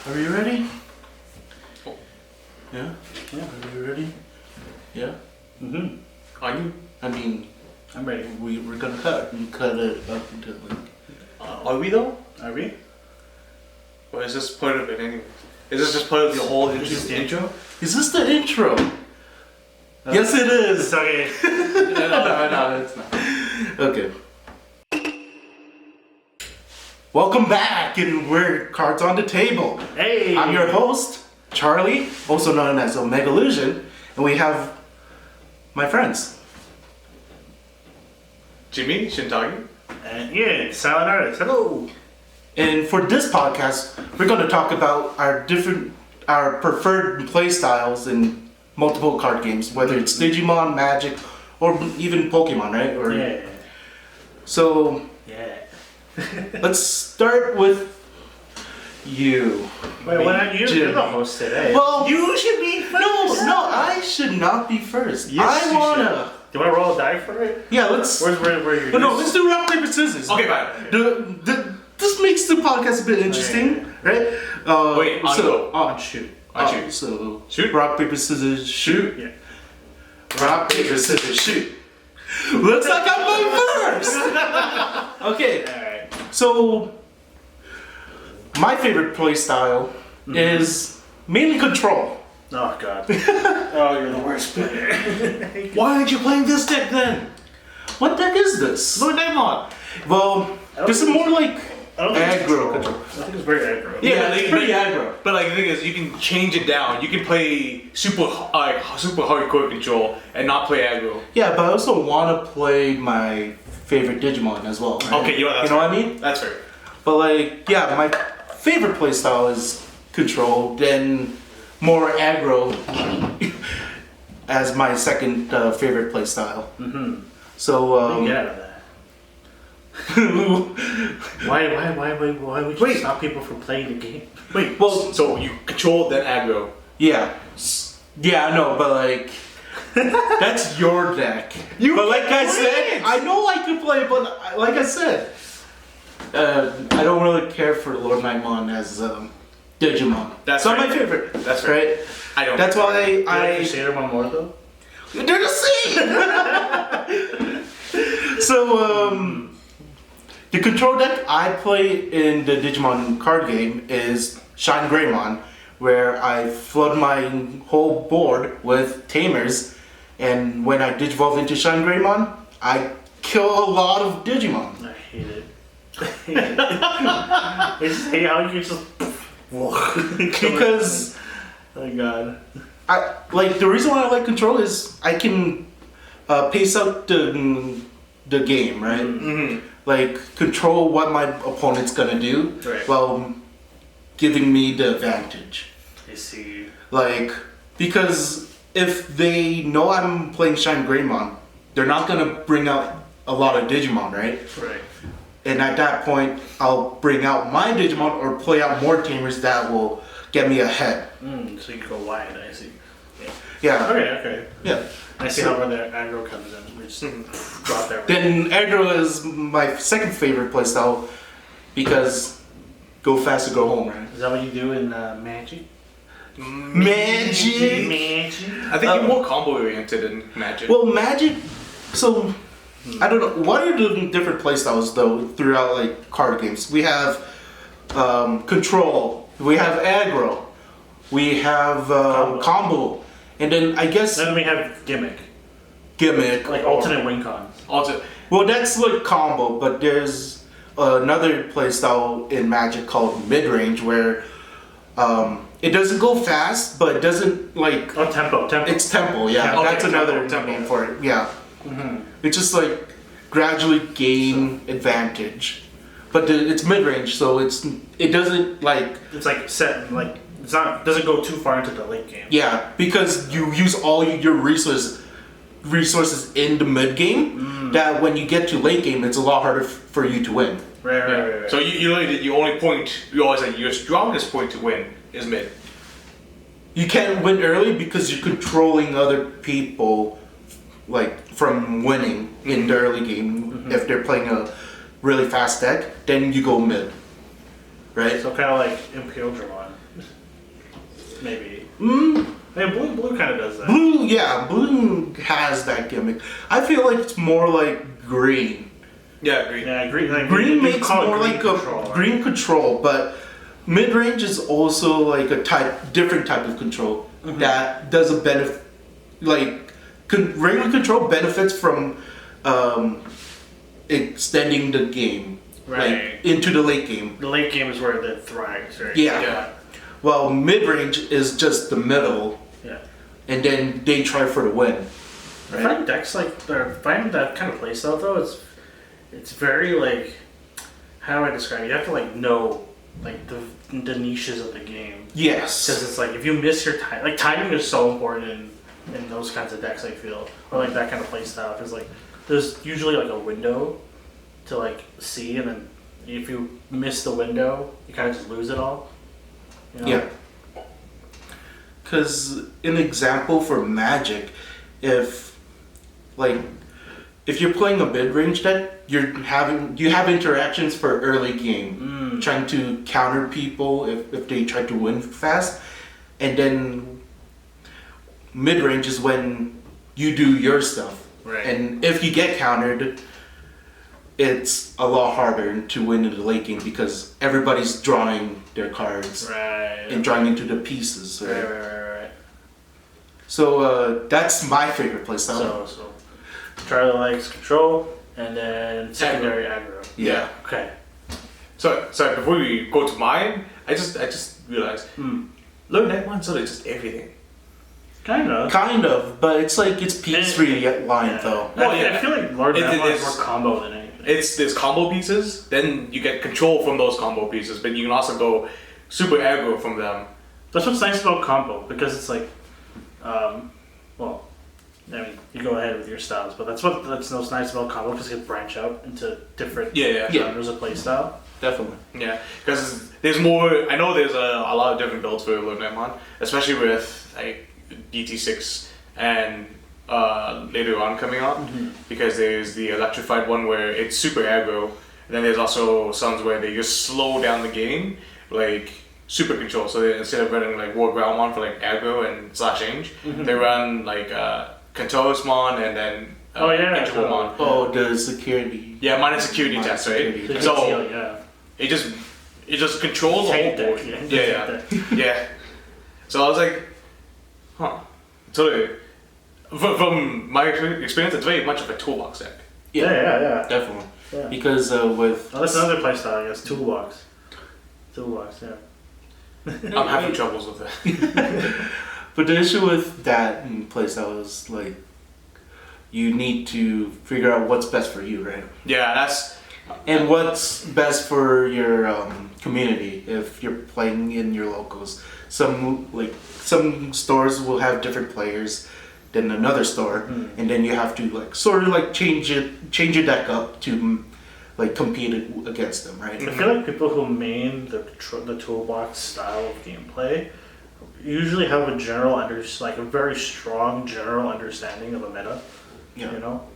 Are you ready? Oh. Yeah? Yeah. Are you ready? Yeah? Mm-hmm. Are you? I mean, I'm ready. we're gonna cut. You cut it up until like... Are we though? Are we? Or is this part of it anyway? Is this just part of the whole intro? Is this the intro? Yes, it is. It's okay. No, it's not. Okay. Welcome back, and we're Cards on the Table. Hey! I'm your host, Charlie, also known as Omega Illusion, and we have my friends. Jimmy, Shintagi. And yeah, Silent Artist. Hello. And for this podcast, we're going to talk about our preferred playstyles in multiple card games, whether it's Digimon, Magic, or even Pokemon, right? Or, Yeah. So, Yeah. let's start with you. Wait, why not you? Jimmy. You're the host today. Well, you should be first. No, I should not be first. Yes, I you wanna. Do you want to roll a die for it? Yeah, let's. Where your But no, let's do rock paper scissors. Okay, fine. This makes the podcast a bit interesting, right? Wait, on go. On shoot. I shoot. So Shoot. rock paper scissors shoot. Yeah. Rock paper scissors shoot. Looks like I'm going first. Okay, Alright. so my favorite play style is mainly control. Oh god. Oh, you're the worst player. Why aren't you playing this deck then? What deck is this? Look at Daemon. Well, this is more like I don't think it's aggro control. control. I think it's very aggro. Yeah, like, it's pretty aggro. But like the thing is, you can change it down. You can play super hardcore control and not play aggro. Yeah, but I also want to play my favorite Digimon as well. Right? Okay, that's what I fair. mean? That's fair. But like, yeah, my favorite playstyle is control, then more aggro as my second favorite playstyle. Mm-hmm. So, Get out of that. Why would you stop people from playing the game? Wait. Well, So you control then aggro. yeah. Yeah, I know, but like, that's your deck. But like I said, I know I can play, but like I said, I don't really care for Lord Nightmon as Digimon. That's not right. my favorite. That's fair. right. I don't. That's why You like I. Crusader one more though? They're the same. So the control deck I play in the Digimon card game is Shine Greymon, where I flood my whole board with Tamers, and when I digivolve into Shine Greymon, I kill a lot of Digimon. I hate it. I just hate how you just. Because Oh god. I like the reason why I like control is I can pace out the game, right? Mm-hmm. Like control what my opponent's gonna do, Right. while giving me the advantage. I see. Like, because if they know I'm playing Shine Greymon, they're not gonna bring out a lot of Digimon, right? Right. And at that point, I'll bring out my Digimon or play out more Tamers that will get me ahead. So you go wide, I see. Yeah, Okay. yeah. I see how where the aggro comes in. We just drop that. Then aggro is my second favorite playstyle because go fast or go home, right? Is that what you do in Magic? Magic. Magic. I think you're more combo oriented in Magic. Well, Magic. So I don't know. What are the different playstyles though throughout like card games? We have control. We have aggro. We have combo. And then I guess Then we have gimmick, gimmick. like alternate win cons. Also, Well, that's like combo, but there's another playstyle in Magic called mid-range where it doesn't go fast, but it doesn't like Oh, tempo. it's tempo. Yeah, Okay, that's another tempo. name for it. Yeah, Mm-hmm. it's just like gradually gain advantage, but it's mid-range, so it doesn't like It's like set, like it's not doesn't go too far into the late game. yeah because you use all your resources in the mid game. That when you get to late game, it's a lot harder for you to win. Right. So you always like your strongest point to win is mid. You can't win early because you're controlling other people, like from winning in the early game. If they're playing a really fast deck, then you go mid, right? So kind of like Imperial Dramon. maybe. Mm, Yeah, blue kind of does that. blue has that gimmick. I feel like it's more like green. Yeah, green. Yeah, green. Like, Green you makes call it more green like control, a right? green control, but mid range is also like a different type of control that does a benefit. Like regular control benefits from extending the game, Right. like into the late game. The late game is where it thrives, right? Yeah. Yeah. Well, mid range is just the middle, Yeah. and then they try for the win. I find decks find that kind of playstyle though. It's very like, how do I describe it? You have to like know like the niches of the game. Yes. Because it's like if you miss your time, like timing is so important in those kinds of decks. I feel, or like that kind of playstyle, because like there's usually like a window to like see, and then if you miss the window, you kind of just lose it all. You know? Yeah. Because an example for Magic, if you're playing a mid-range deck, you have interactions for early game, trying to counter people if they try to win fast, and then mid-range is when you do your stuff. Right. And if you get countered, it's a lot harder to win in the late game because everybody's drawing their cards Right. and drawing into the pieces. Right? Right. So that's my favorite playstyle. So Charlie likes control, and then secondary aggro. Yeah. Okay. So before we go to mine, I just realized Learn that one sort of just everything. Kind of. But it's like it's P3 line though. Well, I feel like Lord Netline is more combo than anything. There's combo pieces, then you get control from those combo pieces, but you can also go super aggro from them. That's what's nice about combo, because it's like, well, I mean, you go ahead with your styles, but that's what's nice about combo, because you can branch out into different genres of playstyle. Definitely. Yeah, because there's more. I know there's a lot of different builds for Lord Netline, especially with like BT6 and later on coming out, because there's the electrified one where it's super aggro, and then there's also some where they just slow down the game, like super control. So instead of running like War Ground Mon for like aggro and slash range, they run like Kantoros Mon and then Interval Mon. Oh, the security. Yeah, minus security test, right? Security. So it just controls the whole board. Yeah. So I was like, huh. So from my experience, it's very much of a toolbox deck. Yeah. Definitely. Yeah. Because with that's another playstyle, I guess. Toolbox, yeah. I'm having troubles with it. but the issue with that playstyle is like you need to figure out what's best for you, right? Yeah, and what's best for your community if you're playing in your locals. Some stores will have different players than another store, and then you have to like sort of like change your deck up to like compete against them, right? I feel like people who main the toolbox style of gameplay usually have a a very strong general understanding of a meta. Yeah. You know,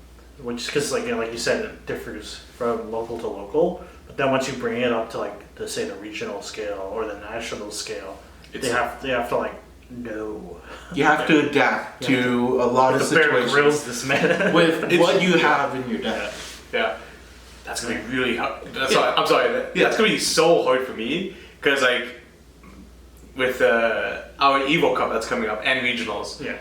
which because like you said, it differs from local to local. But then once you bring it up to like say the regional scale or the national scale, they have to like know. You have to adapt to a lot of situations Grylls this meta with what you have in your deck. Yeah. That's gonna be really hard. I'm sorry. That's gonna be so hard for me because like with our Evo Cup that's coming up and regionals. Yeah.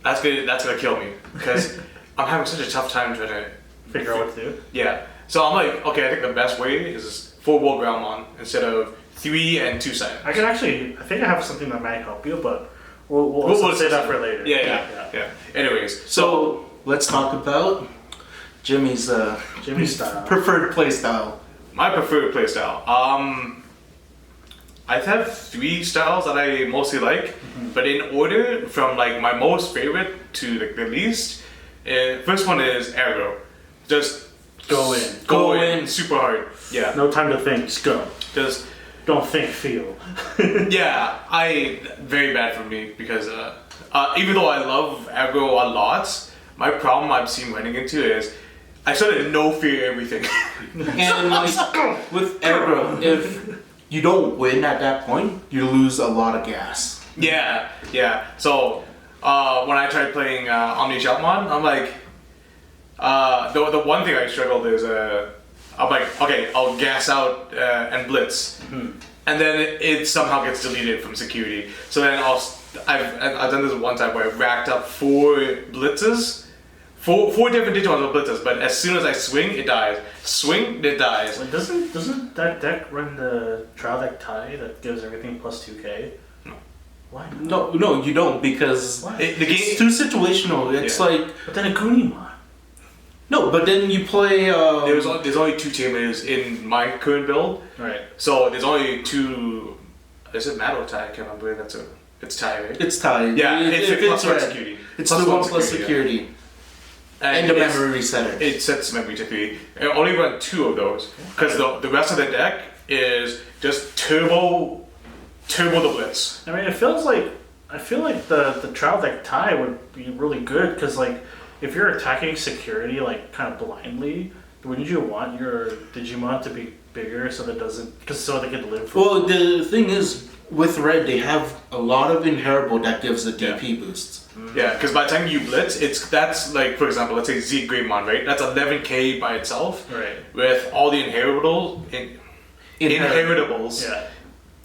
That's gonna kill me because I'm having such a tough time trying to figure out what to do. Yeah. So I'm like, okay, I think the best way is 4 World Ground Mon instead of 3 and 2 side. I think I have something that might help you, but we'll say that for later. Yeah. Anyways, so let's talk about Jimmy's style. preferred playstyle. My preferred playstyle. I have 3 styles that I mostly like, but in order from like my most favorite to like the least, first one is aggro. Just go in super hard. Yeah. No time to think. Just go. Just don't think. Feel. Yeah, very bad for me because even though I love aggro a lot, my problem I've seen running into is I started to no fear everything. And like with aggro, if you don't win at that point, you lose a lot of gas. Yeah, yeah. So when I tried playing Omni Shoutmon, I'm like, the one thing I struggled is I'm like, okay, I'll gas out and blitz, and then it somehow gets deleted from security. So then I've done this one time where I racked up 4 blitzes. Four different Digimon with blitzes, but as soon as I swing, it dies. Swing, it dies. Wait, doesn't that deck run the trial deck tie that gives everything plus 2k? No. Why not? No, you don't because Why? The game. it's too situational. It's like But then a Goonimon. no, but then you play. There's only 2 teammates in my current build, Right. so there's only 2. Is it Matt or Ty? I can't remember. It's Ty, right? It's tied. Yeah, If it's plus 1 red, security. It's Plus the 1 1 plus security, security. And the it's- memory resetter. It sets memory to 3. I only run 2 of those because the rest of the deck is just turbo the blitz. I mean, I feel like the trial deck tie would be really good because like if you're attacking security like kind of blindly, wouldn't you want your Digimon to be bigger so that doesn't so they could live? Well, the thing is, with red, they have a lot of inheritable that gives the DP boosts. Yeah, because by the time you blitz, that's like, for example, let's say Z Greymon, right? That's 11k by itself. Right. With all the inheritables Yeah.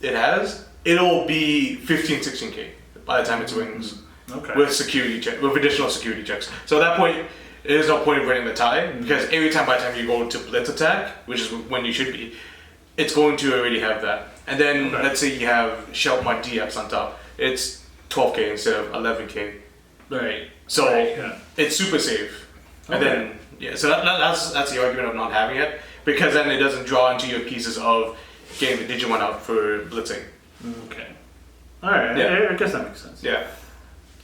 it has, it'll be 15, 16k by the time it swings. Okay. With additional security checks. So at that point, there's no point in running the tie because every time by the time you go to blitz attack, which is when you should be, it's going to already have that. And then let's say you have Shoutmon DX on top, it's 12k instead of 11k. Right. So Right, yeah. it's super safe. And Okay. then so that's the argument of not having it because then it doesn't draw into your pieces of getting the Digimon out for blitzing. Okay. All right. Yeah. I guess that makes sense. Yeah.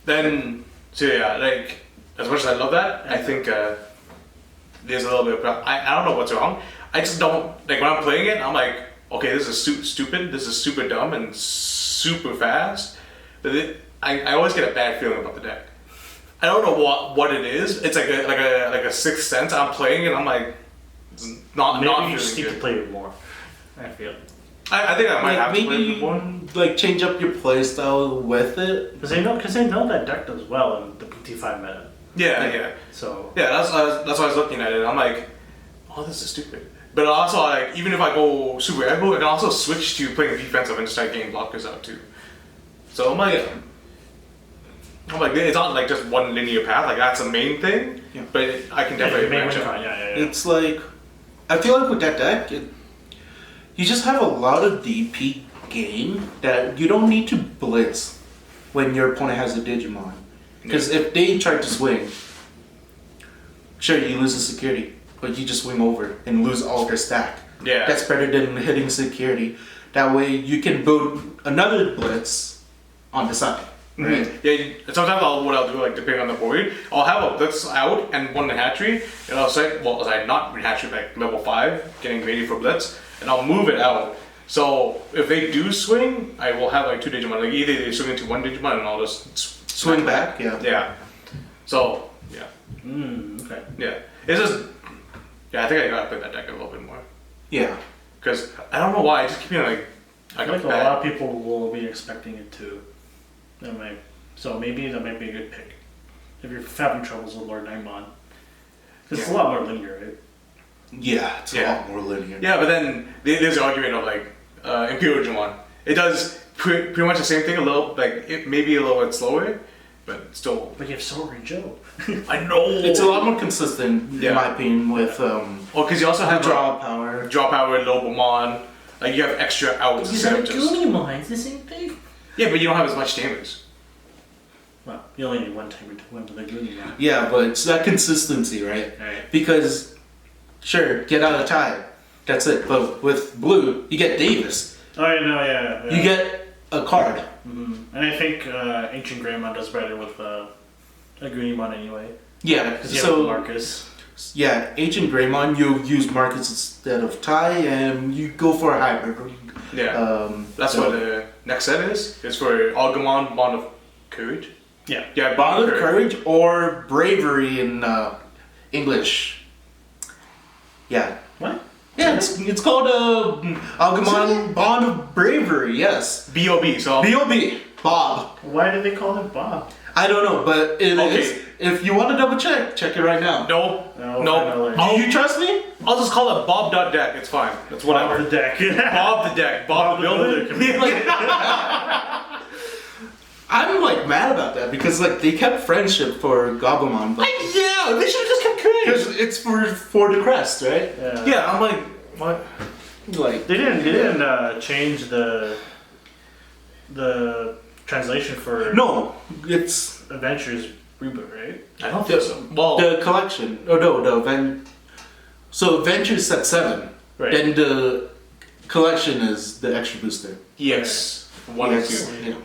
Then so yeah, like as much as I love that, I think there's a little bit of I don't know what's wrong. I just don't like when I'm playing it. I'm like, okay, this is stupid. This is super dumb and super fast. But I always get a bad feeling about the deck. I don't know what it is. It's like a sixth sense. I'm playing and I'm like, it's not Maybe not you just need feeling to good. play it more. I feel I think I might have to play maybe it more. like change up your playstyle with it. because they know that deck does well in the PT5 meta. Yeah. So Yeah, that's why I was looking at it. I'm like, oh, this is stupid. But also, like, even if I go super aggro, I can also switch to playing defensive and start getting blockers out too. So I'm like, it's not like just one linear path. Like that's the main thing. Yeah. But I can definitely main branch win out. con, yeah. It's like, I feel like with that deck, you just have a lot of DP gain that you don't need to blitz when your opponent has a Digimon. Because if they try to swing, sure, you lose the security, but you just swing over and lose all their stack. Yeah. That's better than hitting security. That way you can build another blitz on the side. Right? Yeah, sometimes what I'll do, like depending on the board, I'll have a blitz out and one in hatchery, and I'll say, well, I not in hatchery like level 5, getting ready for blitz, and I'll move it out. So if they do swing, I will have like 2 Digimon. Like either they swing into 1 Digimon and I'll just Swing back, yeah. Yeah. So yeah, Okay. yeah. It's just I think I gotta play that deck a little bit more Yeah. because I don't know why I just keep being like I feel like a lot of people will be expecting it too. So maybe that might be a good pick if you're having troubles with Lord Nightmon. Because it's a lot more linear, right? Yeah, it's a lot more linear. Yeah, but then there's the argument of like Imperial Digimon. It does pretty much the same thing, a little like it maybe a little bit slower, but still. But you have Soul Ring Joe. I know. It's a lot more consistent, Yeah. in my opinion, with because you also have draw power. draw power, Lobomon. Like you have extra outs instead of just. Goonimon, it's the same thing. Yeah, but you don't have as much damage. Well, you only need one time to win with a Goonimon. Yeah, but it's that consistency, right? Right. Because, sure, get out of tie. That's it. But with blue, you get Davis. Oh, no, yeah. You get a card. And I think Ancient Greymon does better with a Goonimon anyway. Yeah, Because you have so Marcus. yeah, Ancient Greymon, you use Marcus instead of tie, and you go for a hybrid. Yeah. That's so- what the next set is. It's for Agumon, Bond of Courage. Yeah. Yeah, Bond of Courage or Bravery in English. Yeah. What? Yeah, it's called Agumon Bond of Bravery, yes. B.O.B. So B.O.B. Bob. Why did they call him Bob? I don't know, but it Okay. is. If you want to double check it right now. No. No. Do you trust me? I'll just call it Bob.deck. It's fine. That's Bob whatever. the deck. Bob the deck. Bob the builder. I'm like mad about that because like they kept friendship for Goblimon, but Yeah, they should have just kept Craig. because it's for the crest, right? Yeah, I'm like, what? Like They didn't change the translation for no, it's Adventures reboot, right? I don't think so. Well, the collection. Oh no, so Adventures set 7. Right. Then the collection is the extra booster. yes, one or two. Yes, yeah.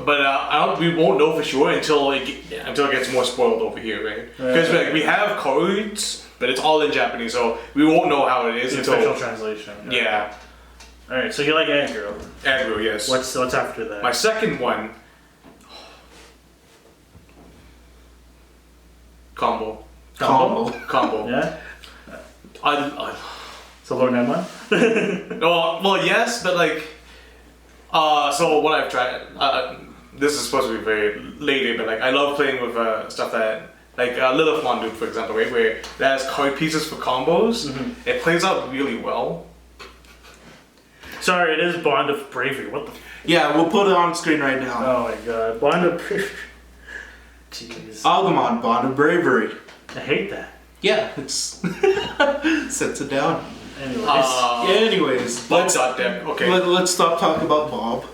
But we won't know for sure until it gets more spoiled over here, right? Because we have cards, but it's all in Japanese, so we won't know how it is The until. official translation. Yeah, All right. So you like aggro. aggro, yes. What's after that? My second one? Combo. Combo. Yeah. I So Lord Emma. well, yes, but like, so what I've tried, this is supposed to be very lady, but like I love playing with stuff that, like Lilith Wandu, for example, right, where that has card pieces for combos. Mm-hmm. It plays out really well. Sorry, it is Bond of Bravery. What the? Yeah, we'll put it on screen right now. Oh my God, Bond of Bravery. Jeez, Agumon, Bond of Bravery. I hate that. Yeah, it's sets it down. Anyways, Anyways, Bob.deck, okay. let's stop talking about Bob.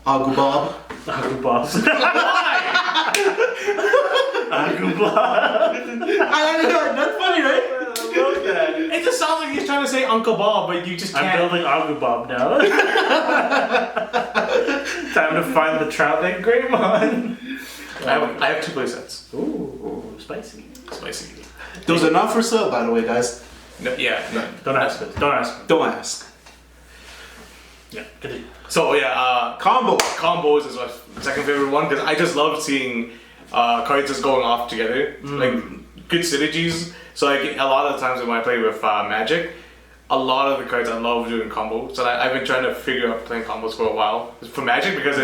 Agu Bob. Agu Bob. Agu Bob. I know, that's funny, right? I love that. It just sounds like he's trying to say Uncle Bob, but you just I'm can't. building Agu Bob now. Time to find the Trout Neck Greymon. I have 2 playsets. Ooh, spicy. Spicy. Those are not for sale, by the way, guys. No, yeah. Don't ask us. Don't ask. Don't ask. Yeah, continue. So yeah, combos is my second favorite one because I just love seeing cards just going off together, like good synergies. So like a lot of the times when I play with Magic, a lot of the cards I love doing combos. So I've been trying to figure out playing combos for a while for Magic because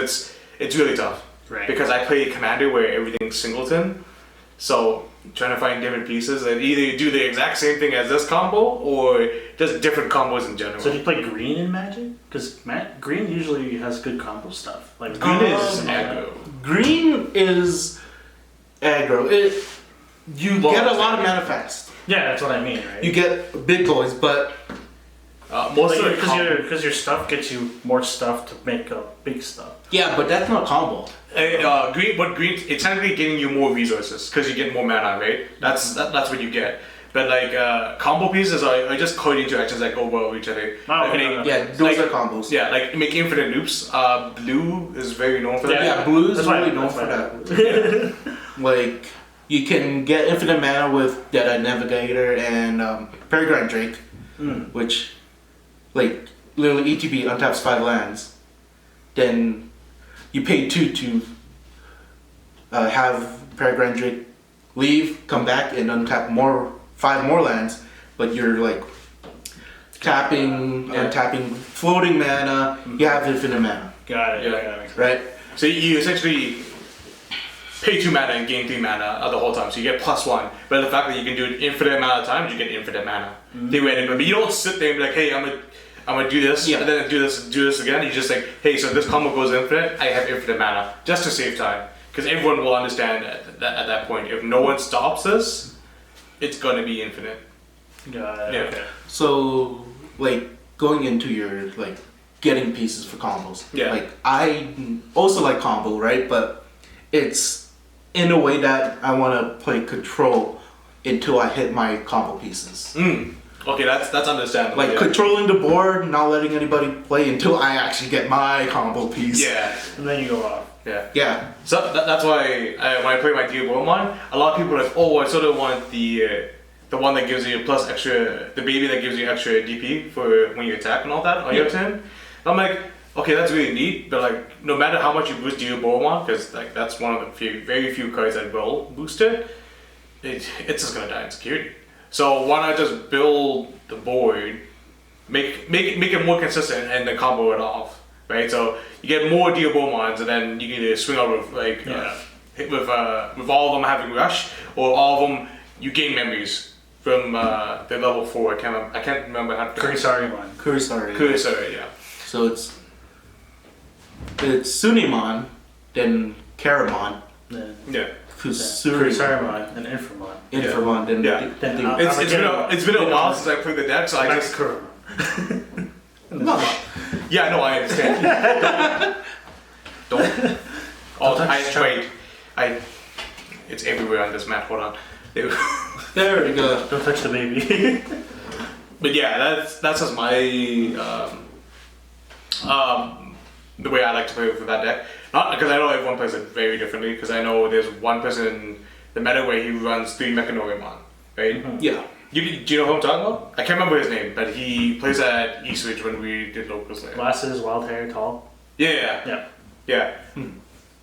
it's really tough. Right. Because I play Commander where everything's singleton, so trying to find different pieces that either do the exact same thing as this combo or just different combos in general. So do you play green in Magic? Because green usually has good combo stuff. Like Green is Um, aggro. Green is aggro. You Well, get a it's lot of aggro. mana fast. Yeah, that's what I mean, right? You get big boys, but Most of the because your stuff gets you more stuff to make big stuff. yeah, but that's not combo. green, it's technically getting you more resources because you get more mana, right? That's what you get. But like combo pieces are just card interactions that go well with each other. Oh, Like, okay. Yeah, those are combos. Yeah, like make infinite loops. Blue is very known for that. Yeah, blue is That's why- really known that's for why- that. Like, you can get infinite mana with Dead-Eye Navigator and Peregrine Drake, which, like, literally ETB untaps 5 lands. Then you pay 2 to have Peregrine Drake leave, come back, and untap 5 more lands, but you're like tapping, untapping, floating mana. You have infinite mana, Got it. Yeah. Yeah, that makes sense. right? So you essentially pay 2 mana and gain 3 mana the whole time. So you get +1. But the fact that you can do it infinite amount of times, you get infinite mana. Theoretically, but you don't sit there and be like, hey, I'm gonna do this, Yeah. and then do this again. You just like, hey, so this combo goes infinite. I have infinite mana just to save time, because everyone will understand at that point. If no one stops this, it's gonna be infinite. Got it. Yeah. Okay. So, like, going into your, like, getting pieces for combos. Yeah. Like, I also like combo, right? But it's in a way that I want to play control until I hit my combo pieces. Okay, that's understandable. Like, yeah. controlling the board, not letting anybody play until I actually get my combo piece. Yeah, And then you go off. yeah. Yeah. So that's why when I play my Diabomon, a lot of people are like, oh, I sort of want the one that gives you plus extra, the baby that gives you extra DP for when you attack and all that on your turn. And I'm like, okay, that's really neat, but like, no matter how much you boost Diabomon, because like that's one of the very few cards that will boost it, it's just gonna die in security. So why not just build the board, make it more consistent, and then combo it off? right? So you get more Diabomons, and then you can either swing out with hit with all of them having rush, or all of them you gain memories from the level 4. I can't remember how to. Kurisari. Yeah. So it's Sunimon, then Karamon, Yeah. Kurisari and Inframon. Inframon, then It's been a while since I played the deck, so I just. No. Yeah, no, I understand. Don't. Wait. It's everywhere on this map. Hold on. There we go. Don't touch the baby. But yeah, that's just my the way I like to play with that deck. Not because I know everyone plays it very differently. Because I know there's one person in the meta where he runs 3 Mechanorimon, right? Mm-hmm. Yeah. Do you know who I'm talking about? I can't remember his name, but he plays at Eastridge when we did locals there. Glasses, wild hair, tall. Yeah.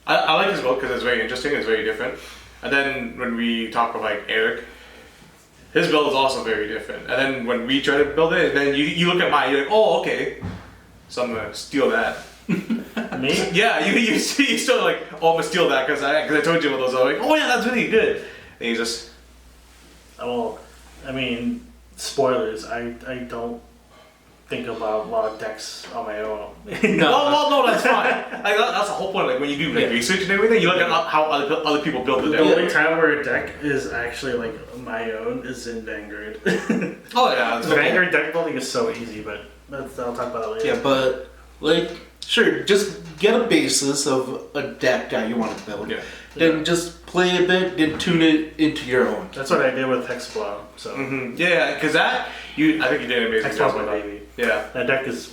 I like his build because it's very interesting. It's very different. And then when we talk about like Eric, his build is also very different. And then when we try to build it, then you look at mine, you're like, oh, okay. So I'm gonna steal that. Me? Yeah, you still like, oh, I'm gonna steal that because I told you about those. I'm like, oh yeah, that's really good. And you just. Well, I mean, spoilers. I don't think about a lot of decks on my own. No, that's fine. Like that's the whole point. Like when you do like research and everything, you look at how other people build the deck. The only time where a deck is actually like my own is in Vanguard. Oh yeah, Vanguard deck building is so easy, but I'll talk about it later. Yeah, but like, sure, just get a basis of a deck that you want to build. Yeah. Then just play a bit, then tune it into your own. That's what I did with Hexblow. So yeah, because I think you did an amazing job with my that. baby. Yeah, that deck is.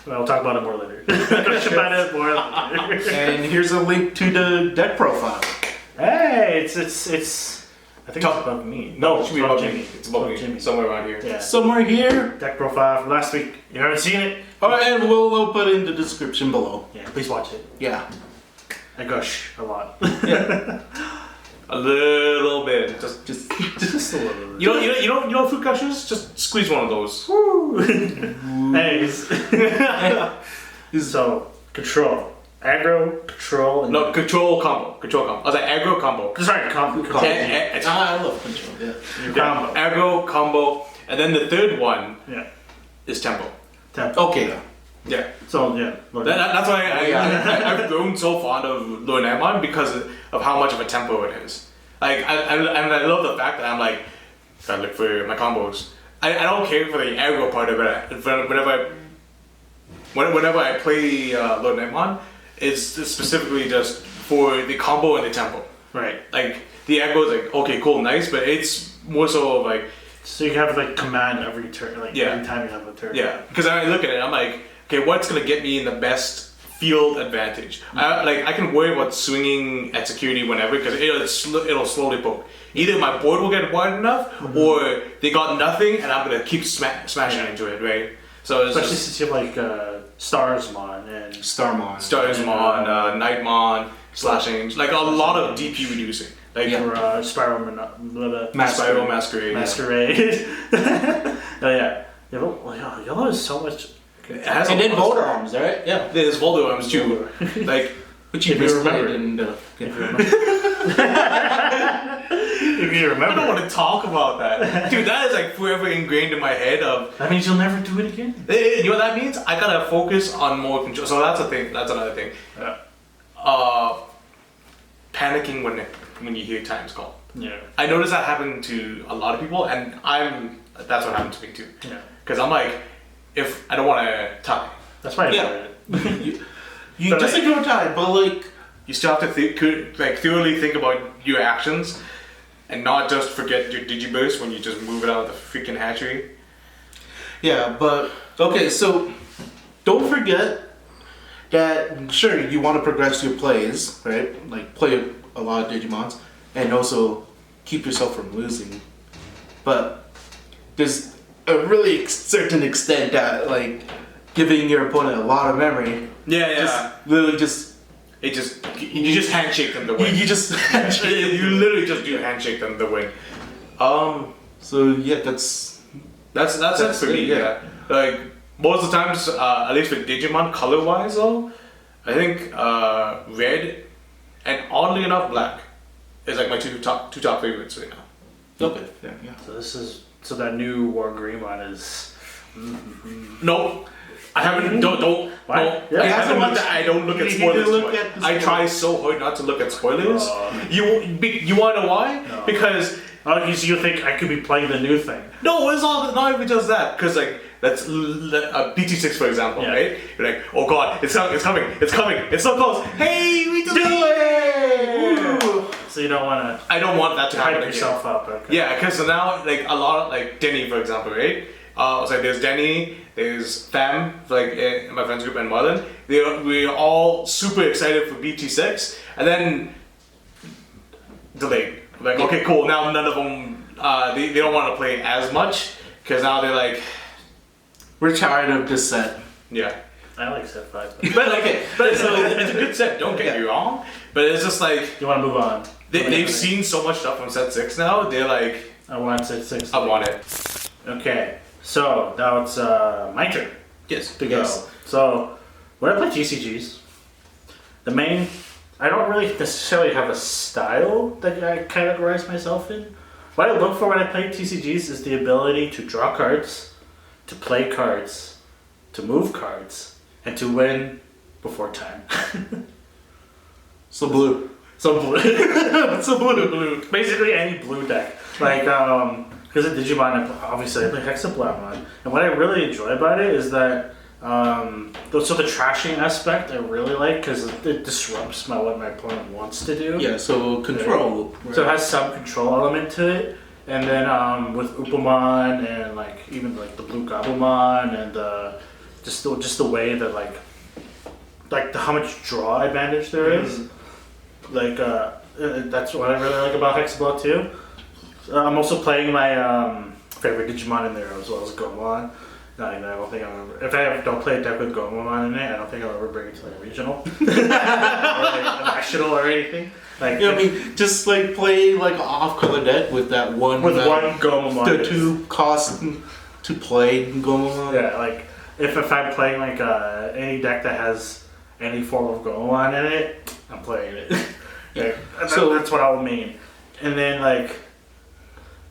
Well, I'll talk about it more later. And here's a link to the deck profile. Hey, it's. I think it's about me. No, it should be about Jimmy. me. It's about me. Jimmy. Somewhere around here. Yeah. Somewhere here. Deck profile from last week. You haven't seen it? Alright, and we'll put it in the description below. Yeah, please watch it. Yeah. I gush a lot. A little bit, just a little bit. You know fruit gushers? Just squeeze one of those. Hey, so control, aggro, control, and no control combo. I was like aggro combo. Sorry, combo. I love control. Yeah. Combo. Aggro combo, and then the third one is tempo. Okay. Yeah. So yeah, that's why I've grown so fond of Lornamon because of how much of a tempo it is. Like I love the fact that I'm like, I look for my combos. I don't care for the aggro part of it. Whenever I play Lornamon, it's specifically just for the combo and the tempo. Right. Like the aggro is like okay, cool, nice, but it's more so of like. So you have like command every turn, like every time you have a turn. Yeah, because I look at it, I'm like, okay, what's gonna get me in the best field advantage? I can worry about swinging at security whenever because it'll slowly poke. Either my board will get wide enough, or they got nothing, and I'm gonna keep smashing into it, right? So especially since you have like Starsmon and Starsmon, Nightmon, slashing, like a lot of DP reducing. Like Spiral Masquerade. Oh yeah. Yellow is so much. And then Volder Arms, right? Yeah. There's Volder Arms too. Like, which you remember. If you remember. I don't want to talk about that. Dude, that is like forever ingrained in my head of... That means you'll never do it again? You know what that means? I gotta focus on more control. So that's a thing. That's another thing. Yeah. Panicking when you hear times call. Yeah. I notice that happen to a lot of people, and that's what happened to me too. Yeah. Because I'm like, if I don't want to tie. That's why I it. You just ignore tie, but like... You still have to thoroughly think about your actions, and not just forget your digiburst when you just move it out of the freaking hatchery. Yeah, but okay, so don't forget that sure you want to progress your plays, right? Like play a lot of Digimons, and also keep yourself from losing. But there's a really certain extent that like giving your opponent a lot of memory. You just handshake them to win. You just you literally just do handshake them to win. So yeah, that's it for me. Yeah. Like most of the times, at least with Digimon, color-wise though, I think red and oddly enough black is like my two top favorites right now. Okay. Yeah. So that new War Greymon is. No, I haven't. Don't. What? No, I don't look at spoilers too much. I try so hard not to look at spoilers. You want to know why? No. Because You think I could be playing the new thing? no, it's not even just that. Because like that's BT6 for example, Yeah. right? You're like, oh god, it's coming, it's so close. Hey, we did it! So you don't want to I don't want that to happen hype again. yourself up. Okay. Yeah, because so now like a lot of like Denny for example, right? So there's Denny, there's Fam, like in my friends group, and Marlon. We're all super excited for BT6, and then delayed. Like, okay, cool. Now none of them, they don't want to play as much because now they're like, We're tired of this set. yeah. I like set 5. But okay, but it's a good set. Don't get me wrong, but it's just like You want to move on? they've seen so much stuff from set 6 now. They're like, I want set 6. I want it. Okay, so now it's my turn Yes. to go. So when I play TCGs, I don't really necessarily have a style that I categorize myself in. What I look for when I play TCGs is the ability to draw cards, to play cards, to move cards, and to win before time. So blue. So blue. So blue. Basically any blue deck. Like, because in Digimon, obviously I play Hexablamon. And what I really enjoy about it is that, so the trashing aspect I really like because it disrupts what my opponent wants to do. Yeah. So control. Right. So it has some control element to it. And then with Upamon and like even like the Blue Gabumon and just the way that how much draw advantage there is. Like that's what I really like about Hexaball too. I'm also playing my favorite Digimon in there as well as Gomamon. I don't think I'll ever. If I don't play a deck with Gomamon in it, I don't think I'll ever bring it to like a regional or like a national or anything. Like I mean, just like play like off-color deck with that one. with one Gomamon. The 2 cost to play Gomamon. Yeah, like if I'm playing like any deck that has any form of Gomamon in it, I'm playing it. Yeah, so that's what I'll mean. And then like,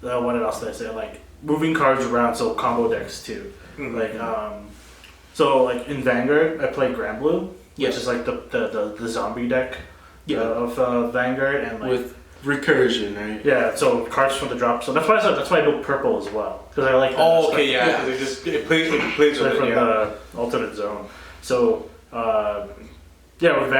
what else did I say? Like moving cards around, so combo decks too. Mm-hmm. Like so like in Vanguard, I play Grand Blue, Yes. which is like the zombie deck of Vanguard, and like With recursion, right? yeah, so cards from the drop. So that's why I built purple as well because I like. that Oh, aspect. okay, yeah. Because it plays with From it, yeah. the alternate zone. So yeah, with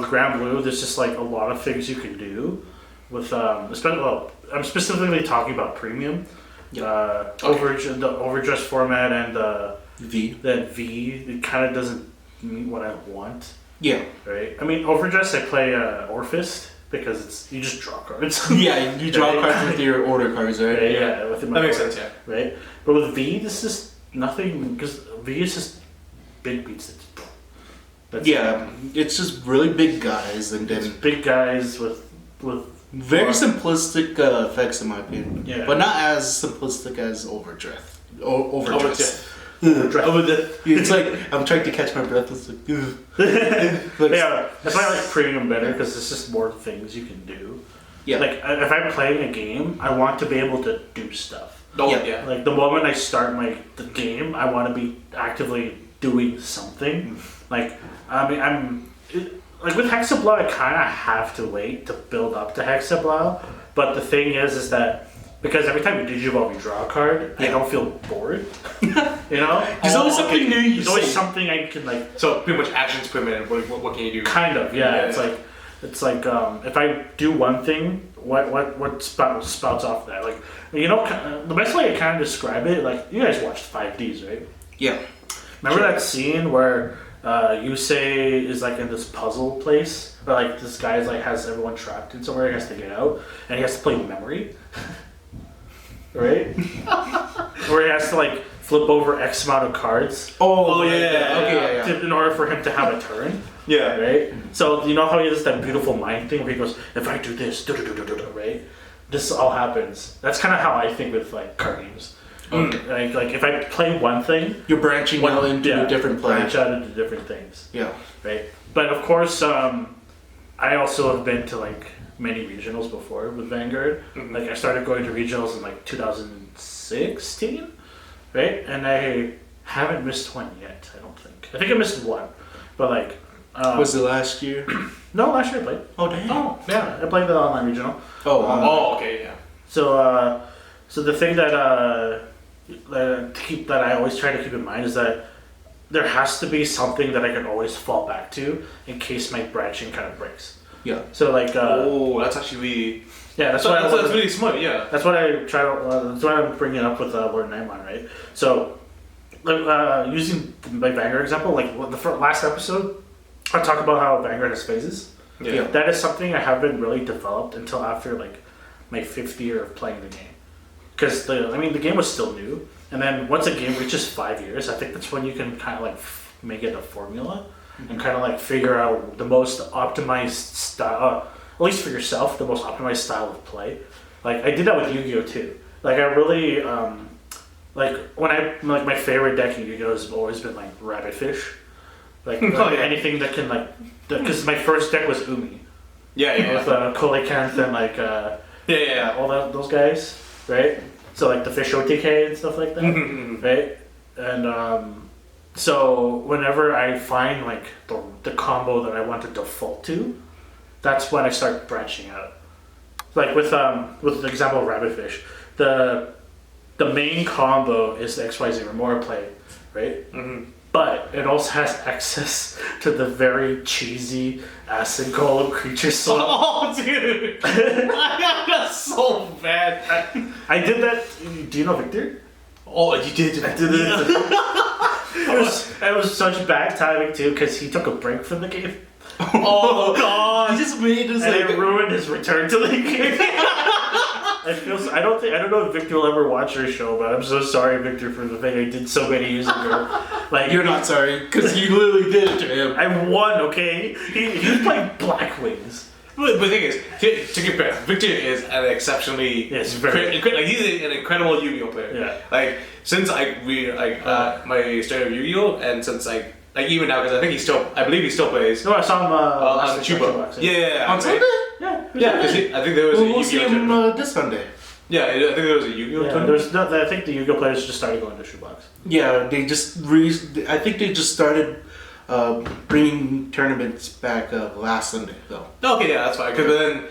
Grand Blue, there's just like a lot of things you can do with I'm specifically talking about premium. The overdress format and the V. it kind of doesn't meet what I want. Yeah. Right. I mean, overdress I play Orphist because you just draw cards. Yeah, you draw cards with your order cards, right? Right, yeah, within my That makes order, sense, yeah. Right, but with V, this is nothing because V is just big beats. Yeah, it's just really big guys and It's then big guys with very simplistic effects in my opinion. Yeah. But not as simplistic as Overdress. Overdress. Overdress. It's like I'm trying to catch my breath. It's like, ugh. Yeah, that's why I like premium better because there's just more things you can do. Yeah. Like if I'm playing a game, I want to be able to do stuff. Oh, Yeah. yeah. Like the moment I start the game, I want to be actively doing something. Like I mean, like with Hexablow, I kind of have to wait to build up to Hexablow. But the thing is that because every time you Digivolve, you draw a card, I don't feel bored. You know, There's always something new. There's always something I can like. So pretty much actions per minute. What can you do? Kind of, yeah. Yeah. It's like if I do one thing, what spouts off that? Like you know, the best way I kind of describe it, like you guys watched 5Ds, right? Yeah. Remember that scene where Yusei is like in this puzzle place, where like this guy is like has everyone trapped in somewhere, he has to get out, and he has to play memory, right? Where he has to like flip over X amount of cards. Oh, yeah. Okay, yeah. In order for him to have a turn. Yeah. Right? So you know how he does that beautiful mind thing where he goes, if I do this, right? This all happens. That's kind of how I think with like card games. Like if I play one thing, You're branching out into a different play. branch out into different things. Yeah. Right. But of course, I also have been to like many regionals before with Vanguard. Like I started going to regionals in like 2016, right? And I haven't missed one yet. I don't think. I think I missed one, but like. Was it last year? No, last year I played. Oh damn. Oh yeah, I played the online regional. Oh. Okay, yeah. So the thing that I always try to keep in mind is that there has to be something that I can always fall back to in case my branching kind of breaks. Yeah. So like. That's actually really. Yeah, that's that's really smart. Yeah. That's what I try to. That's what I'm bringing up with Lord Nightmon, right? So, like using my Vanguard example, like the last episode, I talk about how Vanguard has phases. Yeah. That is something I haven't really developed until after like my 5th year of playing the game, because the game was still new, and then once a game reaches 5 years, I think that's when you can kind of like make it a formula and kind of like figure out the most optimized style, at least for yourself, the most optimized style of play. Like I did that with Yu-Gi-Oh too. Like I really my favorite deck in Yu-Gi-Oh has always been like Rabbit Fish. Anything that can like, because my first deck was Umi. Yeah. With Coelacanth and like all those guys, right? So like the fish OTK and stuff like that, right? And so whenever I find like the combo that I want to default to, that's when I start branching out. Like with the example of Rabbit Fish, the main combo is the XYZ Remora play, right? But it also has access to the very cheesy Acid Golem creature swap. Oh, dude! That's so bad. I did that. Do you know Victor? Oh, you did. I did it. It was such bad timing too, because he took a break from the game. Oh god! He just made us And it ruined his return to the game. I don't know if Victor will ever watch our show, but I'm so sorry, Victor, for the thing I did so many years ago. Like You're not sorry, because you literally did it to him. I won, okay? He was playing Black Wings. But the thing is, to get back, Victor is an exceptionally Yes, he's an incredible Yu-Gi-Oh player. Yeah. Like since my start of Yu-Gi-Oh, and since like even now, because I believe he still plays. No, I saw him on Chuba. Yeah. On Sunday? Yeah. Yeah, because I think there was a We'll Yu-Gi-Oh see him tournament. this Sunday. Yeah, I think there was a Yu-Gi-Oh Yeah, tournament. I think the Yu-Gi-Oh players just started going to shoebox. Yeah, they just I think they just started bringing tournaments back last Sunday though. Okay, yeah, that's fine. Because then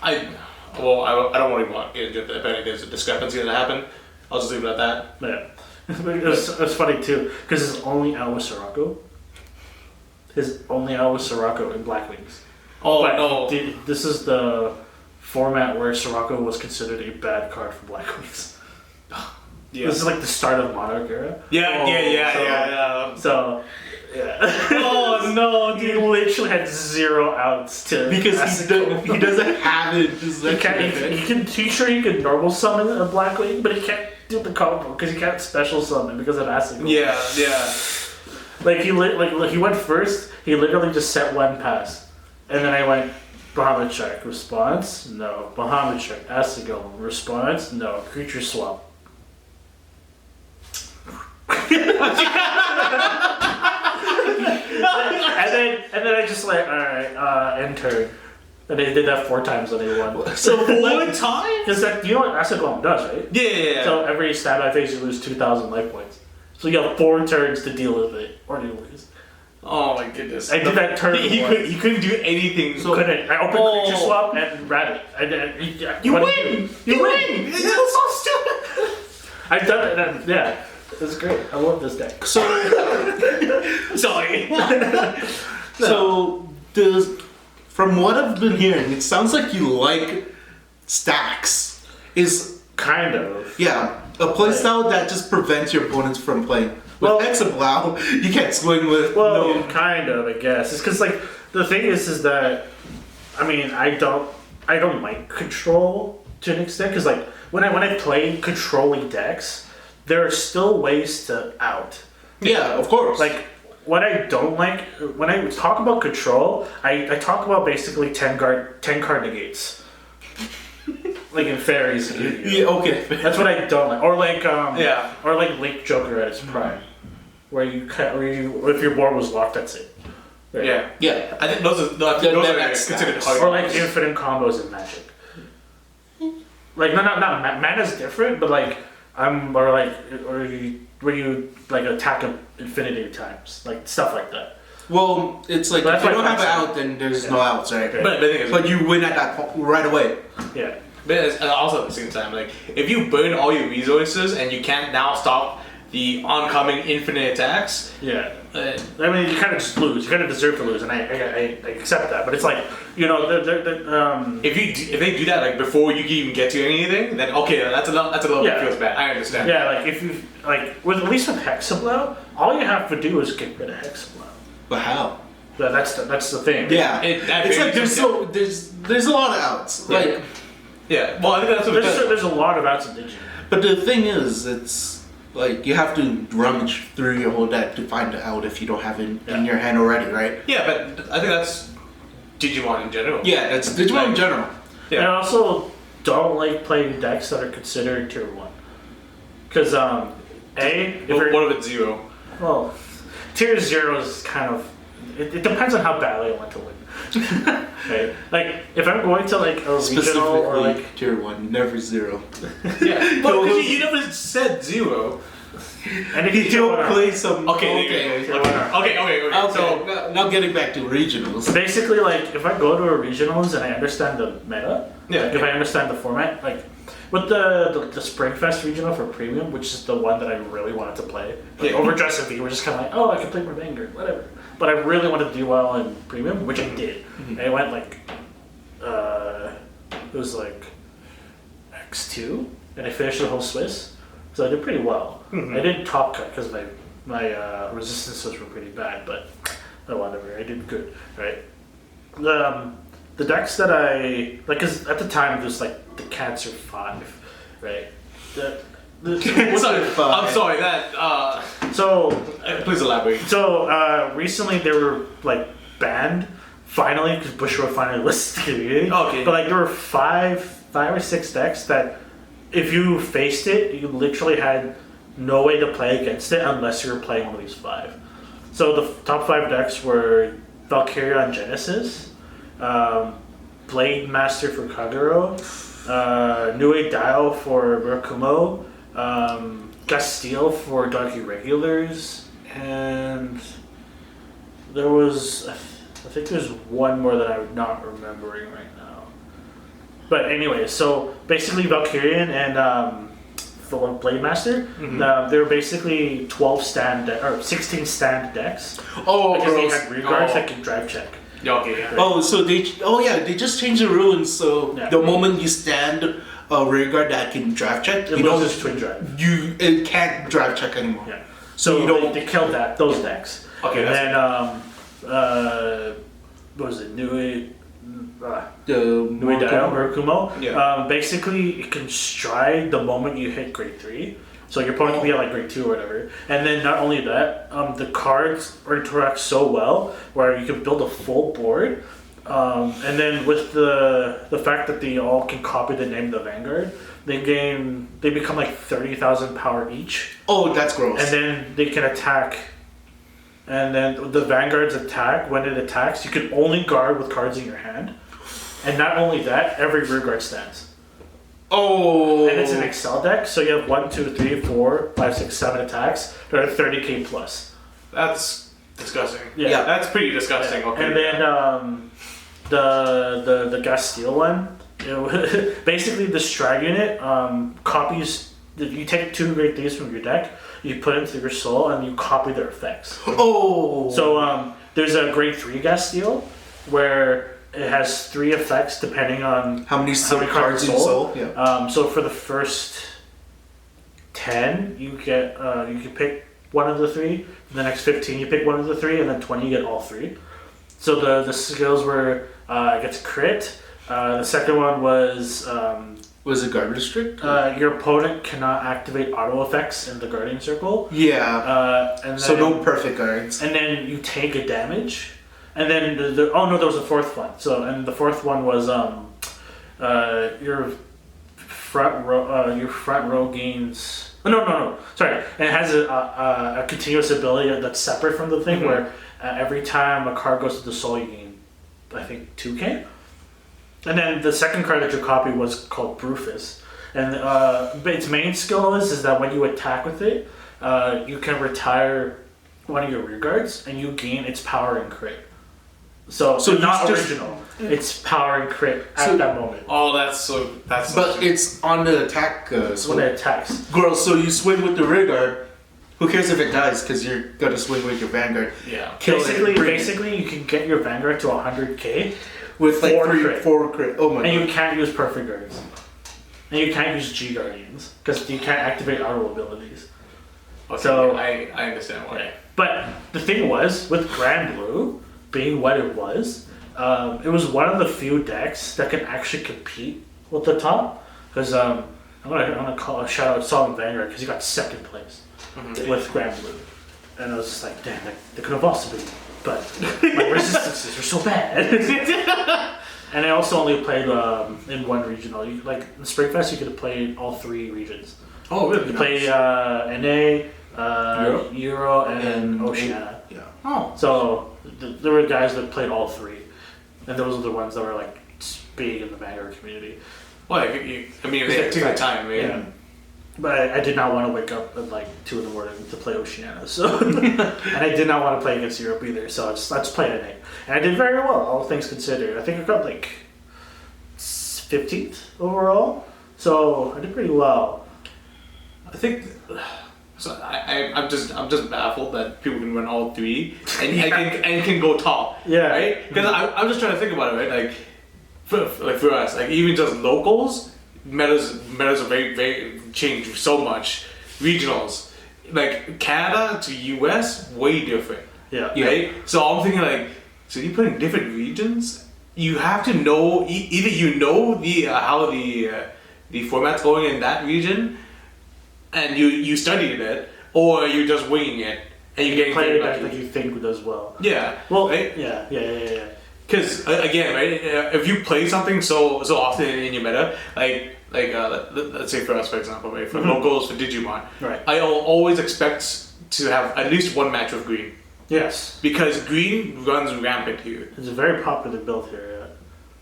I don't really want to get into if there's a discrepancy that happened. I'll just leave it at that. Yeah. It was funny too, because his only out was Sirocco. His only out was Sirocco in Black Wings. Oh But no! this is the format where Sirocco was considered a bad card for Black Wings. Yeah. This is like the start of Monarch era. Yeah. So, yeah. Oh no, He dude! literally had 0 outs to Because he doesn't have it. He can normal summon a Black Wing, but he can't do the combo because he can't special summon because of acid. Golem. Yeah. Like he went first. He literally just set one pass, and then I went Bahamut check response no Bahamut check acid Golem response no creature swap. and then I just like alright end turn. And they did that 4 times and they won. So 4 times? Because you know what Acid Golem does, right? Yeah. So every standby phase you lose 2,000 life points. So you have 4 turns to deal with it, or you lose. Oh my goodness! I did that turn. He couldn't do anything. So couldn't. I opened creature swap and ran it. You win! You win! It's so stupid. I've done it. And, yeah, it's great. I love this deck. So Sorry. From what I've been hearing, it sounds like you like stacks. Is Kind of. yeah, a playstyle that just prevents your opponents from playing. With Hexablow, you can't swing with Kind of, I guess. It's because like the thing is that I mean I don't like control to an extent because like when I play controlling decks, there are still ways to out. Yeah, of course. Like what I don't like when I talk about control, I talk about basically 10 card negates. like in fairies. Yeah, okay. That's what I don't like. Or like Yeah. or like Lake Joker at its prime, where if your board was locked, that's it. Right? Yeah. Yeah. I think those are that's considered nice. hard. Or like infinite combos in Magic. Like not mana's different, but like where you like attack him infinity times, like stuff like that. Well, it's like But if you that's don't have an like- out, then there's no outs, right? Okay. But the thing is, But you win at that point right away. Yeah. but it's also at the same time, like if you burn all your resources and you can't now stop the oncoming infinite attacks, Yeah. I mean, you kind of just lose. You kind of deserve to lose, and I accept that. But it's like, you know, if they do that like before you even get to anything, then okay, that's a little bit Yeah. feels bad. I understand. yeah, like if you like with at least with Hexablow, all you have to do is get rid of Hexablow. But how? That's the thing. Yeah. It- It's like there's a lot of outs. Yeah. Like, Yeah. Well, I think that's what There's a lot of outs in Digi. but the thing is, it's like you have to rummage through your whole deck to find the out if you don't have it in your hand already, right? Yeah, but I think that's Digimon in general. Yeah, that's Digimon in general. Yeah. And I also don't like playing decks that are considered tier 1. Because, if you're, What if it's 0? well, tier 0 is kind of, it depends on how badly I want to win. Right? Like, if I'm going to like a regional or like, tier 1, never 0. Yeah. But you never said 0. and if You you don't do play some. Okay. Okay. So Now getting back to regionals. basically, like, if I go to a regionals and I understand the meta, Yeah. like, if I understand the format, like, with the Springfest regional for premium, which is the one that I really wanted to play, like, Yeah. Overdress and V were just kind of like, oh, I can play more Vanguard, whatever. But I really wanted to do well in premium, which I did. And I went like, it was like X2, and I finished the whole Swiss, so I did pretty well. I didn't top cut because my resistances were pretty bad, but whatever, I did good, right? The decks that I like, cause at the time it was like the Cancer 5, right? I'm sorry. That So please elaborate. So recently they were like banned finally because Bushiroad finally listed the community. Okay. But like there were five or six decks that if you faced it, you literally had no way to play against it unless you were playing one of these 5. So the top 5 decks were Valkyria on Genesis, Blade Master for Kagero, Nue Dial for Murakumo, Castile for Dark Irregulars, and there was, I think there's one more that I'm not remembering right now. But anyway, so basically Valkyrian and the Blade Master, they were basically 12 stand or 16 stand decks Oh, because they gross. had rearguards that could drive check. Yeah, okay. Yeah. Oh, so they just changed the rules. So Yeah. the moment you stand a rearguard that can drive check, It you don't loses twin drive. it can't drive check anymore. Yeah. So you don't. they killed those decks. Okay, And that's then what was it? Nui The Dial Murakumo. Yeah. Basically, it can stride the moment you hit grade 3. So your opponent can be at like grade 2 or whatever. And then not only that, the cards interact so well where you can build a full board. And then with the fact that they all can copy the name of the Vanguard, they become like 30,000 power each. Oh, that's gross. And then they can attack. And then the Vanguard's attack, when it attacks, you can only guard with cards in your hand. And not only that, every rearguard stands. Oh. And it's an Excel deck, so you have 1, 2, 3, 4, 5, 6, 7 attacks that are 30k plus. That's disgusting. Yeah. That's pretty disgusting. Okay. And then the Castile one, basically the Strag unit copies. You take 2 Great Thieves from your deck, you put into your soul, and you copy their effects. Oh. So there's a grade 3 Castile where it has 3 effects depending on how many cards cards you sold. sold? Yeah. So for the first 10, you get you can pick one of the 3. For the next 15, you pick one of the 3, and then 20, you get all 3. So the skills were I get to crit. The second one was Was it guard restrict? your opponent cannot activate auto effects in the guardian circle. Yeah. And then, So no perfect guards. And then you take a damage. And then oh no, there was a 4th one. So and the 4th one was your front row gains. Oh, no. Sorry, and it has a continuous ability that's separate from the thing where every time a card goes to the soul, you gain, I think, 2k. And then the second card that you copy was called Brufus, and its main skill is that when you attack with it, you can retire one of your rear guards, and you gain its power and crit. So not original. It's power and crit at that moment. Oh, that's. But it's on the attack. When it attacks. Girl, so you swing with the rear guard. Who cares if it dies? Because you're gonna swing with your vanguard. Yeah. Basically, you can get your vanguard to 100k with like 4 crit. Oh my god. And you can't use perfect guards. And you can't use G guardians because you can't activate auto abilities. Okay, so I understand why. Yeah. But the thing was with Grand Blue being what it was one of the few decks that can actually compete with the top. Because I'm gonna call a shout out Solid Vanguard because he got second place with Grand Blue, and I was just like, damn, they could have also been, but my resistances are so bad. And I also only played in one regional. In Springfest, you could have played all 3 regions. Oh, really? You played NA, Euro, and Oceania. Yeah. Oh. So there were guys that played all 3, and those are the ones that were like big in the Vanguard community. Well, if they take the time, yeah. But I did not want to wake up at like 2 in the morning to play Oceania, so and I did not want to play against Europe either. So I just played NA, and I did very well, all things considered. I think I got like 15th overall, so I did pretty well. I think. So I'm just baffled that people can run all 3 and can go top. Yeah. Right. Because I'm just trying to think about it. Right. Like for us, like even just locals, metas are very very changed so much. Regionals, like Canada to US, way different. Yeah. Right. So I'm thinking like, so you put in different regions, you have to know either you know the how the format's going in that region, and you studied it, or you're just winging it and you're getting play a deck that you think does well. Yeah. Well. Right? Yeah. Because again, right, if you play something so often in your meta, like let's say for us, for example, right, for locals, for Digimon, right, I'll always expect to have at least one match with green. Yes. Because green runs rampant here. It's a very popular build here.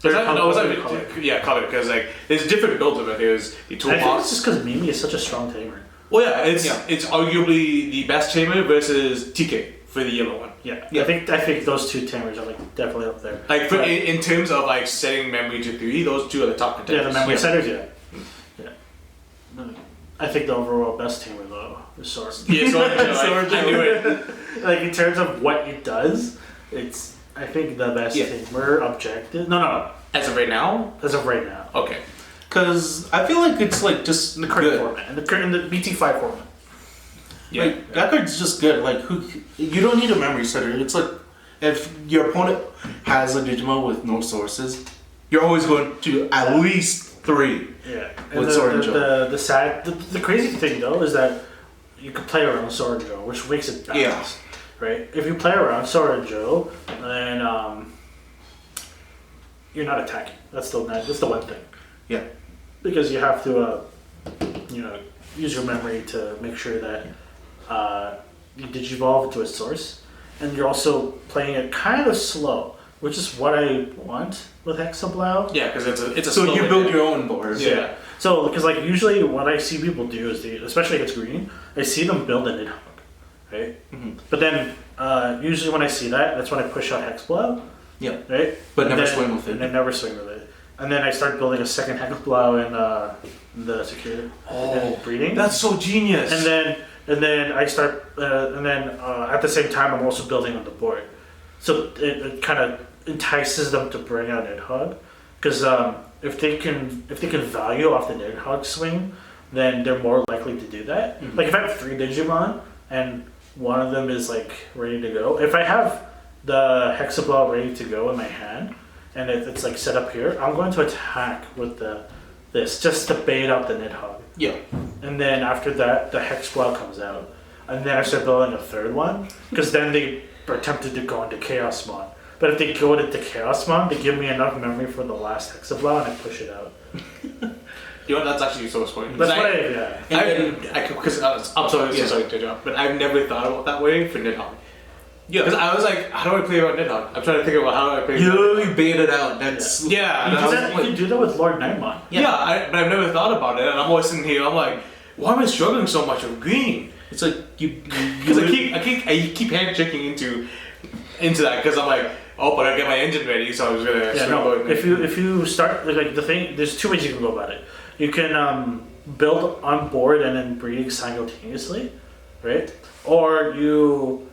Yeah. Color, because like there's different builds of it. There's the toolbox. I think it's just because Mimi is such a strong tamer. Well, yeah, it's arguably the best tamer versus TK for the yellow one. Yeah. I think those 2 tamers are like definitely up there. Like in terms of like setting memory to 3, those 2 are the top contenders. Yeah, the memory setters. Yeah. I think the overall best tamer though is Sword. Yeah, Sword. I knew it. Like in terms of what it does, it's I think the best tamer objective. No. As of right now. Okay. Because I feel like it's like just in the current format, in the BT5 format. Yeah, like, that card's just good. Like, you don't need a memory setter. It's like if your opponent has a Digimon with no sources, you're always going to at least 3. Yeah, with Sword and Joe. The crazy thing though is that you can play around Sword and Joe, which makes it balanced. Yeah. Right. If you play around Sword and Joe, then you're not attacking. That's the one thing. Yeah. Because you have to, use your memory to make sure that you digivolve into a source, and you're also playing it kind of slow, which is what I want with Hexablau. Yeah, because it's a so slow you build your own boards. Yeah. So because like usually what I see people do is especially if it's green, I see them build a Nidhogg, right? Mm-hmm. But then usually when I see that, that's when I push out Hexablau. Yeah. Right. But never swing with it. And I never swing with it. And then I start building a second Hexablau in the security breeding. That's so genius. And then I start at the same time I'm also building on the board, so it kind of entices them to bring out Nidhogg, because if they can value off the Nidhogg swing, then they're more likely to do that. Mm-hmm. Like if I have 3 Digimon and one of them is like ready to go, if I have the Hexablau ready to go in my hand and it's like set up here, I'm going to attack with this just to bait out the Nidhogg. Yeah. And then after that, the Hexablau comes out. And then I start building a 3rd one, because then they are tempted to go into Chaosmon. But if they go into Chaosmon, they give me enough memory for the last Hexablau and I push it out. You know, that's actually so smart. That's what I'm sorry, so sorry to interrupt, but I've never thought about that way for Nidhogg. Yeah. Because I was like, how do I play about Nidhogg? I'm trying to think about how do I play. You literally bait it out. That's You can do that with Lord Nightmon. But I've never thought about it, and I'm always sitting here. I'm like, why am I struggling so much with green? It's like because I keep hand checking into that because I'm like, oh, but I get my engine ready, so I was gonna. If you start like the thing, there's two ways you can go about it. You can build on board and then breeding simultaneously, right? Or you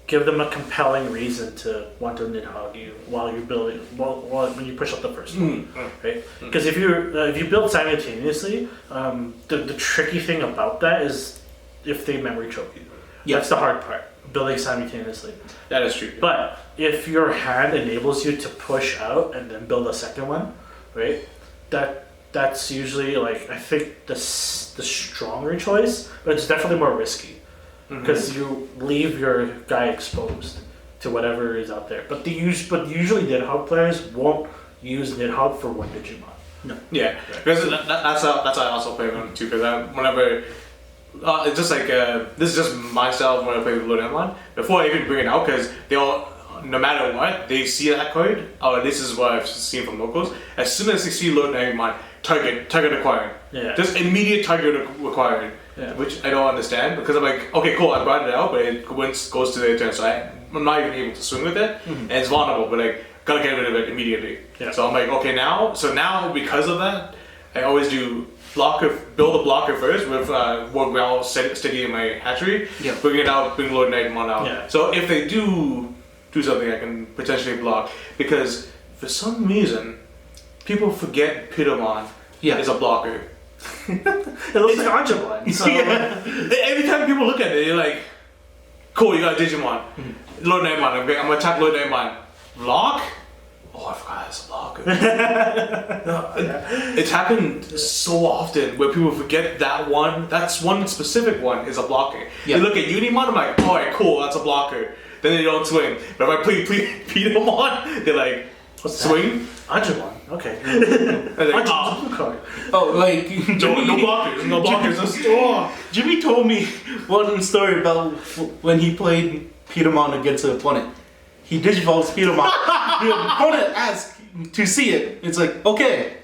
give them a compelling reason to want to Nidhogg you while you're building. While when you push up the first one, right? Because if you build simultaneously, the tricky thing about that is if they memory choke you. That's the hard part. Building simultaneously. That is true. But if your hand enables you to push out and then build a second one, right? That's usually like I think the stronger choice, but it's definitely more risky because you leave your guy exposed to whatever is out there. But usually Nidhogg players won't use Nidhogg for one Digimon. No. Yeah, because that's how I also play them too. Because whenever. It's just like this is just my style when I play with Lord Nightmon. Before I even bring it out, because they all, no matter what, they see that card. Oh, this is what I've seen from locals. As soon as they see Lord Nightmon, target acquired. Yeah. Just immediate target acquired. Yeah. Which I don't understand because I'm like, okay, cool, I brought it out, but it goes to their turn, so I'm not even able to swing with it, and it's vulnerable. But like, gotta get rid of it immediately. Yeah. So I'm like, okay, now because of that, I always do. Build a blocker first with more ground steady in my hatchery. Yeah. Bring it out, bring Lord Nightmon out. Yeah. So if they do something, I can potentially block because for some reason people forget Pitomon is a blocker. It looks like Angemon. So every time people look at it, they're like, "Cool, you got a Digimon, Lord Nightmon. Okay, I'm gonna attack Lord Nightmon. Block." Oh, I forgot it's a blocker. It's happened so often where people forget that one. That's one specific one is a blocker. Yeah. They look at Unimon, I'm like, alright, cool, that's a blocker. Then they don't swing. But if I play Pitomon, they're like, swing? Angemon, okay. Like, card. Oh, like no blockers. Jimmy told me one story about when he played Pitomon against an opponent. He digivolves Pitomon. The opponent asks to see it. It's like, okay.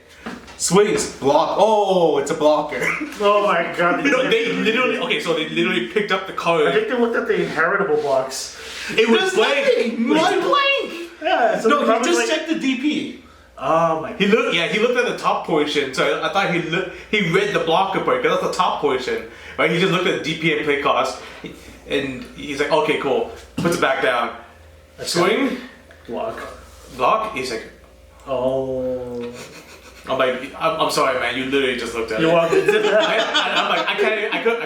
Swings, block. Oh, it's a blocker. Oh my god. They literally picked up the card. I think they looked at the inheritable blocks. It was blank. Blank. Yeah. So no, he just checked the DP. Oh my god. He looked at the top portion, so I thought he read the blocker part, because that's the top portion. Right? He just looked at the DP and play cost. And he's like, okay, cool. Puts it back down. Swing, block. He's like, oh. I'm like, I'm sorry, man. You literally just looked at it. I'm like, I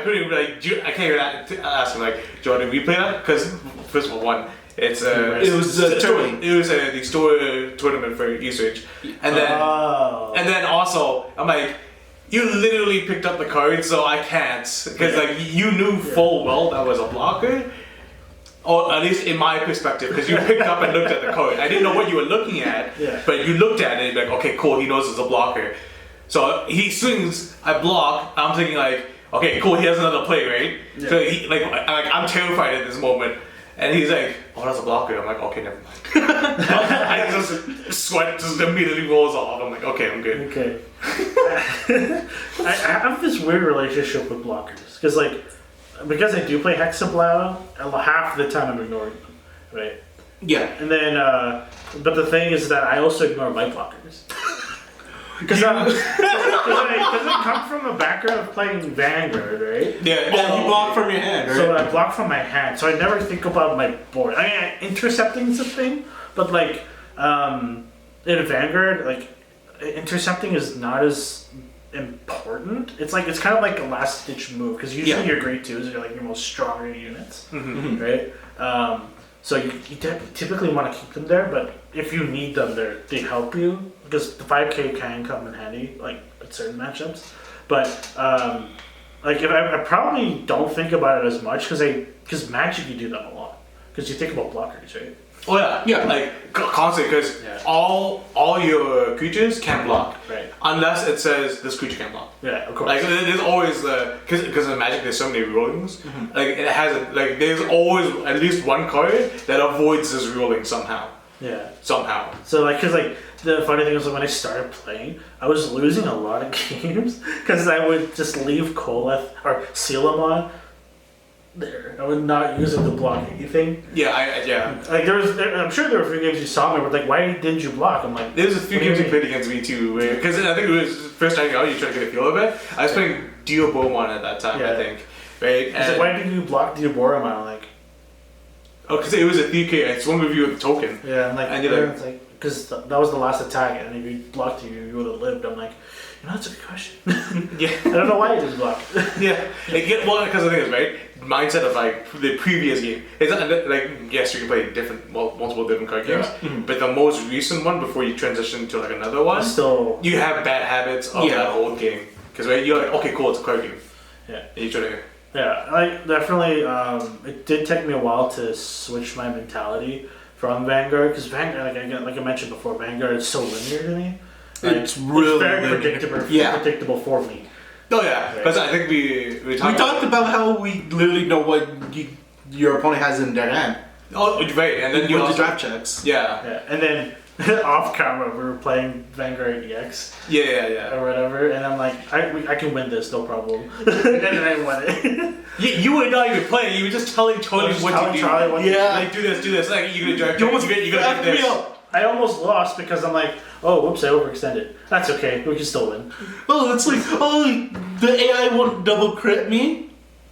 couldn't even I can't even ask him like, Jordan, we play that? Because first of all, it was the store tournament for Eastridge, and then also I'm like, you literally picked up the card, so I can't because like you knew full well that was a blocker. Or at least in my perspective, because you picked up and looked at the card. I didn't know what you were looking at, but you looked at it like, okay, cool, he knows it's a blocker. So he swings, I block, I'm thinking like, okay, cool, he has another play, right? Yeah. So he, I'm terrified at this moment. And he's like, oh, that's a blocker. I'm like, okay, never mind. I just sweat just immediately rolls off. I'm like, okay, I'm good. Okay. I have this weird relationship with blockers, because I do play Hexablow, half the time I'm ignoring them, right? Yeah. And then, but the thing is that I also ignore light blockers. Because I come from a background of playing Vanguard, right? Yeah. You block from your hand, right? So I block from my hand, so I never think about my board. I mean, intercepting is a thing, but like, in Vanguard, like, intercepting is not as important. It's kind of like a last ditch move because usually your grade 2s are like your most stronger units, right? So you typically want to keep them there, but if you need them, they help you because the 5K can come in handy like at certain matchups. But like if I probably don't think about it as much because Magic you do that a lot because you think about blockers, right? Oh yeah, Yeah. like constantly because all your creatures can block, Right. unless it says this creature can block. Yeah, of course. Like there's always because in Magic there's so many rulings. Like it has like there's always at least one card that avoids this ruling somehow. Yeah. Somehow. So like, cause like the funny thing was when I started playing, I was losing a lot of games because I would just leave Koleth or Sealamon there. I would not use it to block anything. Yeah. Like I'm sure there were a few games you saw me where like, why didn't you block? I'm like, There's a few games you played against me too, because I think it was first time out. You tried to get a feel of it. I was playing Dio Beaumont at that time, I think. Right? It's like, why didn't you block Diaborum? I'm like, oh, because it was a 3K. It's one with you with the token. yeah, I'm like, And you're like, it's like, because that was the last attack, and if you blocked you would have lived. I'm like, that's a good question. yeah. I don't know why you didn't block. Yeah, well, because the thing is, right, mindset of like the previous game. It's not, like, yes, you can play multiple different card games, but the most recent one before you transition to like another one, Still, you have bad habits of that old game. Because right, you're like, okay, cool, it's a card game. Yeah. And you try to. Yeah, like definitely. It did take me a while to switch my mentality from Vanguard because Vanguard, like I mentioned before, Vanguard is so linear to me. Like, It's really very linear. predictable. Yeah. Predictable for me. Oh yeah, because I think we talked about how we literally know what your opponent has in their hand. Oh right, and then you with also the draft checks. Yeah. Yeah, and then off camera we were playing Vanguard EX Yeah. or whatever, and I'm like, I can win this, no problem. And then I won it. You were not even playing. You were just telling Charlie what to do. Charlie what to Yeah. Like do this. Like you're gonna draft. You almost You're gonna effed get me this. up. I almost lost because I'm like, oh, whoops, I overextended. That's okay, we can still win. Oh, it's like, the AI won't double crit me.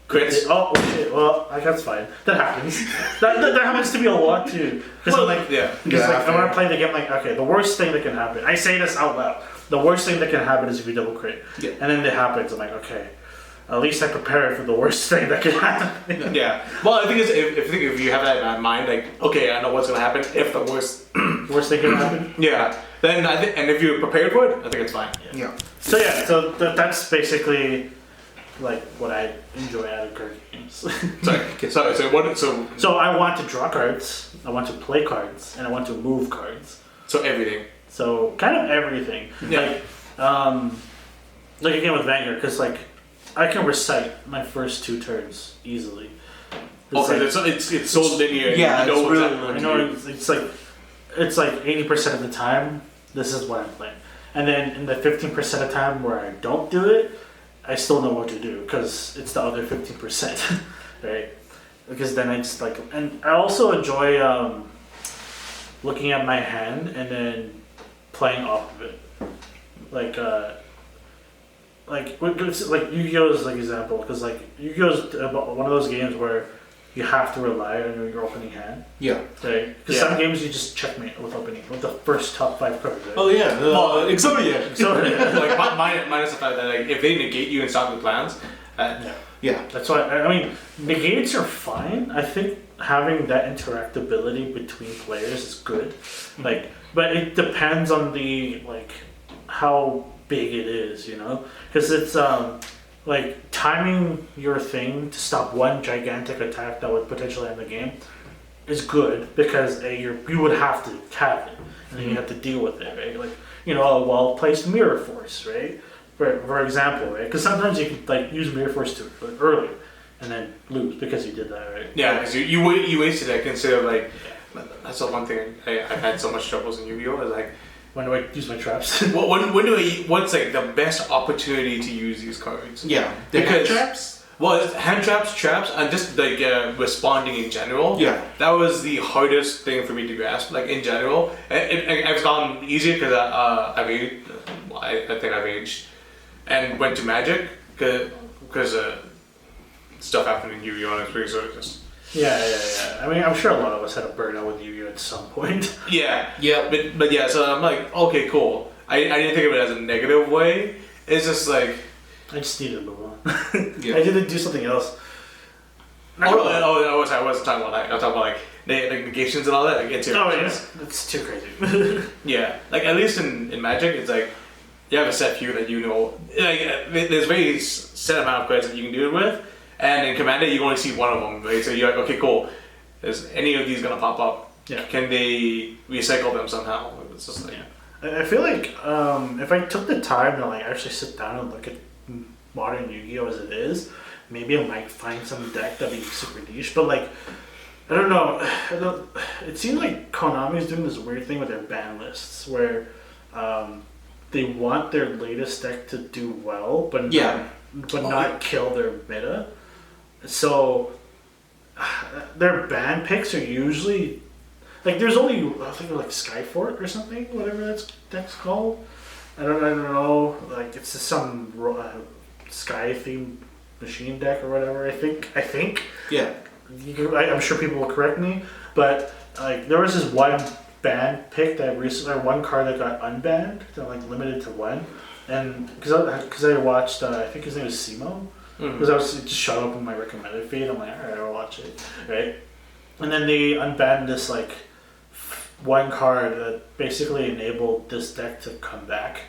Crits. Oh, shit, well, that's fine. That happens. that happens to me a lot too. Because I'm like, yeah. because Yeah, like, I want to play the game, like, okay, the worst thing that can happen, I say this out loud, the worst thing that can happen is if you double crit. Yeah. And then it happens, I'm like, okay, at least I prepared for the worst thing that can happen. Yeah. Well, the thing is, if you have that in mind, like, okay, I know what's gonna happen if the worst. Worst thing can happen? Yeah. Then I think, and if you're prepared for it, I think it's fine. Yeah. So yeah, so that's basically like what I enjoy out of card games. Sorry. So what? So I want to draw cards, I want to play cards, and I want to move cards. So everything. So kind of everything. Yeah. Like again with Vanguard, because like I can recite my first 2 turns easily. Okay, like, it's so linear. Yeah, you know it's really exactly what I to know do. it's like 80% of the time this is what I'm playing, and then in the 15% of the time where I don't do it, I still know what to do because it's the other 15%, right? Because then I just like, and I also enjoy looking at my hand and then playing off of it, like Yu-Gi-Oh is like example because like Yu-Gi-Oh is one of those games where you have to rely on your opening hand, Yeah. right? Because some games you just checkmate with the first top 5 cards, right? Oh yeah. Exodia. So Like minus the fact that like if they negate you and stop the plans. Yeah. that's why I mean negates are fine. I think having that interactability between players is good, like, but it depends on the like how big it is, you know, because it's like timing your thing to stop one gigantic attack that would potentially end the game is good because you would have to have it and then you have to deal with it, right? Like, you know, a well-placed mirror force, right? For example, right? Because sometimes you can like use mirror force too early and then lose because you did that, right? Yeah, because you wasted it. Consider like that's the one thing I've had so much troubles in Yu-Gi-Oh is like. When do I use my traps? What's like the best opportunity to use these cards? Yeah. Because traps. Well, it's hand traps, and just like responding in general. Yeah. That was the hardest thing for me to grasp. Like in general, it's gotten easier because I've aged. I think I've aged, and went to Magic because stuff happened in Yu-Gi-Oh! And it's pretty sort of just. Yeah. I mean, I'm sure a lot of us had a burnout with Yu-Gi-Oh! At some point. Yeah. But yeah, so I'm like, okay, cool. I didn't think of it as a negative way. It's just like. I just needed to move on. Yeah. I didn't do something else. I wasn't talking about that. I was talking about like negations and all that. Like yes. That's too crazy. Yeah, like at least in Magic, it's like you have a set few that you know. Like there's very set amount of cards that you can do it with, and in Commander you only see one of them. Right? So you're like, okay, cool. Is any of these gonna pop up? Yeah. Can they recycle them somehow? It's just like, I feel like if I took the time to like actually sit down and look at modern Yu-Gi-Oh as it is, maybe I might find some deck that'd be super niche. But like, I don't know. It seems like Konami is doing this weird thing with their ban lists where they want their latest deck to do well, but not kill their meta. So their ban picks are usually like there's only I think like Skyfort or something, whatever that's called. I don't know. Like it's just some sky themed machine deck or whatever. I think. Yeah. I'm sure people will correct me, but like there was this one ban pick that recently, or one card that got unbanned, that like limited to one, and because I watched, I think his name is Simo, because it just showed up in my recommended feed. I'm like, all right, I'll watch it, right? And then they unbanned this like one card that basically enabled this deck to come back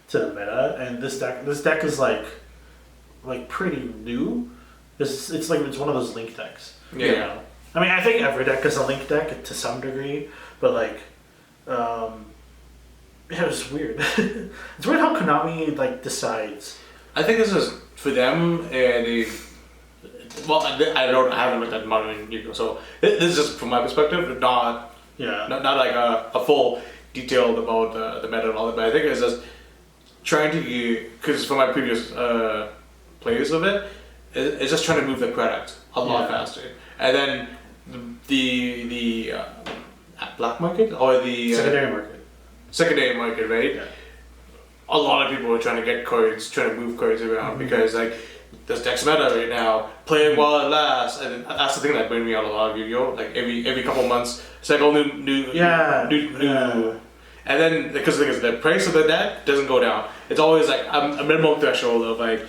to the meta, and this deck is like pretty new. It's like it's one of those link decks. Yeah. You know? I mean, I think every deck is a link deck to some degree, but like, yeah, it's weird. It's weird how Konami like decides. I think this is for them. I haven't looked at modern Yu-Gi-Oh, so this is just from my perspective, not like a full detailed about the meta and all that. But I think it's just trying to, because from my previous plays of it. It's just trying to move the product a lot faster, and then the black market or the secondary market, right? Yeah. A lot of people are trying to get cards, trying to move cards around because like there's deck's meta right now, play it while it lasts, and that's the thing that brings me out a lot of Yu-Gi-Oh. Like every couple months, it's like all new, and then because the thing is the price of the deck doesn't go down. It's always like a minimum threshold of like.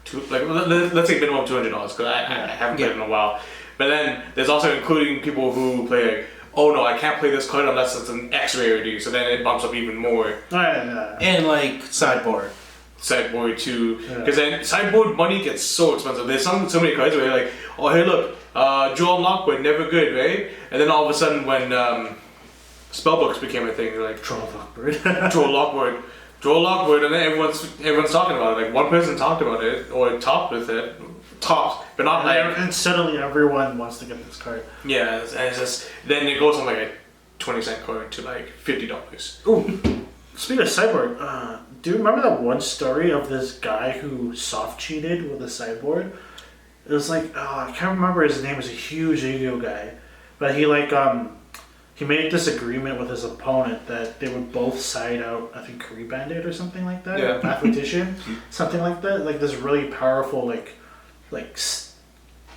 Let's say minimum $200 because I haven't played in a while. But then there's also including people who play like, oh no, I can't play this card unless it's an X rarity, so then it bumps up even more. And like sideboard Too, because then sideboard money gets so expensive. There's so many cards where you're like, oh hey look, draw lockboard, never good, right? And then all of a sudden when spellbooks became a thing, you're like, draw lockboard, and then everyone's talking about it. Like one person talked about it or talked, but not like. And suddenly everyone wants to get this card. Yeah, and it's just then it goes from like a 20-cent card to like $50. Ooh, speaking of sideboard, do you remember that one story of this guy who soft cheated with a sideboard? It was like I can't remember his name. It was a huge Yu-Gi-Oh guy, but he like he made this agreement with his opponent that they would both side out, I think, Kari Bandit or something like that, or Mathematician, something like that. Like this really powerful, like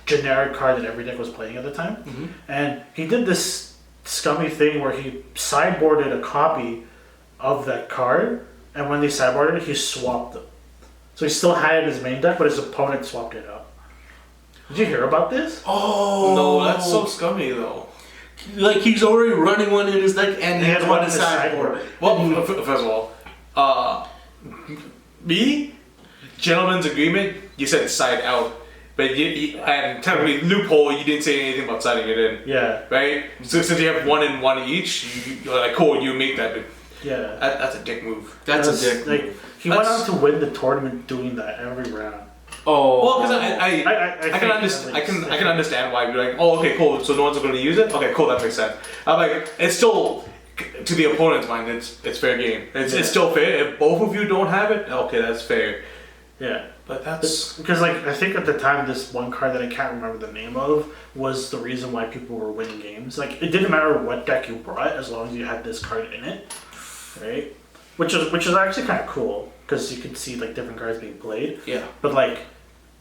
generic card that every deck was playing at the time. Mm-hmm. And he did this scummy thing where he sideboarded a copy of that card, and when they sideboarded it, he swapped them. So he still had it in his main deck, but his opponent swapped it out. Did you hear about this? Oh no, that's so scummy though. Like he's already running one in his deck and he has one in his sideboard. Well, first of all, gentleman's agreement, you said side out. But and technically loophole, you didn't say anything about siding it in. Yeah. Right? So since you have one in one each, you're like, cool, you make that. Yeah. That's a dick move. That's a dick move. He went on to win the tournament doing that every round. Oh. Well, because I can understand why you're like, oh, okay, cool. So no one's going to use it. Okay, cool. That makes sense. I'm like, it's still to the opponent's mind. It's fair game. It's still fair. If both of you don't have it, okay, that's fair. Yeah. But that's because like I think at the time this one card that I can't remember the name of was the reason why people were winning games. Like it didn't matter what deck you brought as long as you had this card in it, right? Which is actually kind of cool because you could see like different cards being played. Yeah. But like.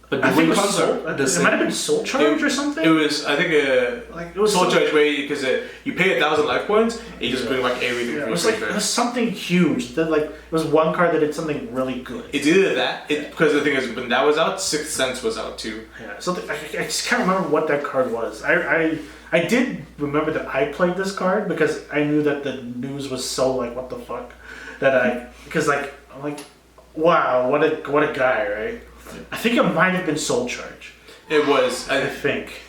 But I think it might have been Soul Charge or something. It was, I think, it was Soul Charge way because you pay 1,000 life points and you just bring back everything. Yeah, it was something huge. That like it was one card that did something really good. It's either that, because the thing is when that was out, Sixth Sense was out too. Yeah, something I just can't remember what that card was. I did remember that I played this card because I knew that the news was so like what the fuck that because like I'm like wow what a guy, right? I think it might have been Soul Charge. It was. I think.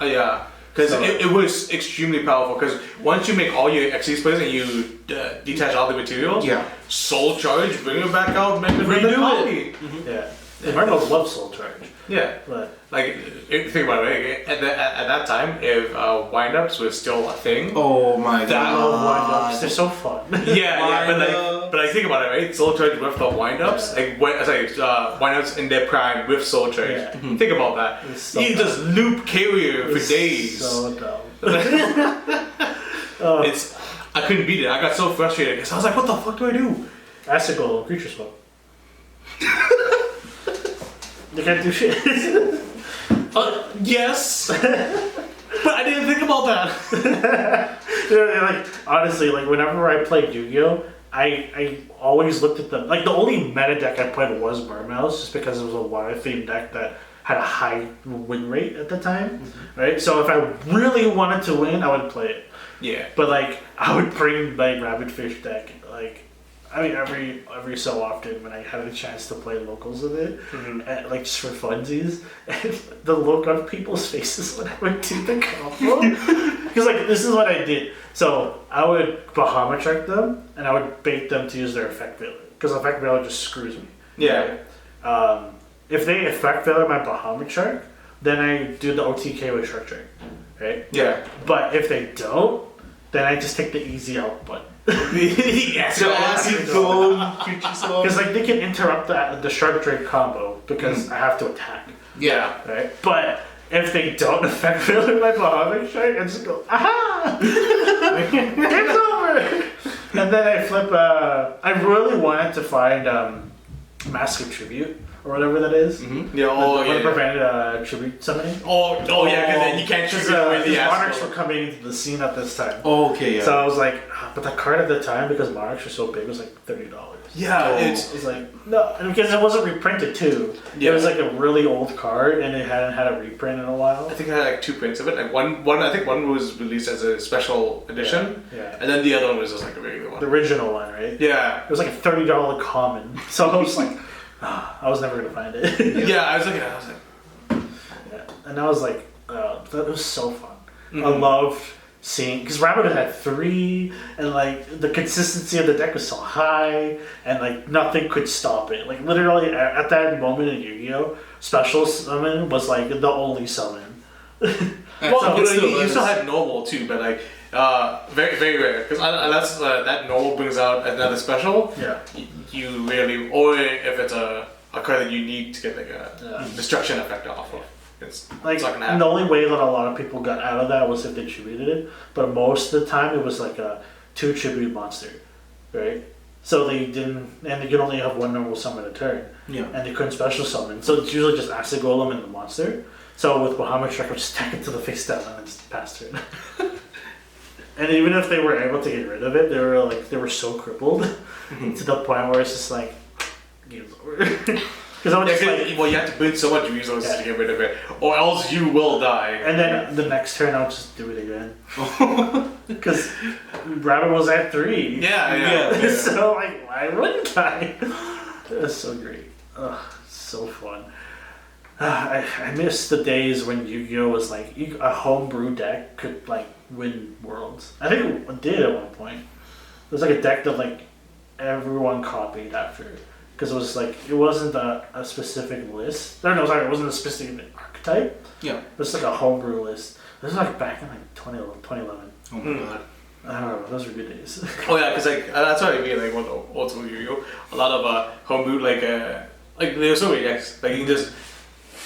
Yeah. Because it was extremely powerful. Because once you make all your XC splits and you detach all the materials, Soul Charge, bring it back out, make it redo it. Mm-hmm. Yeah, Mario loves Soul Charge. Yeah, but like think about it. At that time, if wind-ups was still a thing, oh my god, wind-ups, they're so fun. but like think about it, right? Soul Charge with the wind-ups, wind-ups in their prime with Soul Charge. Yeah. Mm-hmm. Think about that. So you just loop carrier for days. So dumb. I couldn't beat it. I got so frustrated because I was like, what the fuck do I do? Acid Golem, Creature Smoke. You can't do shit. Yes, but I didn't think about that. Like honestly, like whenever I played Yu-Gi-Oh, I always looked at them. Like the only meta deck I played was Mermails, just because it was a water themed deck that had a high win rate at the time, right? So if I really wanted to win, I would play it. Yeah. But like I would bring my Rabbit Fish deck, like. I mean, every so often when I had a chance to play locals with it, and, like just for funsies, and the look on people's faces when I would do the combo, because like this is what I did. So I would Bahamut Shark them, and I would bait them to use their Effect Veiler, because Effect Veiler just screws me. Yeah. Right? If they Effect Veiler my Bahamut Shark, then I do the OTK with Shark Drake, right? Yeah. But if they don't, then I just take the easy out button. Yes, because like they can interrupt the Shark Drake combo because I have to attack. Yeah. Right. But if they don't Effect Veiler my Bahamut Shark, I just go aha! Game's over. And then I flip. I really wanted to find Mask of Tribute. Or whatever that is. Mm-hmm. Yeah, prevented tribute summoning. Oh, yeah, because then you can't tribute away the Monarchs were coming into the scene at this time. Oh, okay, yeah. So I was like, but the card at the time, because Monarchs were so big, was like $30. Yeah, it was like, no, because it wasn't reprinted too. Yeah. It was like a really old card, and it hadn't had a reprint in a while. I think it had like 2 prints of it. Like one I think one was released as a special edition. Yeah. And then the other one was just like a regular one. The original one, right? Yeah. It was like a $30 common. So I was like, I was never gonna find it. Yeah, I was looking at it, I was like... Yeah. And I was like, that was so fun. I loved seeing, because Rabbit had 3, and like the consistency of the deck was so high, and like nothing could stop it. Like literally at that moment in Yu-Gi-Oh, Special Summon was like the only summon. Well, you still had normal too, but like very very rare, because unless that normal brings out another special, you really, or if it's a card that you need to get like a destruction effect off of. It's like not gonna happen. The only way that a lot of people got out of that was if they tributed it, but most of the time it was like a 2 tribute monster, right? So they didn't, and they could only have 1 normal summon a turn, and they couldn't special summon. So it's usually just Acid Golem and the monster. So with Bahamut Shark, I would just stack it to the face down and then just pass turn. And even if they were able to get rid of it, they were so crippled to the point where it's just like game's over. Because I would just well, you have to burn so much resources to get rid of it, or else you will die. And then the next turn, I'll just do it again. Because Rabbit was at 3. Yeah. So like, why wouldn't I? It was so great. Ugh, so fun. I miss the days when Yu-Gi-Oh was like a homebrew deck could like win worlds. I think it did at one point. It was like a deck that like everyone copied after, because it was like it wasn't a specific list. No, sorry, it wasn't a specific archetype. Yeah, it was like a homebrew list. This was like back in like 2011. Oh my god. I don't know. Those were good days. Oh yeah, because like that's what I mean. Like with old school Yu-Gi-Oh, a lot of homebrew like there's so many decks. Like you can just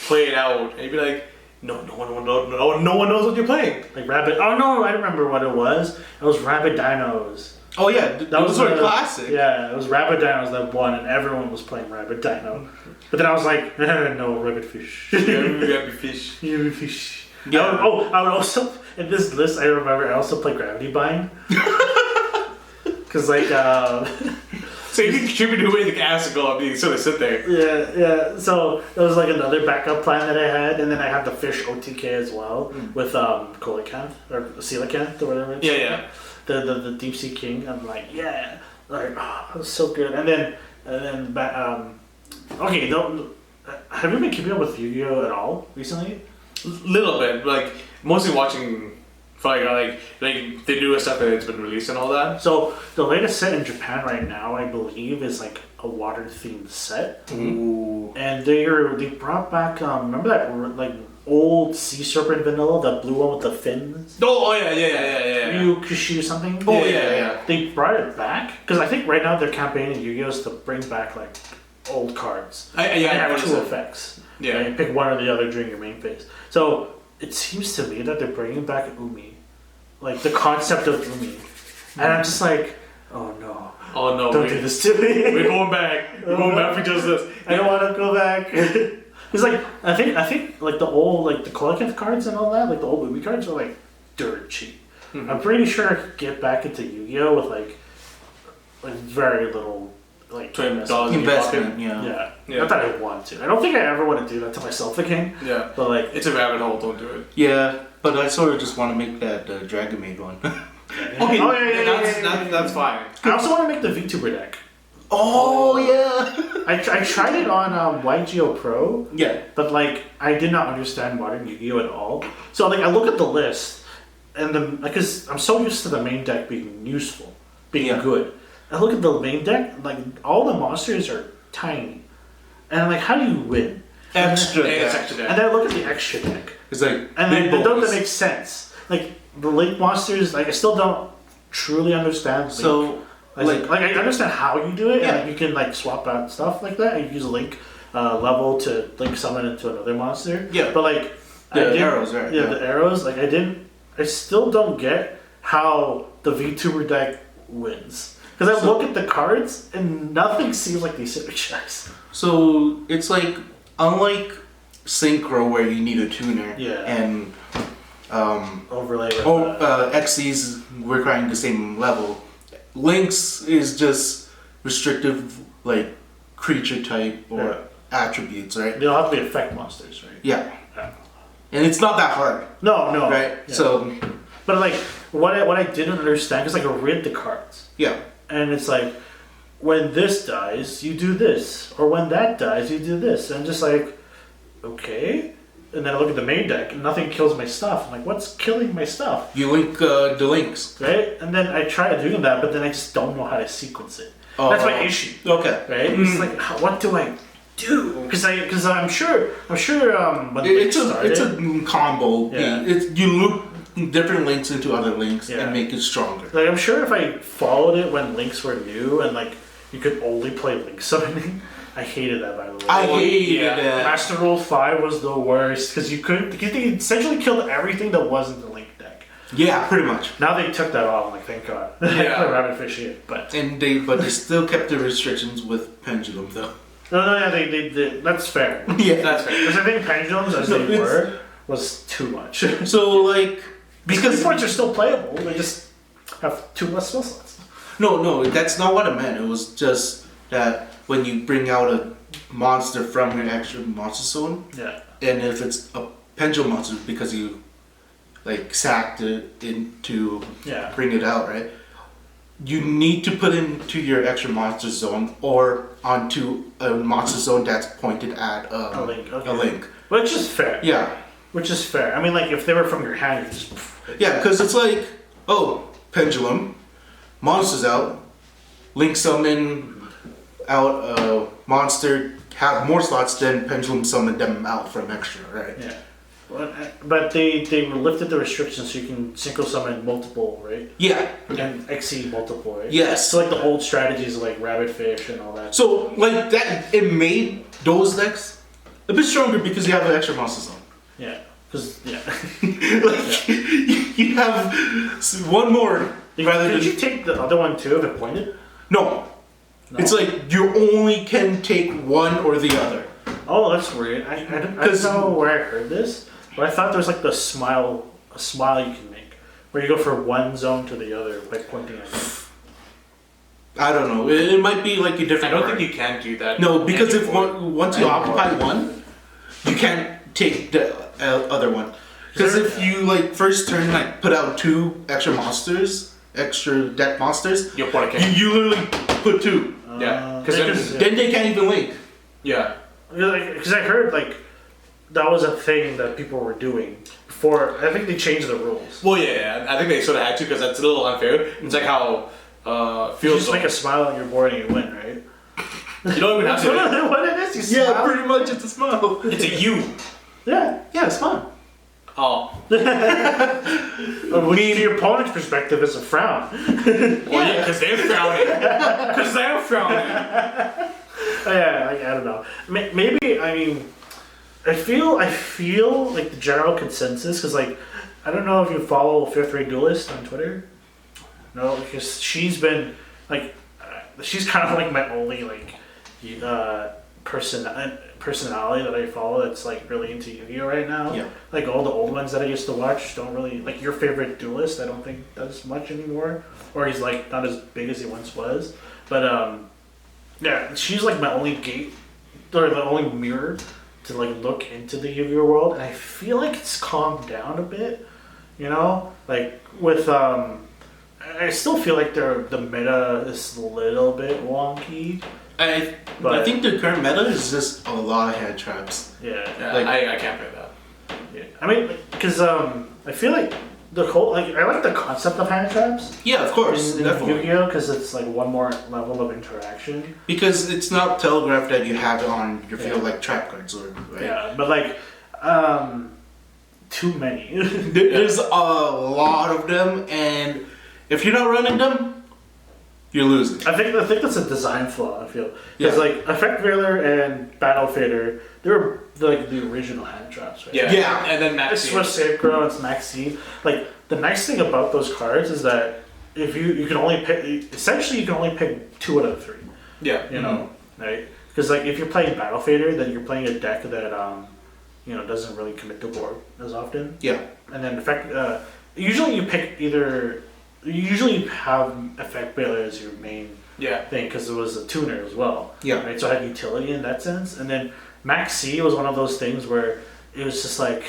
play it out and you'd be like, no one knows what you're playing. Like Rabbit. Oh no, I remember what it was. It was Rabbit Dinos. Oh yeah, that was sort of classic. Yeah, it was Rabbit Dinos that won, and everyone was playing Rabbit Dino. But then I was like, no, Rabbit Fish. Rabbit Fish. Rabbit Fish. Yeah. I would also, in this list, I remember I also played Gravity Bind. Because like, so you can contribute away the Acid Golem, you sort of sit there. Yeah. So that was like another backup plan that I had, and then I had the Fish OTK as well with Coelacanth or Coelacanth or whatever. It's the Deep Sea King. I'm like, that was so good. And then okay, have you been keeping up with Yu-Gi-Oh at all recently? Little bit, like mostly watching. Like they do a stuff that it's been released and all that. So the latest set in Japan right now, I believe, is like a water themed set. Ooh. And they brought back remember that like old sea serpent vanilla, the blue one with the fins. Oh yeah. Ryukushi or something. Oh yeah. They brought it back because I think right now their campaign in Yu-Gi-Oh is to bring back like old cards. I They have noticed two that. effects. Yeah. And you pick one or the other during your main phase. So it seems to me that they're bringing back Umi, like the concept of Umi, and I'm just like, oh no. Oh no, Don't do this to me. We're going back. We're going back for just this. I don't want to go back. It's like I think like the old like the collective cards and all that, like the old movie cards are like dirt cheap. I'm pretty sure I could get back into Yu-Gi-Oh with like very little like $20 Investment, yeah. Yeah. Not that I want to. I don't think I ever want to do that to myself again. Yeah. But like It's a rabbit hole. Don't do it. Yeah, but I sort of just want to make that Dragon Maid one. Okay, Oh, yeah. that's fine. I also want to make the VTuber deck. Oh yeah. I tried it on YGO Pro. Yeah. But like, I did not understand modern Yu-Gi-Oh at all. So like, I look at the list, and because I'm so used to the main deck being useful, being good. I look at the main deck, like all the monsters are tiny, and I'm like, how do you win? Extra It's deck. extra And deck. then I look at the extra deck, It's like and big then don't balls. that make sense? Like the Link monsters, like I still don't truly understand. Link. So like I understand how you do it, Yeah. and like, you can like swap out stuff like that. And you use a link level to link summon into another monster. Yeah. But like The arrows, right? Yeah, Yeah. the arrows. Like I still don't get how the VTuber deck wins because I look at the cards and nothing seems like these checks. So it's like unlike Synchro where you need a tuner. Yeah. And Overlay with XC's requiring the same level. Link's is just restrictive like creature type or Yeah. attributes, right? they'll have to be effect monsters, right? Yeah. Yeah. And it's not that hard, No, right? Yeah. So But like what I didn't understand because like I read the cards. yeah. And it's like, when this dies, you do this. Or when that dies, you do this. And I'm just like, okay. And then I look at the main deck, and nothing kills my stuff. I'm like, what's killing my stuff? You link the links. Right? And then I try doing that, but then I just don't know how to sequence it. That's my issue. Okay. Right? It's like, what do I do? Because I'm sure when It's Link started, a combo. Yeah. You loop different links into other links Yeah. and make it stronger. like I'm sure if I followed it when links were new and like you could only play link summoning, I hated that by the way. I hated Yeah. that. Master Rule 5 was the worst because they essentially killed everything that wasn't the Link deck. Yeah, pretty much. Now they took that off, I'm like, thank God. Yeah. I play Rabbit Fish here, but But they still kept the restrictions with Pendulum though. no, yeah, they that's fair. Yeah. That's fair. Because I think pendulums as No, they it's- were was too much. So like Because points are still playable, they just have two less spell slots. no, that's not what I meant. It was just that when you bring out a monster from your extra monster zone, Yeah. and if it's a pendulum monster because you like sacked it in to Yeah. bring it out, right? You need to put into your extra monster zone or onto a monster zone that's pointed at A link, okay. a link. Which is fair. Yeah, Which is fair. I mean, like, if they were from your hand, you just... yeah, because it's like, oh, pendulum, monsters out, link summon out a monster, have more slots, then pendulum summon them out from extra, right? Yeah. But they lifted the restrictions so you can synchro summon multiple, right? Yeah. And exceed multiple, right? Yes. So like the old strategies like Rabbit Fish and all that. So like that, it made those decks a bit stronger because you have an extra monster zone. Yeah. Because, yeah. Like you have one more rather Did than you take the other one too if it pointed? no. No. It's like you only can take one or the other. Oh, that's weird. I don't know where I heard this, but I thought there was like a smile you can make. Where you go from one zone to the other by pointing at it. I don't know. It might be like a I different. don't card. think you can do that. No, because if anymore. once you occupy one, you can't take the other one. Because if you like first turn like put out two extra monsters, extra deck monsters, Your opponent can. you literally put two. Yeah, Because because Then they can't even link. yeah. Because I heard like that was a thing that people were doing before. I think they changed the rules. Well, yeah, I think they sort of had to because that's a little unfair. It's like how You field just make a smile on your board and you win, right? You don't even have to. What it is? You Yeah, smile? pretty much it's a smile. It's a U. Yeah. Yeah, it's fun. Oh. From your opponent's perspective, it's a frown. Well, yeah, because they're frowning. Because they're frowning. Yeah, I don't know. Maybe, I mean, I feel like the general consensus, because like, I don't know if you follow Fifth Rate Duelist on Twitter. No, because she's been like, she's kind of like my only like personality that I follow that's like really into Yu-Gi-Oh right now. Yeah. Like all the old ones that I used to watch don't really like your favorite duelist. I don't think does much anymore, or he's like not as big as he once was. But yeah, she's like my only gate or the only mirror to like look into the Yu-Gi-Oh world, and I feel like it's calmed down a bit. You know, like with I still feel like the meta is a little bit wonky. I think the current meta is just a lot of hand traps. Yeah. Like, I can't play that. Yeah. I mean, because I feel like the whole like I like the concept of hand traps Yeah, of course, in definitely. Yu-Gi-Oh because it's like one more level of interaction. Because it's not telegraphed that you have it on your field like trap cards or right. Yeah, but like too many. There's a lot of them, and if you're not running them, you're losing. I think that's a design flaw. I feel Yeah. because like Effect Veiler and Battle Fader, they were like the original hand traps, right? Yeah. Yeah. And then It's Maxi. Swiss Sacro, it's Maxi. Like the nice thing about those cards is that if you can only pick, essentially you can only pick 2 out of 3. Yeah. You know, right? Because like if you're playing Battle Fader, then you're playing a deck that you know doesn't really commit to board as often. Yeah. And then usually you pick either. You usually have Effect Veiler as your main Yeah. thing because it was a tuner as well. Yeah. Right. So it had utility in that sense. And then Max C was one of those things where it was just like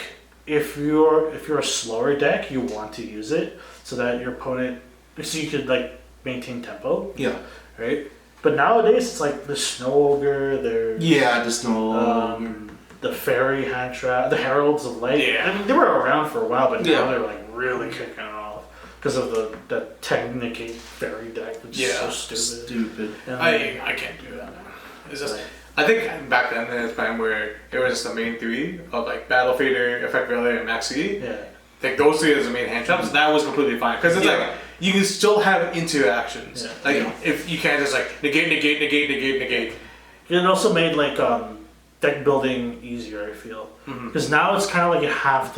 if you're a slower deck, you want to use it so that your opponent, so you could like maintain tempo. Yeah. Right. But nowadays it's like the Snow Ogre, there's Yeah, the snow. the Fairy hand trap, the Heralds of Light. Yeah. I mean they were around for a while, but now Yeah. they're like really kicking off because of the Technicate Fairy deck, which is Yeah. so stupid. Stupid. And, I can't do that. It's just Right. I think back then there was a time where it was just the main 3 of like Battle Fader, Effect Veiler, and Maxi. yeah. Like those 3 as the main hand traps. That was completely fine because it's Yeah. like you can still have interactions. Yeah. Like Yeah. if you can't just like negate. It also made like deck building easier. I feel because now it's kind of like you have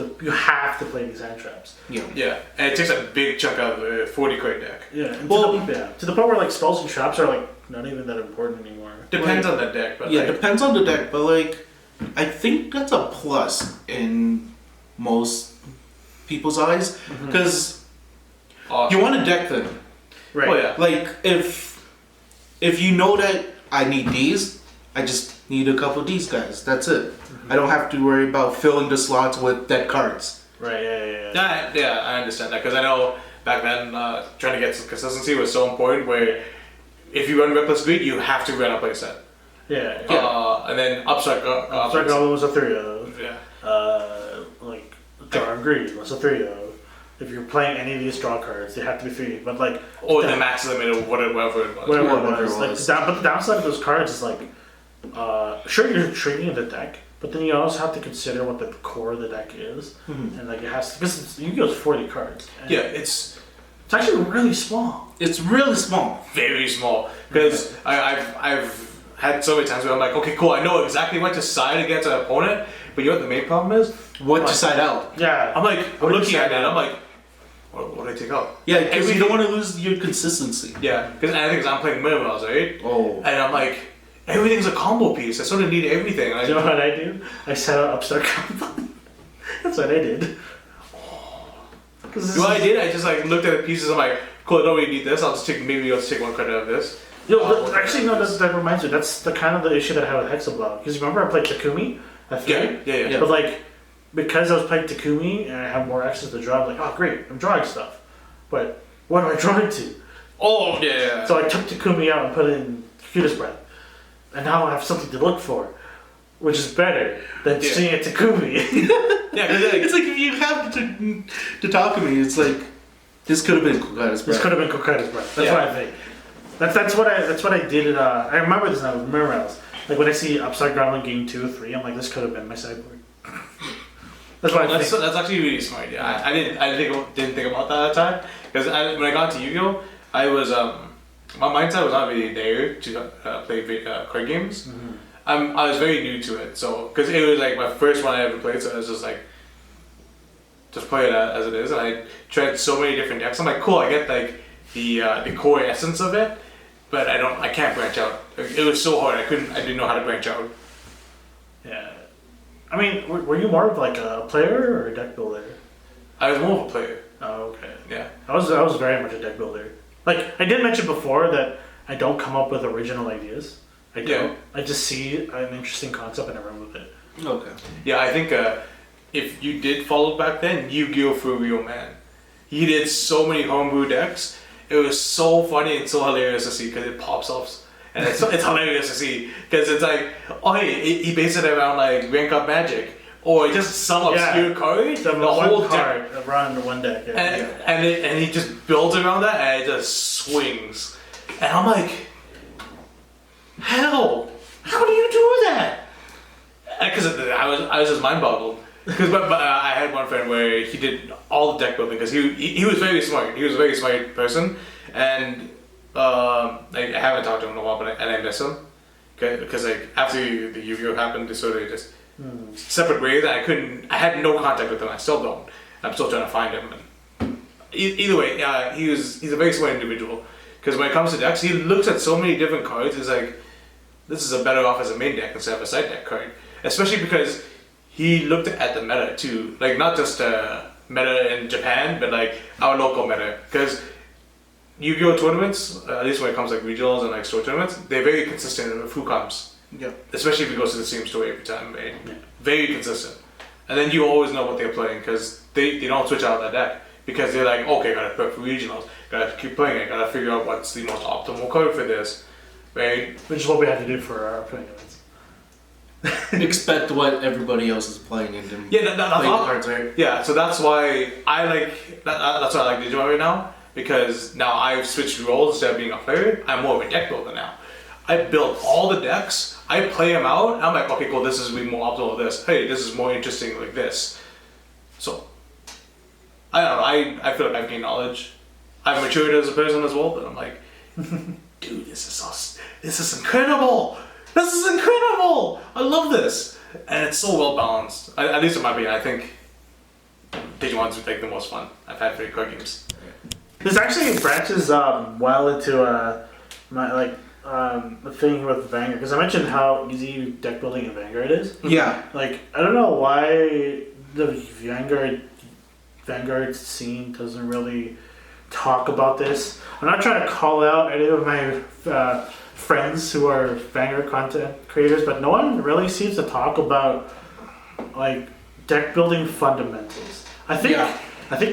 to play these hand traps. Yeah. Yeah, and it takes a big chunk out of the 40 card deck. Yeah, and Well- to the point where like spells and traps are like not even that important anymore. Depends on the deck, but Yeah, like, depends on the deck, but like, I think that's a plus in most people's eyes because you want a deck thing. Right. Oh yeah. Like if you know that I need these, I just need a couple of these guys. That's it. I don't have to worry about filling the slots with dead cards. Right. Yeah. Yeah, I understand that because I know back then trying to get some consistency was so important. Where if you run Reckless Greed, you have to run a playset. Yeah. And then Upstart Upstart Goblin was a 3-0. Yeah. Like Draw and Greed was a 3-0. If you're playing any of these draw cards, they have to be 3. But like Or the max limit of whatever it was. whatever Whatever it was. it Like, was. but the downside of those cards is like, sure you're trading the deck, but then you also have to consider what the core of the deck is, and like it has to because Yu-Gi-Oh's 40 cards. And Yeah, it's it's actually really small. It's really small. very small because I've had so many times where I'm like, okay, cool, I know exactly what to side against an opponent, but you know what the main problem is? What to side out? Yeah, I'm like, I'm What do you looking at side it, out? I'm like, what do I take out? Yeah, because you Everything- don't want to lose your consistency. Yeah, because I think I'm playing minimals, right? Oh. And I'm like, everything's a combo piece. I sort of need everything. you know what I do? I set out Upstart Goblin. That's what I did. What I did, I just like looked at the pieces. I'm like, cool, I don't really need this. I'll just take one card out of this. Actually, no. That reminds me. That's the kind of the issue that I have with Hexablock. Because remember, I played Takumi at 3. Yeah. But like, because I was playing Takumi and I have more access to draw, I'm like, oh great, I'm drawing stuff. But what am I drawing to? Oh yeah. So I took Takumi out and put in Cutest Breath. And now I have something to look for. which is better than Yeah. seeing it Takumi. Yeah, 'cause, like, It's like if you have to talk to me, it's like this could have been Kokai's This could have been Kokai's breath. That's Yeah. what I think. That's what I did. I remember this now. Remember else. Like when I see Upside Gremlin Game 2 or 3, I'm like, this could have been my sideboard. That's what I think. that's actually really smart. Yeah, I didn't think about that at the time because when I got to Yu-Gi-Oh, I was my mindset was not really there to play card games. Mm-hmm. I was very new to it, so because it was like my first one I ever played, so I was just like, just play it as it is, and I tried so many different decks. I'm like, cool, I get like the core essence of it, but I can't branch out. It was so hard. I didn't know how to branch out. Yeah. I mean, were you more of like a player or a deck builder? I was more of a player. Oh, okay. Yeah. I was very much a deck builder. Like I did mention before that I don't come up with original ideas. I don't. Yeah. I just see an interesting concept and I run with it. Okay. Yeah, I think if you did follow back then, Yu-Gi-Oh! For Real Man. He did so many homebrew decks. It was so funny and so hilarious to see because it pops off. And it's hilarious to see because it's like, oh hey, he based it around like rank up magic or just some obscure card. The whole card around one deck. Yeah. And he just builds around that and it just swings. And I'm like, how do you do that? Because I was just mind boggled. Because I had one friend where he did all the deck building because he was very smart. He was a very smart person, and I haven't talked to him in a while, but I miss him. Okay, because like after the Yu-Gi-Oh happened, they sort of just separate ways. And I had no contact with him. I still don't. I'm still trying to find him. And either way, he's a very smart individual. Because when it comes to decks, he looks at so many different cards. He's like, this is a better off as a main deck instead of a side deck card. Especially because he looked at the meta too, like not just meta in Japan, but like our local meta. Because Yu-Gi-Oh tournaments, at least when it comes to like regionals and like store tournaments, they're very consistent with who comes. Yeah. Especially if it goes to the same store every time, right? Yeah. Very consistent. And then you always know what they're playing because they don't switch out that deck. Because they're like, okay, gotta prep for regionals, gotta keep playing it, gotta figure out what's the most optimal card for this, right? Which is what we had to do for our upcoming events. Expect what everybody else is playing and then Yeah, that's play the all. cards, right? Yeah, so that's why I like that's why I like Digimon right now because now I've switched roles instead of being a player. I'm more of a deck builder now. I build all the decks. I play them out. And I'm like, okay, cool. This is more optimal. This, hey, this is more interesting like this. So I don't know. I feel like I've gained knowledge. I've matured as a person as well. But I'm like, dude, this is incredible. This is incredible. I love this, and it's so well balanced. At least in my opinion, I think Digimon's like the most fun I've had for card games. This actually branches well into my the thing with Vanguard because I mentioned how easy deck building in Vanguard is. Yeah. Like I don't know why the Vanguard scene doesn't really talk about this. I'm not trying to call out any of my friends who are Vanguard content creators, but no one really seems to talk about like deck building fundamentals. I think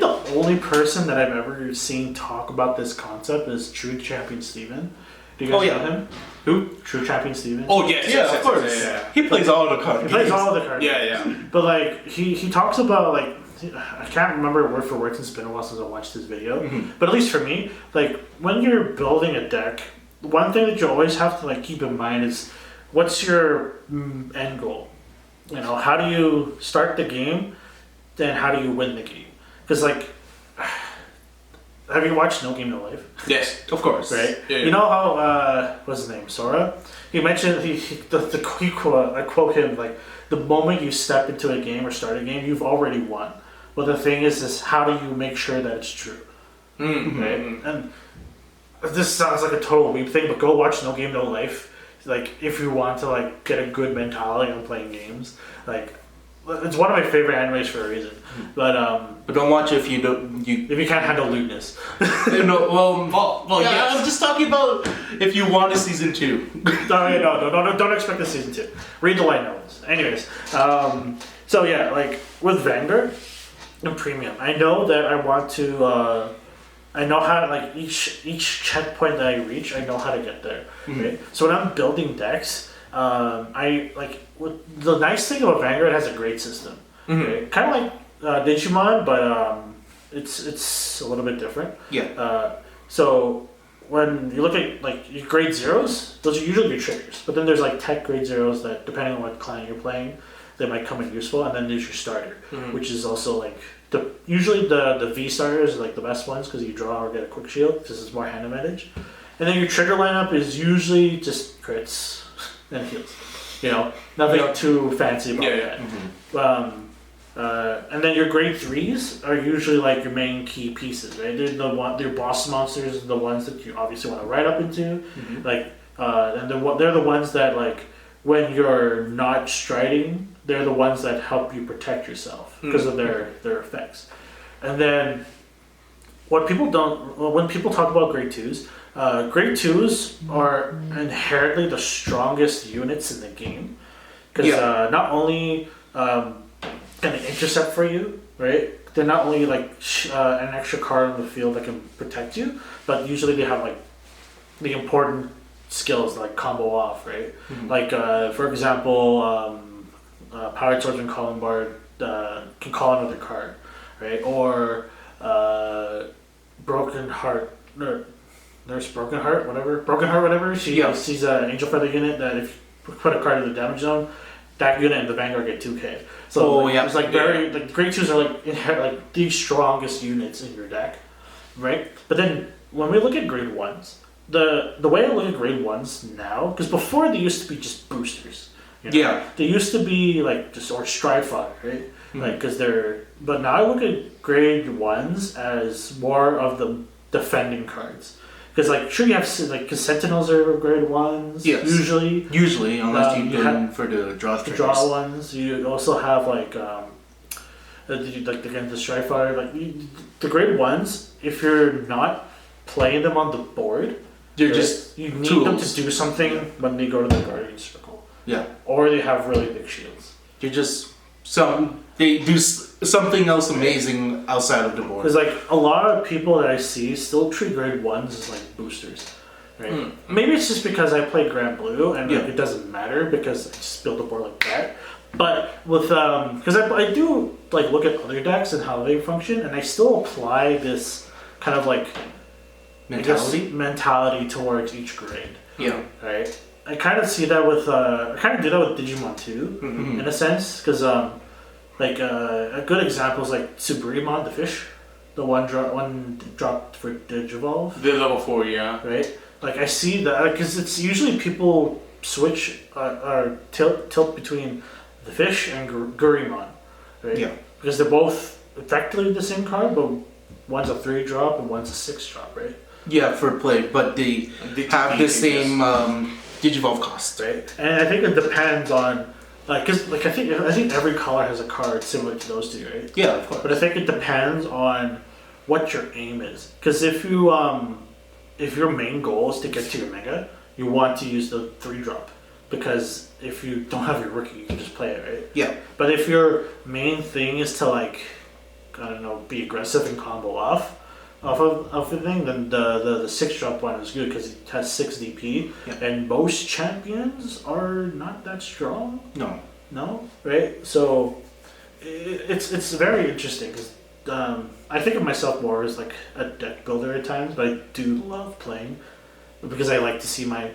the only person that I've ever seen talk about this concept is True Champion Steven. Do you guys know him? Who? True Champion Steven? Oh yes, Yeah, of course. Yeah. He plays all the cards. He plays all the cards. Yeah. But like he talks about like I can't remember word for word since it's been a while since I watched this video. Mm-hmm. But at least for me, like when you're building a deck, one thing that you always have to like keep in mind is what's your end goal. You know, how do you start the game, then how do you win the game? Because like, have you watched No Game No Life? Yes. Of course. Right. Yeah. You know how what's his name, Sora? He mentioned he quote, I quote him like, the moment you step into a game or start a game, you've already won. Well, the thing is how do you make sure that it's true? Mm-hmm. Right? And this sounds like a total weep thing, but go watch No Game No Life. Like, if you want to like get a good mentality on playing games, like it's one of my favorite animes for a reason. But don't watch it if you don't. If you can't handle lewdness. Well, yeah. yes. I'm just talking about if you want a season 2. No, don't expect the season 2. Read the light novels. Anyways, so yeah, like with Vanguard and Premium, I know that I want to. I know how each checkpoint that I reach, I know how to get there. Mm-hmm. Right? So when I'm building decks, The nice thing about Vanguard, it has a grade system. Right? Kind of like Digimon, but it's a little bit different. Yeah. So when you look at like your grade zeros, those are usually your triggers. But then there's like tech grade zeros that, depending on what client you're playing, they might come in useful. And then there's your starter, which is also like usually the V starters are like the best ones because you draw or get a quick shield. This is more hand advantage. And then your trigger lineup is usually just crits and heals. You know, nothing too fancy about that. And then your grade 3s are usually like your main key pieces, right? They're boss monsters, the ones that you obviously want to ride up into. And they're the ones that, like, when you're not striding, they're the ones that help you protect yourself because of their effects. And then when people talk about grade 2s, grade 2s are inherently the strongest units in the game because not only can they intercept for you, right? They're not only like an extra card on the field that can protect you, but usually they have like the important skills like combo off, right? Like for example, Powered Swordsman Calling Bard can call another card, right? Or Broken Heart, Nurse Broken Heart, whatever. She's an Angel Feather unit that if you put a card in the damage zone, that unit and the Vanguard get 2k. So it's like very like grade 2s are like the strongest units in your deck, right? But then when we look at grade 1s, the way I look at grade 1s now, because before they used to be just boosters. You know? Yeah. They used to be like just or stride fodder, right? Like because but now I look at grade 1s as more of the defending cards. Because like sure you have like cause Sentinels are grade 1s usually unless you go for the draw ones. You also have like the strike fire like the grade 1s. If you're not playing them on the board, you need tools. Them to do something when they go to the Guardian Circle. Yeah, or they have really big shields. They do something else amazing outside of the board. Because like a lot of people that I see still treat grade 1s as like boosters, right? Maybe it's just because I play Grand Blue and like, it doesn't matter because I just build a board like that. But with because I do like look at other decks and how they function, and I still apply this kind of like mentality towards each grade. Yeah. Right. I kind of see that with I kind of do that with Digimon too, in a sense, because like a good example is like Suburimon, the fish, the one dropped for Digivolve. The level 4, yeah. Right. Like I see that because it's usually people switch or tilt between the fish and Gurimon, right? Yeah. Because they're both effectively the same card, but one's a 3-drop and one's a 6-drop, right? Yeah, for play, but they have the same Digivolve cost, right? And I think it depends on. Because I think every color has a card similar to those two, right? Yeah, of course. But I think it depends on what your aim is. Because if your main goal is to get to your mega, you want to use the 3-drop. Because if you don't have your rookie, you can just play it, right? Yeah. But if your main thing is to like, I don't know, be aggressive and combo off of the thing, then the 6-drop one is good because it has 6 DP, and most champions are not that strong. No, right? So it's very interesting because I think of myself more as like a deck builder at times, but I do love playing because I like to see my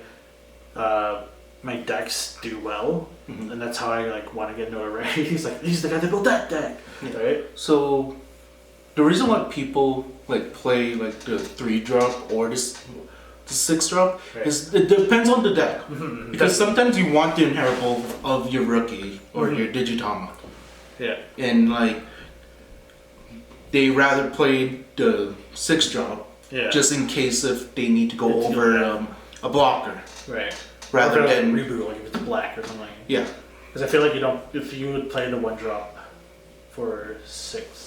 my decks do well, and that's how I like want to get notoriety. He's the guy that built that deck, right? So the reason why people like play like the 3-drop or the 6-drop is it depends on the deck. Because sometimes you want the inheritable of your rookie or your Digitama. Yeah. And like they rather play the 6-drop just in case if they need to go over a blocker. Right. Rather than reboot like if it's black or something. Yeah. Because I feel like if you would play the 1-drop for 6.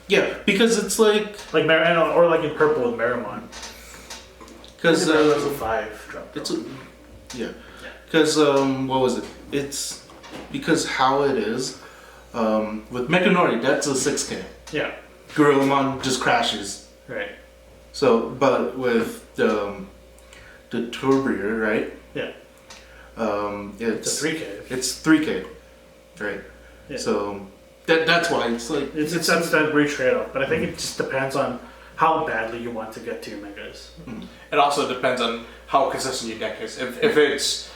Yeah, because it's like or like in purple with Meramon. Because it's a 5-drop. Because what was it? It's because how it is with Mechanori, that's a 6k. Yeah. Gorillamon just crashes. Right. So, but with the Turbier, right? Yeah. It's a 3K. It's 3K, right? Yeah. So that's why it's like It's that great trade-off, but I think it just depends on how badly you want to get to your megas. It also depends on how consistent your deck is. If it's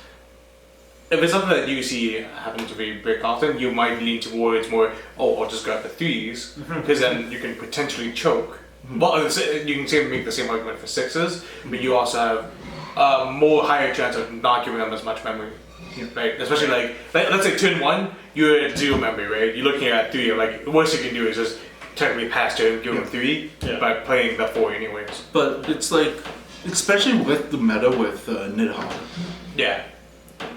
something that you see happen to be break often, you might lean towards more. Oh, I'll just grab the 3s because then you can potentially choke. Well, you can say make the same argument for 6s, but you also have more higher chance of not giving them as much memory. Right, especially like let's say turn 1, you're at 0 memory, right? You're looking at 3. Like the worst you can do is just technically pass turn, give them 3 by playing the 4 anyways. But it's like, especially with the meta with Nidhogg, Yeah,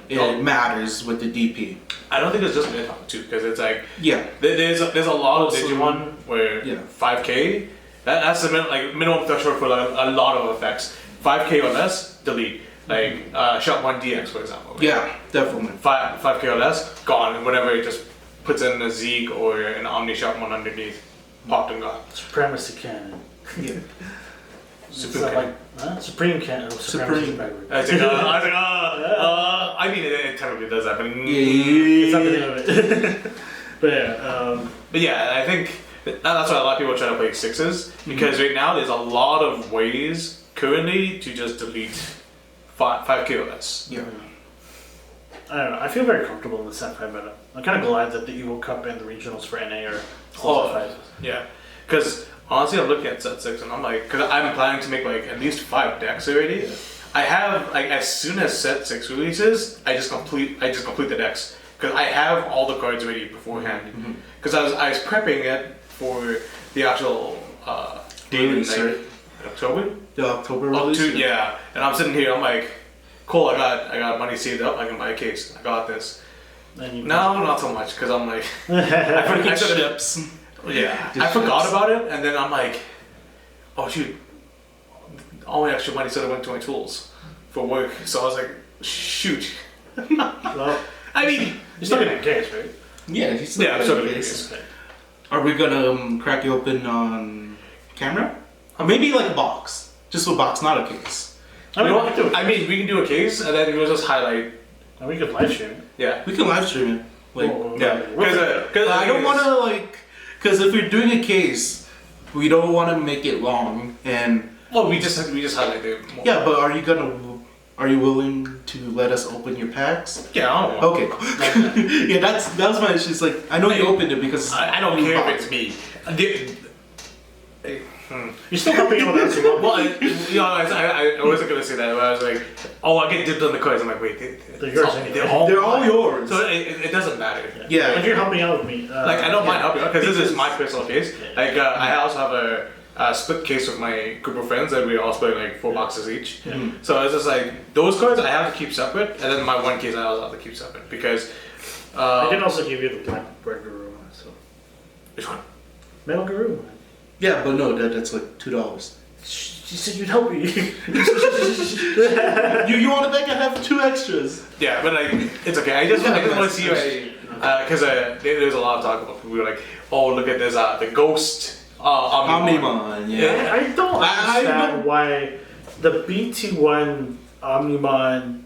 it matters with the DP. I don't think it's just Nidhogg too, because it's like Yeah, there's a lot of Also, Digimon where 5K that's the minimum threshold for a lot of effects. 5K or less, delete. Like Shot 1 DX for example. Right? yeah, definitely. 5K or less, gone. And whenever it just puts in a Zeke or an Omni Shot 1 underneath, popped and gone. Supremacy Cannon. Yeah. Supreme Cannon. Supreme. I mean, it technically does that, but It's not the name of it. But yeah, I think that's why a lot of people try to play 6s, because right now there's a lot of ways currently to just delete 5K or less. Yeah. I don't know. I feel very comfortable in the set 5 meta. I'm kind of glad that the Evo Cup and the regionals for NA are set 5. Yeah, because honestly, I'm looking at set 6 and I'm like, because I'm planning to make like at least 5 decks already. Yeah. I have like as soon as set 6 releases, I just complete the decks because I have all the cards ready beforehand. Because I was prepping it for the actual date in like October. The October release. Yeah, and I'm sitting here. I'm like, cool. I got money saved up. I can buy a case. I got this. No, not so much because I'm like, I ships. Yeah, I forgot about it, and then I'm like, oh shoot, all my extra money sort of went to my tools for work. So I was like, shoot. Well, I mean, you're still getting a case, right? Yeah, he's still getting a case. Are we gonna crack you open on camera? Or maybe like a box. Just a box, not a case. I mean, we can do a case, and then we'll just highlight. And we could live stream it. Yeah, we can live stream it. Like, because I don't want to like, because if we're doing a case, we don't want to make it long and. Well, we just highlight it. Yeah, but are you willing to let us open your packs? Yeah, I don't want. Okay. Yeah, that was my issue. It's like I know you opened it because I don't care if it's me. You're still helping out with that. Well, I wasn't gonna say that, but I was like, oh, I get dipped on the cards. I'm like, wait, they're yours. They're all yours. So it doesn't matter. Yeah. But you're helping out with me. Like I don't mind helping out because this is my personal case. Like I also have a split case with my group of friends that we all split like 4 boxes each. So it's just like those cards I have to keep separate, and then my one case I also have to keep separate because. I can also give you the black bread guru one. So. Which one? Metal guru one. Yeah, but no, that's like $2. You said you'd help me. you want to think I have 2 extras? Yeah, but like it's okay. I just want to see you because there's a lot of talk about people who are like, oh look at this the ghost Omnimon. Yeah. I don't understand why the BT1 Omnimon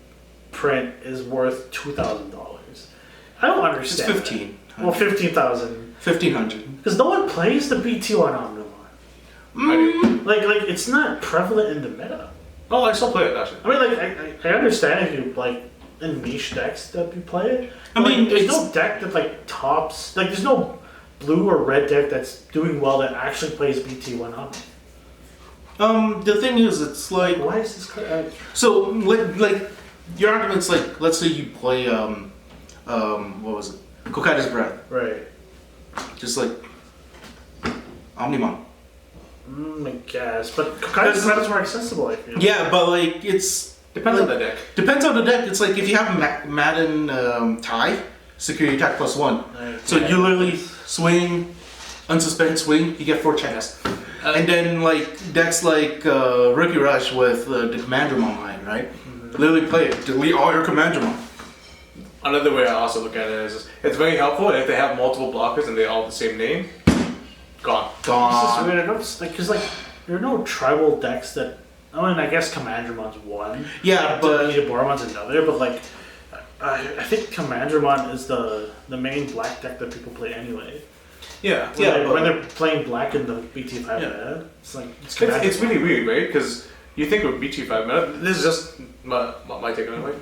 print is worth $2,000. I don't understand. It's 15. Well, 15,000. 1,500. Because no one plays the BT1 Omnimon. Like it's not prevalent in the meta. Oh, I still play it actually. I mean, like I understand if you like in niche decks that you play it. I mean, there's no deck that like tops. Like, there's no blue or red deck that's doing well that actually plays BT1 Omnimon. The thing is, it's like Why is this card? so like your argument's like, let's say you play what was it? Kokaida's Breath. Right. Just like Omnimon. I guess, but Kokaida's Breath is more accessible, I feel. Yeah, but like it's depends on the deck. Depends on the deck. It's like if you have Madden tie, security attack +1. So you literally swing, unsuspended swing, you get 4 checks. And then like decks like Rookie Rush with the Commandramon line, right? Literally play it, delete all your Commandramon. Another way I also look at it is it's very helpful if they have multiple blockers and they all have the same name. Gone. This is weird. I don't because like there are no tribal decks that. I mean, I guess Commandramon's one. Yeah, but Boromon's another. But like, I think Commandramon is the main black deck that people play anyway. Yeah. When they're playing black in the BT5 meta, it's like It's really weird, right? Because you think of BT5 meta. This is just my take on it. Like,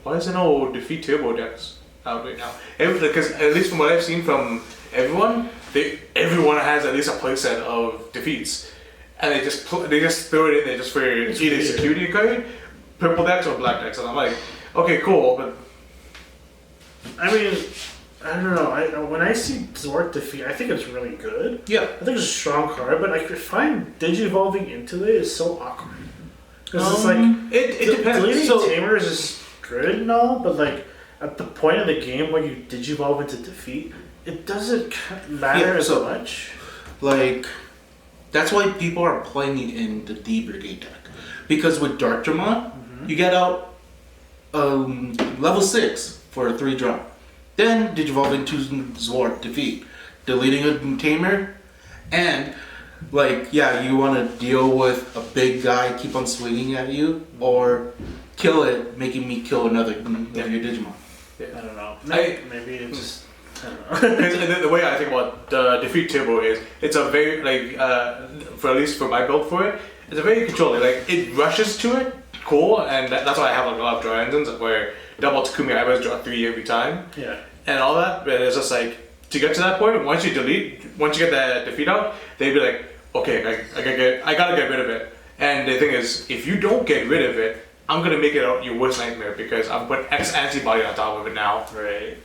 why is there no defeat turbo decks out right now? Because at least from what I've seen from everyone, everyone has at least a playset of defeats, and they just throw it in there just for either security card, purple decks or black decks. And I'm like, okay, cool, but I mean, I don't know. When I see Zord defeat, I think it's really good. Yeah. I think it's a strong card, but I find Digivolving into it is so awkward. Because it's like it depends. Deleting Tamers is good and all, but like at the point of the game where you Digivolve into defeat, it doesn't matter as much. Like, that's why people are playing in the D Brigade deck. Because with Dark Dramon, you get out level 6 for a 3-drop. Then Digivolve into Zwart defeat, deleting a Tamer, and like, you want to deal with a big guy keep on swinging at you, or kill it, making me kill another of your Digimon. Yeah. I don't know. Maybe it's just. I don't know. The way I think about defeat turbo is it's a very for at least for my build for it, it's a very controlled. Like it rushes to it, cool, and that's why I have like a lot of draw engines where double Takumi I always draw 3 every time. Yeah. And all that, but it's just like to get to that point. Once you get that defeat out, they'd be like, okay, I gotta get rid of it. And the thing is, if you don't get rid of it, I'm gonna make it your worst nightmare because I'm putting X antibody on top of it now. Right.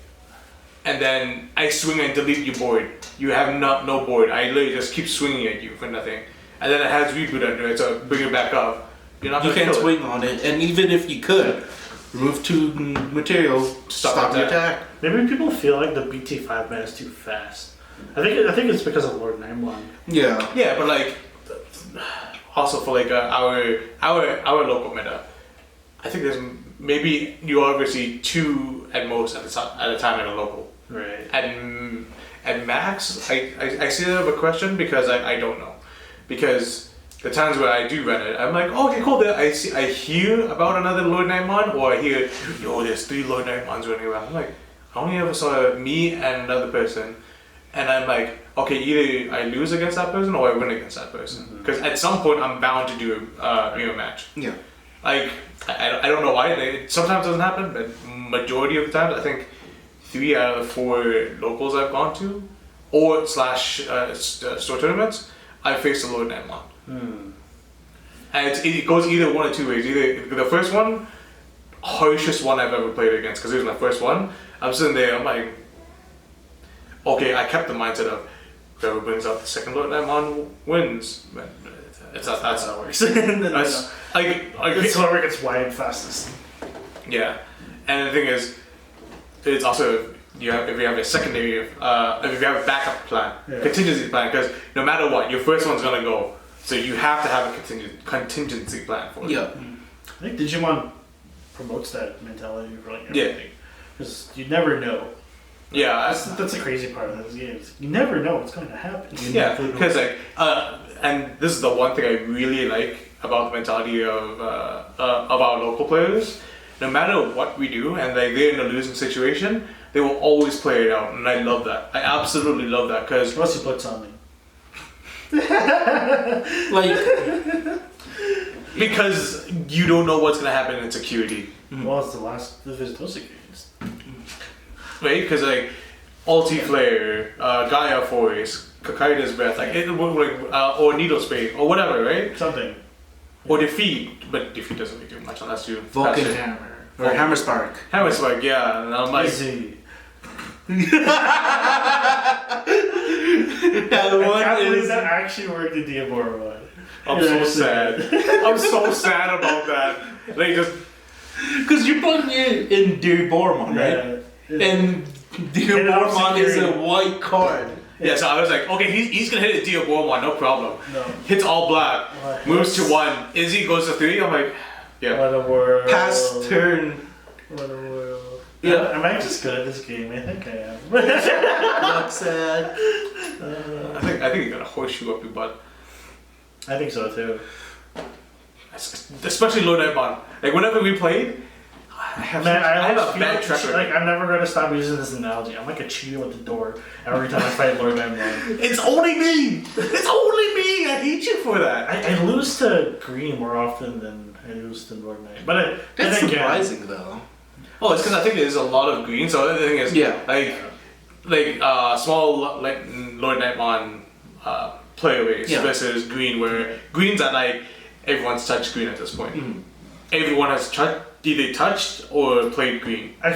And then I swing and delete your board. You have no board. I literally just keep swinging at you for nothing. And then it has reboot under it, so bring it back up. You can't swing on it, and even if you could, remove 2 materials, stop the attack. Maybe people feel like the BT5 meta is too fast. I think it's because of Lord Naimon. Yeah. Yeah, but like also for like our local meta, I think there's maybe you always see 2 at most at a time in a local. Right. At max, I see that of a question because I don't know, because the times where I do run it, I'm like, oh, okay, cool. I hear about another Lord Naimon, or I hear, there's 3 Lord Naimons running around. I'm like, I only ever saw me and another person, and I'm like, okay, either I lose against that person or I win against that person, because at some point I'm bound to do a match. Yeah. Like I don't know why. It sometimes doesn't happen, but majority of the times, I think 3 out of the 4 locals I've gone to, or / store tournaments, I faced a Lord Naimon. And it goes either one or 2 ways. Either the first one, harshest one I've ever played against, because it was my first one. I'm sitting there, I'm like, okay, I kept the mindset of whoever brings out the second Lord Naimon wins. But that's how it works. That's whoever gets wide fastest. Yeah, and the thing is, it's also if you have a secondary, if you have a backup plan, contingency plan, because no matter what, your first one's gonna go. So you have to have a contingency plan for it. Yeah. I think Digimon promotes that mentality for like everything. Because you never know. Yeah. That's the crazy part of those games. You never know what's going to happen. Because and this is the one thing I really like about the mentality of our local players. No matter what we do, and they're in a losing situation, they will always play it out, and I love that. I absolutely love that because unless you put something. Because you don't know what's gonna happen in security. Well, it's the Visitosa games, right? Because like Ulti Flare, Gaia Force, Kakaida's Breath, or Needle Spade, or whatever, right? Something. Or Defeat, but Defeat doesn't really do much unless you Vulcan Hammer or Hammer Spark. Hammer Spark, yeah. And I'm like, easy. I can't believe that actually worked in Diabora one. I'm so sad. I'm so sad about that. Like just because you're putting it in Diaboromon, right? Yeah. And Diaboromon is a white card. Yeah, so I was like, okay, he's gonna hit a Diaboromon, no problem. No. Hits all black, moves to 1. Izzy goes to 3. I'm like, yeah. What a world. Pass turn. What a world. Yeah. Am I just good at this game? I think I am. Not sad. I think you got a horseshoe up your butt. I think so too. Especially Lord Naimon. Like whenever we played, I have always a feel bad track record. like I'm never going to stop using this analogy. I'm like a cheater with the door every time I fight Lord Nightmare. It's only me. It's only me. I hate you for that. I lose to green more often than I lose to Lord Knight. But That's then again, surprising though. Oh, it's because I think there's a lot of green. So the thing is, small like Lord Nightmon player base versus green, where green's at like everyone's touched green at this point. Mm-hmm. Everyone has either touched or played green. I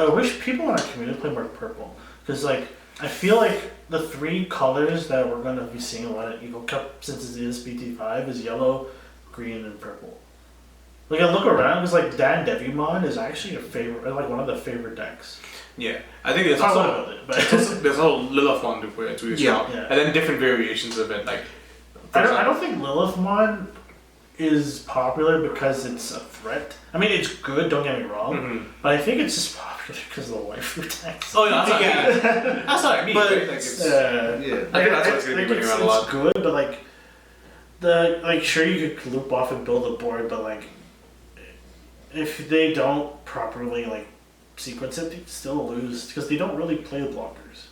wish people in our community play more purple, because like I feel like the three colors that we're going to be seeing a lot at Eagle Cup since it is BT5 is yellow, green, and purple. Like I look around, because like Dan Devimon is actually a favorite, like one of the favorite decks. Yeah, I think there's Talk also about it, but there's a Lilithmon where it's really strong, Yeah. and then different variations of it. Like I don't think Lilithmon is popular because it's a threat. I mean, it's good, don't get me wrong, but I think it's just popular because of the waifu decks. Oh, no, that's what I mean. But right? Like it's, yeah. I think that's what's going to be running around a lot. It's good, but like sure you could loop off and build a board, but like if they don't properly like sequence it, they still lose because they don't really play the blockers.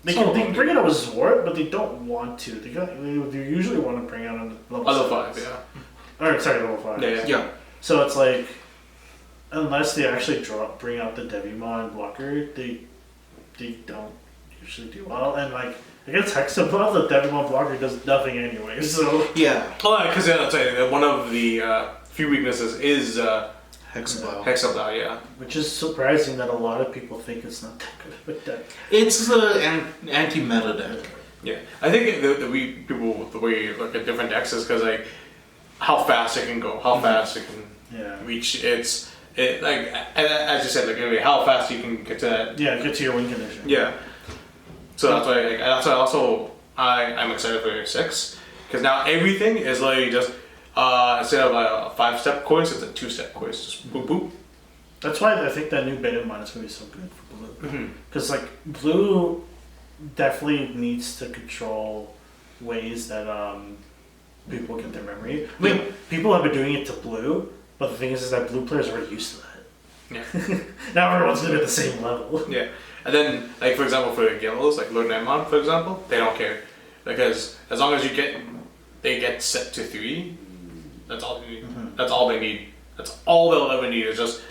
They can bring it out with Zwart, but they don't want to. They usually want to bring out on level 5, yeah. Or sorry, level 5. Yeah. So it's like, unless they actually bring out the Devimon blocker, they don't usually do well. And like against Hexabell, the Devimon blocker does nothing anyway. So Yeah. Oh, because I'll tell you that one of the few weaknesses is Hexabell. Hexabell, yeah. which is surprising that a lot of people think it's not that good of a deck. It's the anti-meta deck. Yeah, I think the way you look at different decks is because like how fast it can go, how fast it can reach. It like as you said, like how fast you can get to that. Yeah, get to your win condition. Yeah. So that's why also I'm excited for 6 because now everything is like just instead of a 5-step course, it's a 2-step course. Just boop boop. That's why I think that new beta mine is going to be so good for blue. Because like blue definitely needs to control ways that people get their memory. I mean, people have been doing it to blue, but the thing is that blue players are already used to that. Yeah. Now everyone's going to be at the same level. Yeah. And then, like for example, for the Gills, like Lord Nightmon, for example, they don't care because as long as they get set to 3. That's all they need. That's all they need. That's all they'll ever need is just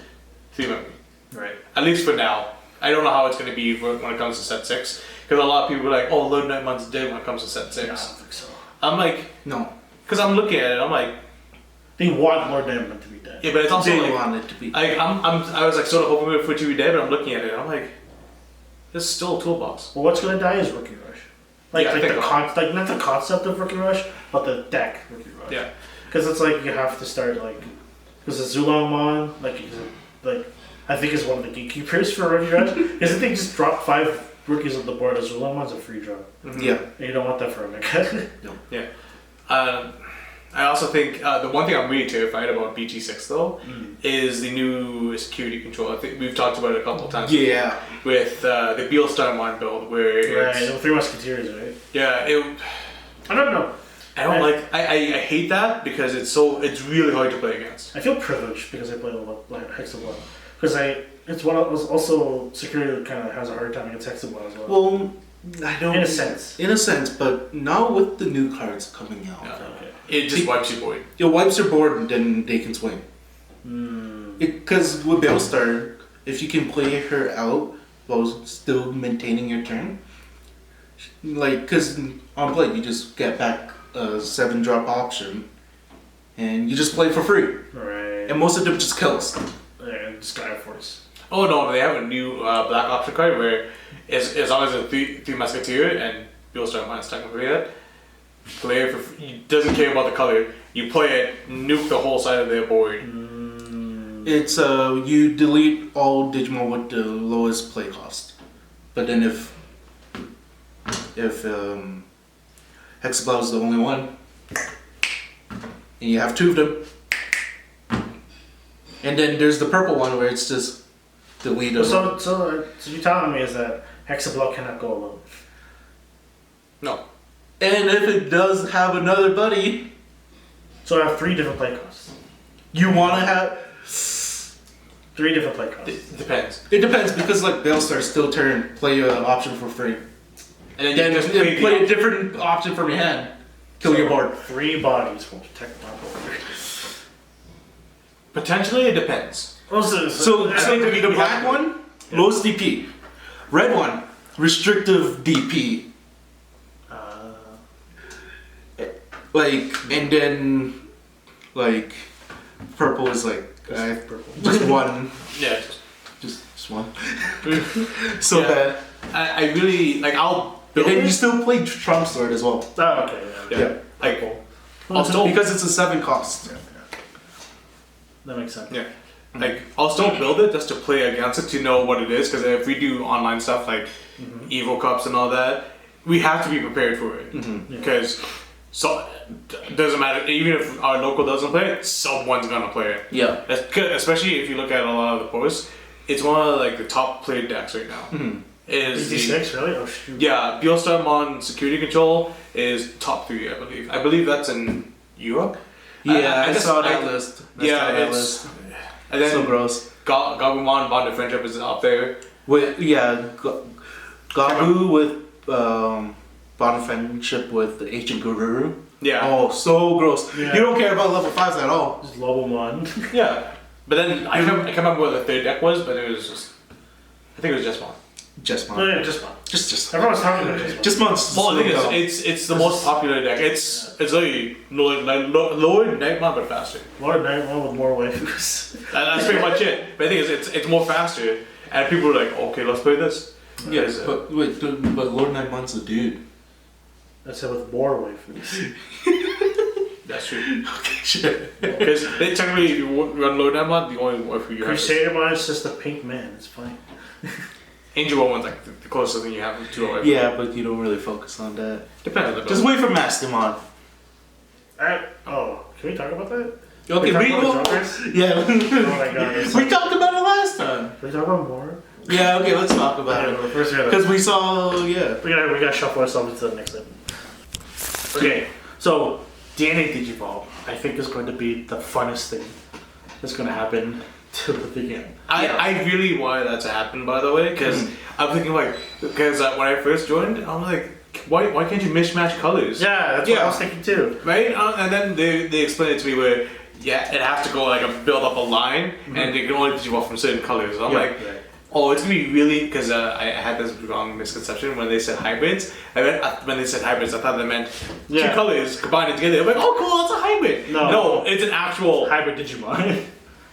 3 memory. Right. At least for now. I don't know how it's going to be when it comes to set 6. Because a lot of people are like, oh, Lord Nightmon's dead when it comes to set 6. Yeah, I don't think so. I'm like, No. because I'm looking at it, I'm like, They want Lord Nightmon to be dead. yeah, but it's also They like, want it to be. I was like sort of hoping for it to be dead, but I'm looking at it, I'm like, this is still a toolbox. Well, what's going to die is Rookie Rush. Like, Yeah, I like think like not the concept of Rookie Rush, but the deck Rookie Rush. Yeah. Because it's like you have to start like, because the Zulongmon, like I think is one of the gatekeepers for Rookie Rush. Because if they just drop 5 rookies on the board, a Zulongmon's a free draw. Yeah. And you don't want that for a mega. Yeah. I also think the one thing I'm really terrified about BT6 though is the new security control. I think we've talked about it a couple of times. Yeah. With the Beelstarmon build, where Right, it's, the 3 Musketeers, right? yeah, I don't know. I don't like. I hate that because it's really hard to play against. I feel privileged because I play Hexablood. Because it's one of also security kind of has a hard time against Hexablood as well. Well, I don't. In a sense. In a sense, but not with the new cards coming out. Yeah. Okay. It just wipes your board. It wipes your board and then they can swing. Because with Bellstar, if you can play her out while still maintaining your turn, like, because on play you just get back a 7-drop option and you just play for free. Right. And most of them just kills. And Skyforce. Oh no, they have a new black option card where as long as it's 3 Musketeer and Beelstarmon is technically it, player doesn't care about the color. You play it, nuke the whole side of their board. It's you delete all Digimon with the lowest play cost. But then if Hexabell is the only one, and you have 2 of them, and then there's the purple one where it's just delete. So you're telling me is that Hexablood cannot go alone? No. And if it does have another buddy, So I have 3 different play costs. you want to have. 3 different play costs. It depends. It depends because like Bellstar still play an option for free. And then Then you just play a different option from your hand. Kill your board. 3 bodies will protect my board. Potentially, it depends. So I think the black one, lowest DP. Red one, restrictive DP. Like, and then, like, purple is like, just one. Yeah. Just one. So Yeah. bad. I really like. I'll And build then you it. still play Trump Sword as well. Oh, okay. Yeah. Like, Cool. I'll still Because it's a 7 cost. That makes sense. Yeah. Like, I'll still build it just to play against it to know what it is. Because if we do online stuff like Evo Cups and all that, we have to be prepared for it. Because so doesn't matter. Even if our local doesn't play it, someone's gonna play it. Yeah. Especially if you look at a lot of the posts, it's one of like the top played decks right now. Is the- BT6 really? Oh shoot. Yeah, Bielstar on security control is top 3, I believe. I believe that's in Europe. Yeah, I just saw that list. I Yeah, saw that it's list. and then So gross. Gabumon Bond of Friendship is up there. With Gabu with Bond of Friendship with the Ancient Guru. Yeah, Oh, so gross. Yeah. You don't care about level 5s at all. Just level 1. yeah. But then I can't remember what the third deck was, but it was just I think it was just one. Just Oh Mon. yeah, just 1. Just Everyone's talking about just 1. Mon's. Well, the thing is, it's the most popular deck. It's like lower Nightmon but faster. Lord Knight 1 with more waifus. That's pretty much it. But the thing is, it's more faster, and people are like, okay, let's play this. Yes, but wait, but Lord Nightmon's a dude. I said with more waifus. That's true. Okay, shit. Because they technically, if you run low Nightmon, the only one for you have is Crusader Mine is just a pink man. It's fine. Angel One's like the closest thing you have to a Yeah, but you don't really focus on that. Depends on the build. Just wait for Mastemon. Can we talk about that? Okay, Can we we talk will. about the Jokers? Yeah. Oh my god. It's We like, talked about it last time. can we talk about more? Yeah, okay, let's talk about it. First we gotta, Because we saw, yeah. we gotta shuffle ourselves into the next step. Okay, so DNA Digivolve, I think is going to be the funnest thing that's going to happen to the game. I really wanted that to happen, by the way, because I'm thinking because when I first joined, I'm like, why can't you mismatch colors? Yeah, that's what I was thinking too. Right? And then they explained it to me where, it has to go like build up a line, and they can only Digivolve from certain colors. I'm like, oh, it's gonna be really, because I had this wrong misconception when they said hybrids. When they said hybrids, I thought they meant two colors combined together. I'm like, oh, cool, it's a hybrid. No, it's an actual hybrid Digimon.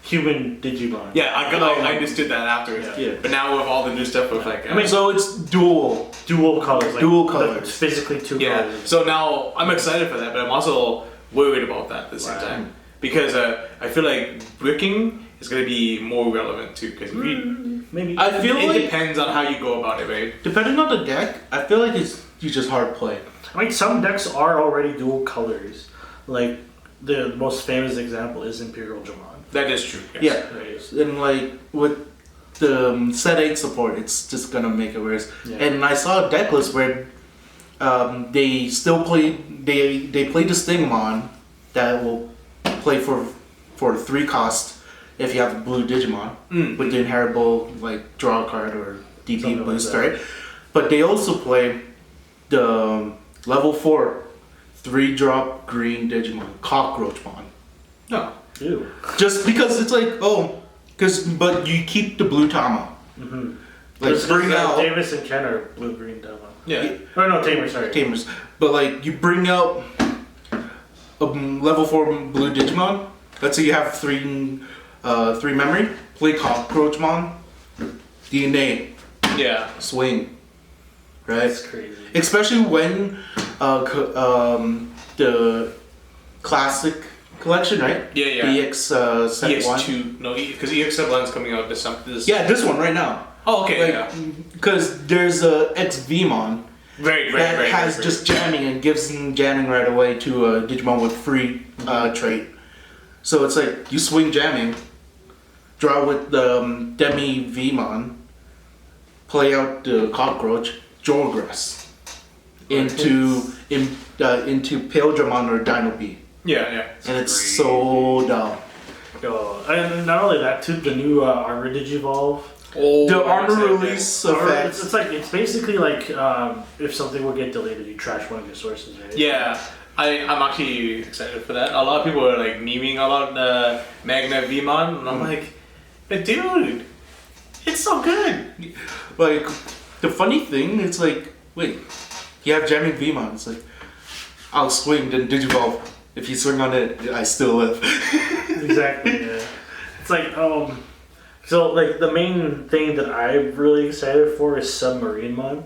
Human Digimon. Yeah, I understood that afterwards. Yeah. But now with all the new stuff with like, So it's dual. Dual colors. Like, Dual colors. It's physically 2 yeah. colors. So now I'm excited for that, but I'm also worried about that at the same time because I feel like bricking is gonna be more relevant too because Maybe. I feel it like, depends on how you go about it, right? depending on the deck, I feel like you just hard play. I mean, some decks are already dual colors. Like, the most famous example is Imperial Jamon. That is true. Yes. Yeah. Right. And like, with the set 8 support, it's just gonna make it worse. Yeah. And I saw a deck list where they still play, they play the Stingmon that will play for 3 cost if you have a blue Digimon with the inheritable like draw card or DP Something boost, like that. right? But they also play the level 4 3-drop green Digimon, Cockroachmon. No. Ew. Just because it's like, but you keep the blue Tama. Mm-hmm. Like bring out Davis and Ken are blue green Demo. Yeah. Or no, Tamer, sorry. Tamers, but like you bring out a level 4 blue Digimon. Let's say you have 3 memory. Play Cockroachmon. DNA Yeah. swing. Right. That's crazy. Especially when the classic collection, right? Yeah. EX set 1. EX2. No, because EX Step 1 is coming out this. Yeah, this one right now. Oh, okay. Like, because there's a XVmon Right. that has just jamming and gives them jamming right away to a Digimon with free trait. So it's like you swing jamming, draw with the Demi Vmon, play out the Cockroach, Jorgrass into Pale Dramon or Dino B. Yeah. And it's so dumb. And not only that, too, the new armor Digivolve. The armor release effect. It's basically like if something will get deleted, you trash one of your sources, right? Yeah. I'm actually excited for that. A lot of people are like memeing about the Magna Vmon, and I'm like, dude, it's so good. Like, the funny thing, it's like, wait, you have jamming Vmon. It's like, I'll swing, then Digivolve. If you swing on it, I still live. Exactly, yeah. It's like, so like the main thing that I'm really excited for is Submarine Mon.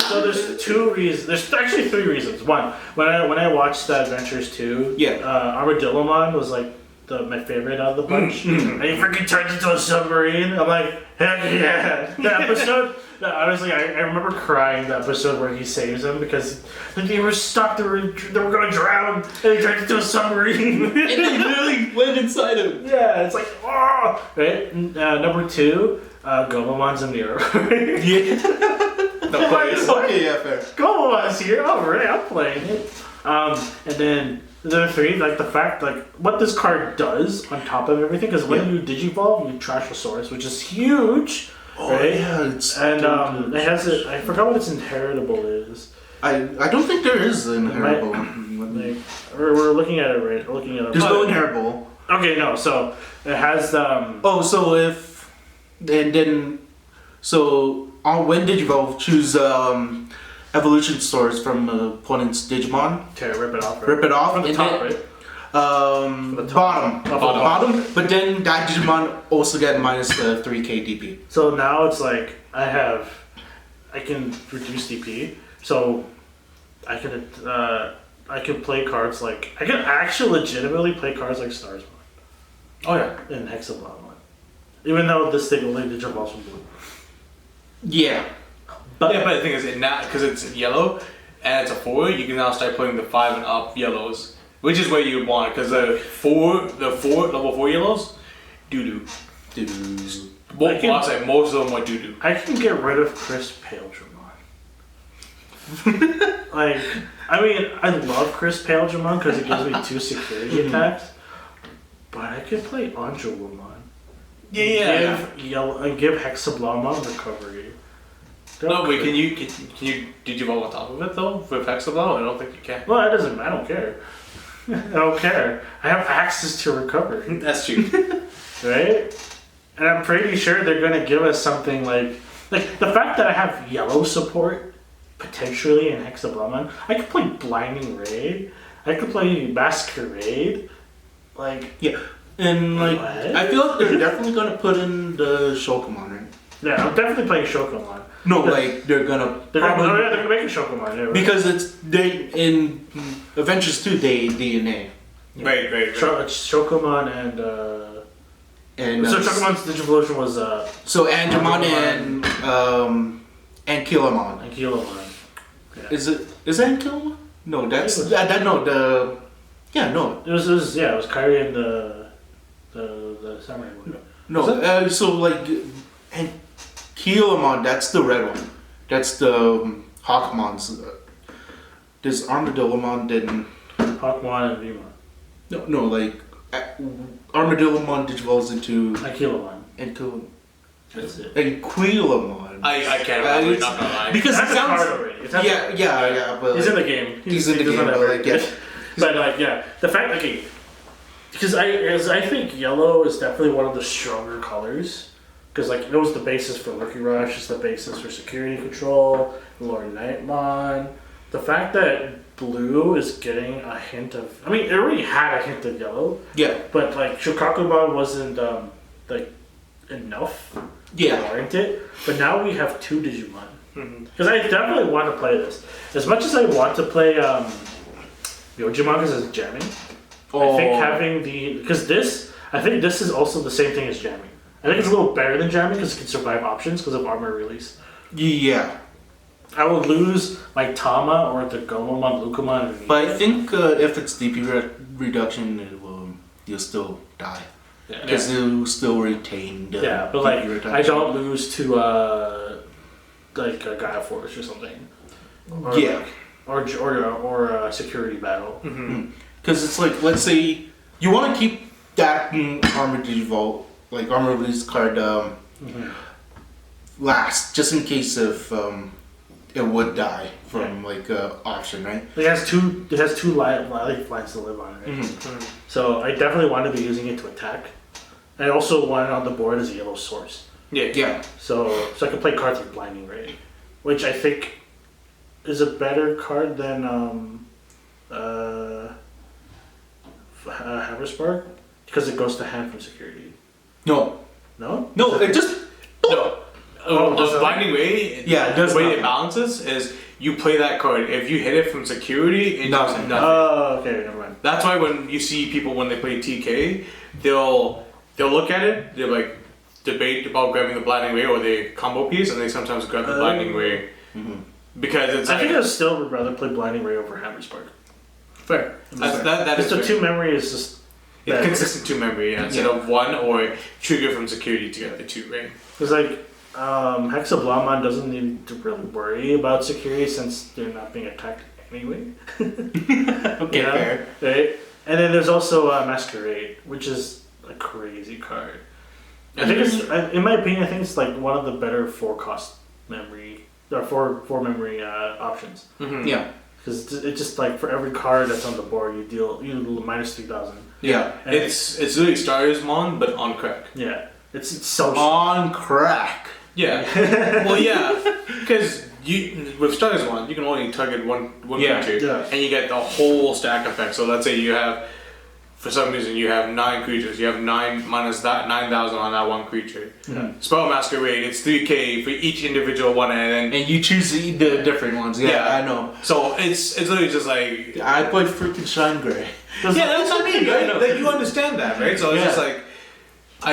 So there's two reasons. There's actually three reasons. One, when I watched Adventures 2, Armadillomon was like my favorite out of the bunch. And he freaking turns into a submarine. I'm like, heck yeah! The episode. Honestly, I remember crying the episode where he saves them because they were stuck. They were going to drown, and he turned into a submarine. And they literally went inside him. Yeah, it's like, oh! Right? Number two, Gomamon's in the earth. Okay, yeah, fair. Gomamon's here. Alright, I'm playing it. And then number three, like the fact, like what this card does on top of everything, because when you Digivolve, you trash a source, which is huge. Oh, right? yeah, it's and it has I forgot what its inheritable is. I don't think there is an inheritable. Like, we're looking at it right. We're looking at it. There's no inheritable. Okay, no. So it has so if and then so on when Digivolve choose evolution source from opponent's Digimon. Okay, rip it off. Right? Rip it off. From the top, right? Bottom. But then that Digimon also get minus 3k DP. So now it's like I can reduce DP. So I can play cards like I can actually legitimately play cards like Starsmon. Oh yeah. And Hexablotomon. Even though this thing only Digivolves from blue. Yeah. But the thing is, because it's yellow and it's a 4, you can now start playing the 5 and up yellows. Which is where you want it, because level 4 yellows, doo-doo. Most of them are doo-doo. I can get rid of Chris Paledramon. Like, I mean, I love Chris Paledramon because it gives me 2 security attacks, but I could play Angelomon. Give Hexablotomon recovery. No, wait, can you Digivolve on top of it though with Hexablom? I don't think you can. Well, that doesn't. I don't care. I don't care. I have access to recovery. That's true. Right? And I'm pretty sure they're going to give us something like the fact that I have yellow support potentially in Hexablomon. I could play Blinding Ray. I could play Masquerade. And like what? I feel like they're definitely going to put in the Shokumon, right? Yeah, I'm definitely playing Shokumon. No, like they're gonna make a Shokumon, yeah, right? Because they in Adventures 2 they DNA. Yeah. Right. Shokumon and so Shokumon's Digivolution was so Angemon and Kilomon. And Kilomon. Yeah. Is that Kilomon? No, that's no. It was Kyrie and the Samurai Boy. No, so like and Kilomon, that's the red one. That's the Hawkmon's. This Armadillomon didn't. Hawkmon and Vmon. No, like Armadillomon digivolves into Aquilomon. And Kilomon. That's it. And Quilomon. I can't remember, not gonna lie. Because it sounds. Yeah, but he's in the game. He's in the game, but like, yeah. But like, yeah, the fact, okay, because I think yellow is definitely one of the stronger colors. Because like it was the basis for Rookie Rush, it's the basis for Security Control, Lord Nightmon. The fact that blue is getting a hint of, I mean, it already had a hint of yellow. Yeah. But like Shokakubon wasn't like enough to warrant it. But now we have 2 Digimon. Because I definitely want to play this. As much as I want to play Yojimon because it's jamming. I think having I think this is also the same thing as jamming. I think it's a little better than jamming because it can survive options because of armor release. Yeah. I would lose like Tama or the Gomamon, Lucamon. But I think if it's DP reduction, you'll still die. Because you'll still retain the but like reduction. I don't lose to like a Gaia Force or something. Or, or Security Battle. Because it's like, let's say you want to keep that armor digivolve, like armor release card last, just in case if it would die from like option, right? It has two lifelines to live on, right? So I definitely want to be using it to attack. I also want it on the board as a yellow source. Yeah. So I can play cards like Blinding Ray, which I think is a better card than Hammer Spark, because it goes to hand from security. No, it just No. The Blinding Ray, the way it balances is you play that card. If you hit it from security, it does nothing. Oh, okay, never mind. That's why when you see people when they play TK, they'll look at it, they'll like debate about grabbing the Blinding Ray or the combo piece, and they sometimes grab the Blinding Ray because it's. I think I still would rather play Blinding Ray over Hammer Spark. Fair. That is the fair. two memory is just. It's consistent two memory instead of one or trigger from security to get the two, right? Because like Hexablamon doesn't need to really worry about security since they're not being attacked anyway. okay, fair. Right? And then there's also Masquerade, which is a crazy card. I think it's, in my opinion, I think it's like one of the better 4-cost memory or four memory options. Yeah. Because it's just like for every card that's on the board, you deal minus 3,000. Yeah, and it's really Starsmon, but on crack. Yeah, it's so on crack. Yeah, well, yeah, because with Starsmon, you can only target one creature, and you get the whole stack effect. So let's say you have, for some reason, you have 9 creatures. You have 9 minus that 9,000 on that one creature. Spell Masquerade, it's 3k for each individual one, and you choose the different ones. Yeah, I know. So it's literally just like I played freaking Shine Gray. That's what I mean, right? Like you understand that, right? So it's just like I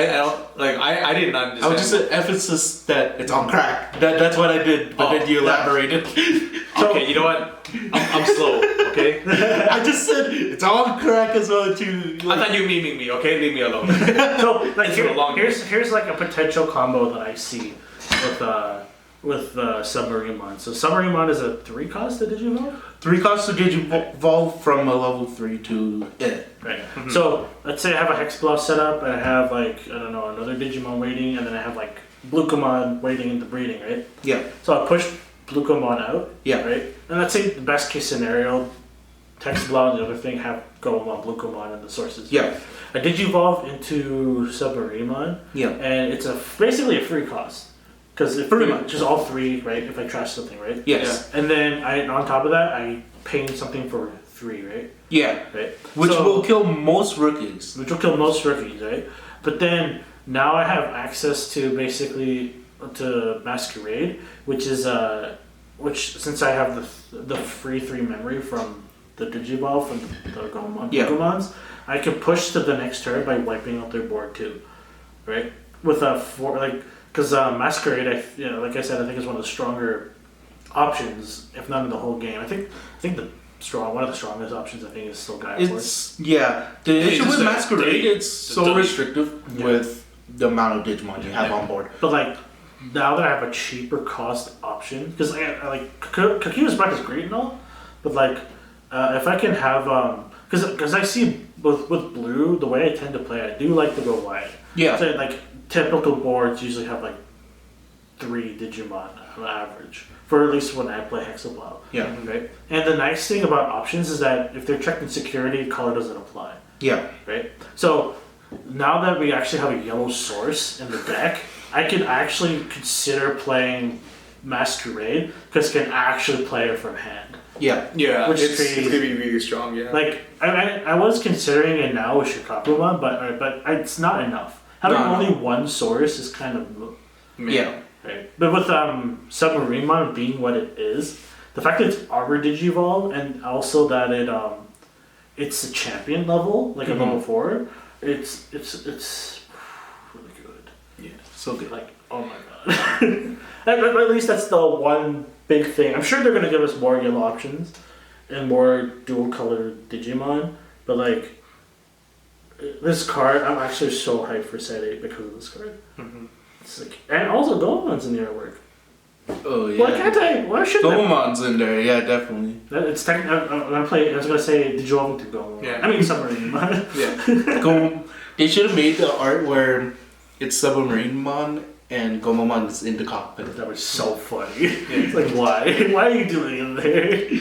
didn't understand. I would just say emphasis that it's on crack. That's what I did, but then you elaborated. Okay, you know what? I'm slow. Okay. I just said it's on crack as well too. Like, I thought you were memeing me. Okay, leave me alone. So like here's like a potential combo that I see with Submarimon. So Submarimon is a 3-cost to Digivolve? 3 costs to Digivolve from a level 3 to it. Right. So let's say I have a Hex Bluff set up and I have like, I don't know, another Digimon waiting, and then I have like Blucomon waiting into breeding, right? Yeah. So I push Blucomon out. Yeah. Right? And let's say the best case scenario, Hex Bluff and the other thing have go on Blucomon and the sources. Yeah. I Digivolve into Submarimon. Yeah. And it's basically a free cost. Because pretty much just all 3, right? If I trash something, right? Yes. Yeah. And then on top of that, I paying something for 3, right? Yeah. Right. Which will kill most rookies. Right? But then now I have access to basically to Masquerade, which is which since I have the free 3 memory from the Digivolve from the Gomons, I can push to the next turn by wiping out their board too, right? With a 4 like. Because Masquerade, like I said, I think is one of the stronger options, if not in the whole game. I think one of the strongest options. I think is still Gaia Force. The issue with Masquerade, it's so restrictive with the amount of Digimon you have on board. But like now that I have a cheaper cost option, because I like Kakima's Black is great and all, but like if I can have because I see with blue the way I tend to play, I do like to go wide. Yeah. So like typical boards usually have like 3 Digimon on average, for at least when I play Hexablow. Yeah. Right. And the nice thing about options is that if they're checked in security, color doesn't apply. Yeah. Right. So now that we actually have a yellow source in the deck, I can actually consider playing Masquerade because I can actually play it from hand. Yeah. Yeah. Which it's is gonna be really strong. Yeah. Like I was considering it now with Shikapumon, but it's not enough. Having only one source is kind of yeah. Right. But with Submarimon being what it is, the fact that it's Arbor Digivolve and also that it's a champion level, like a level 4, it's really good. Yeah. So good. Like, oh my god. At least that's the one big thing. I'm sure they're gonna give us more yellow options and more dual color Digimon, but like this card, I'm actually so hyped for Set 8 because of this card. It's like, and also Goemon's in the artwork. Oh yeah. Why can't I? Why shouldn't I? Goemon's in there, yeah, definitely. It's I was gonna say Digivolving to Go. Yeah. I mean Submarine. Go. They should have made the art where it's Submarine Mon and Gomamon is in the cockpit. That was so funny. It's like why? Why are you doing it there?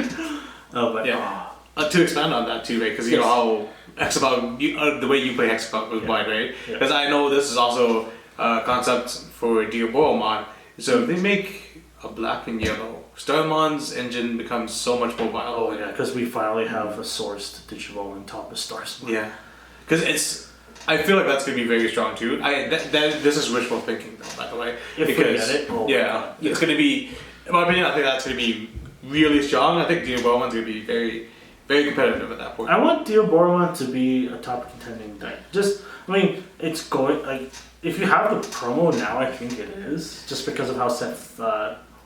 Oh, but Yeah. To expand on that too, right? Because you know how Hexabug, the way you play Hexabug was wide, right? Because I know this is also a concept for Diaboromon. So if they make a black and yellow, Starmon's engine becomes so much more viable. Oh yeah, because we finally have a sourced Digivolve on top of Stars. Yeah, because I feel like that's gonna be very strong too. This is wishful thinking though, by the way. If we get it, it's gonna be, in my opinion, I think that's gonna be really strong. I think Diaboromon's gonna be very, very competitive at that point. I want Diaboromon to be a top contending deck. It's going like if you have the promo now, I think it is just because of how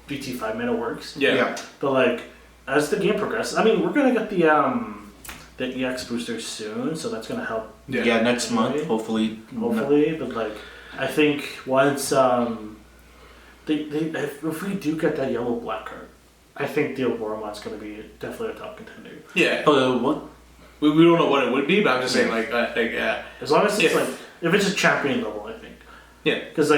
BT5 meta works. Yeah. But like as the game progresses, we're gonna get the EX booster soon, so that's gonna help. Yeah, next month, hopefully. But like I think once if we do get that yellow black card, I think Diaboromon's gonna be definitely a top contender. Yeah. What? We don't know what it would be, but I'm just saying as long as it's if it's a champion level, I think. Yeah. Because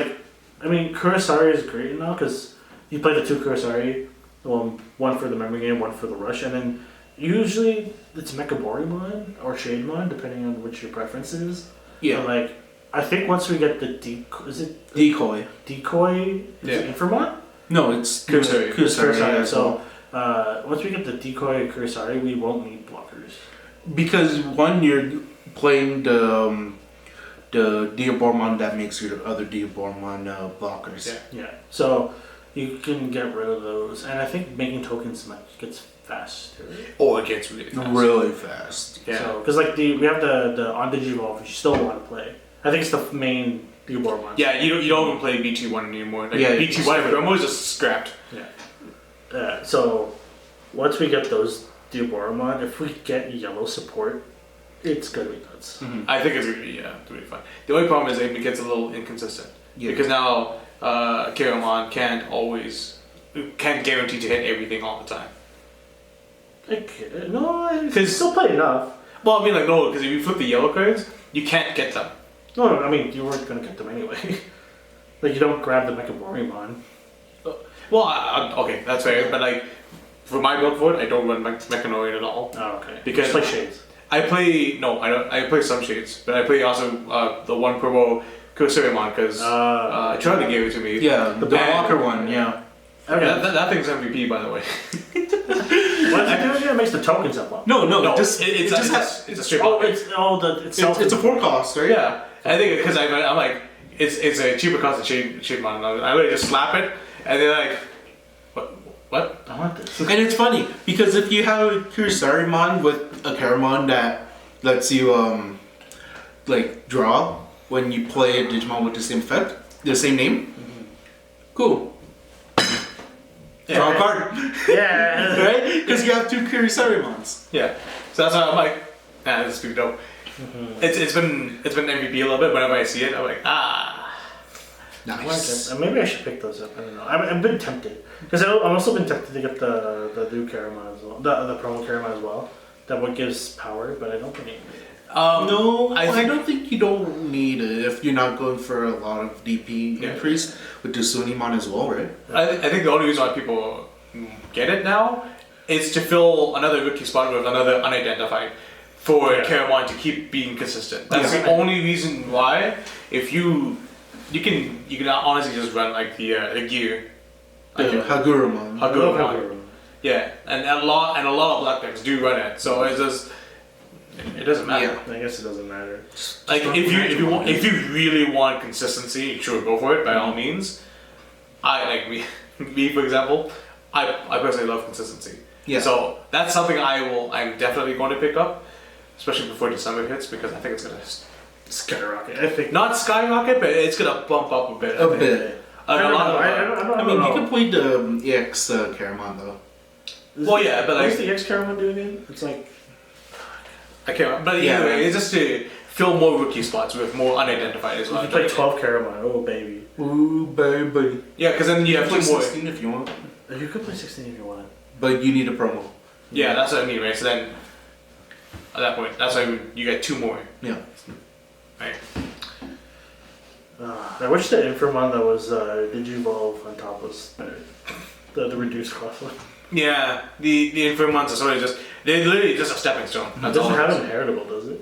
Kurosari is great now because you play the two Kurosari, one for the memory game, one for the rush, and then usually it's Mekaborimon or Shademon, depending on which your preference is. Yeah. But I think once we get the decoy, is it Decoy? Decoy is Inframon? No, it's Kurosari. Kurosari. So once we get the decoy Kurosari, we won't need blockers. Because one, you're playing the Diaboromon that makes your other Diaboromon blockers. Yeah. So you can get rid of those, and I think making tokens gets faster. Oh, it gets really fast. Really fast. Yeah. So because we have the on Digivolve, which you still want to play. I think it's the main Diaboromon. Yeah, you don't even play BT1 anymore. BT1 promo is just scrapped. Yeah. So once we get those Diaboromon, if we get yellow support, it's gonna be nuts. Mm-hmm. I think it's gonna be really fun. The only problem is it gets a little inconsistent because now Karamon can't guarantee to hit everything all the time. No, because still play enough. Well, no, because if you flip the yellow cards, you can't get them. No, you weren't gonna get them anyway. You don't grab the Mekaborimon. Well, okay, that's fair, but for my build for it, I don't run Mechanoid at all. Oh, okay. Because you play Shades. I play some Shades, but I play also the one promo Kusurimon because Charlie gave it to me. Yeah, the blocker one. Yeah. Okay. That thing's MVP, by the way. I think it makes the tokens up. No. It's a straight blocker. It's a 4 cost, right? Yeah, I think because I'm like it's a cheaper cost than Shademon. I literally just slap it, and they're like, what? I want this. And it's funny because if you have a Kurosarimon with a Karamon that lets you draw when you play a Digimon with the same effect, the same name, cool. Yeah, draw a card. Yeah. Right? Because you have 2 Kurisarimons. Yeah. So that's why I'm like, this is pretty dope. Mm-hmm. It's been MVP a little bit. Whenever I see it, I'm like, Nice. Maybe I should pick those up. I don't know. I've been tempted because I've also been tempted to get the new Karamon as well, the promo Karamon as well. That one gives power, but I don't think. No, I don't think you don't need it if you're not going for a lot of DP increase with the Sunimon as well, right? I think the only reason why people get it now is to fill another rookie spot with another unidentified for Karamon to keep being consistent. That's the only reason why. If you can honestly just run the gear. Hagurumon. Yeah, and a lot of black decks do run it, so it's just it doesn't matter. Yeah, I guess it doesn't matter. If you really want consistency, sure, go for it by all means. Me for example, I personally love consistency. Yeah. So that's something I'm definitely going to pick up, especially before December hits, because I think it's gonna skyrocket. I think not skyrocket, but it's gonna bump up a bit. A bit. I don't know. You can play the EX Karamon though. Well, yeah, but what's the EX Karamon do again? It's like I can't remember. But either way, it's just to fill more rookie spots with more unidentified as You well. can play 12 Caramon. Oh, baby. Ooh, baby. Yeah, because then you have play two more. 16 if you want, You could play 16 if you want. but you need a promo. Yeah, that's what I mean, right? So then, at that point, that's why you get two more, Yeah. right? I wish the Infamon that was Digivolve on top was better. The reduced cost one. Yeah, the Infamons are sort of just, they're literally just a stepping stone. It That's doesn't all. have an inheritable, does it?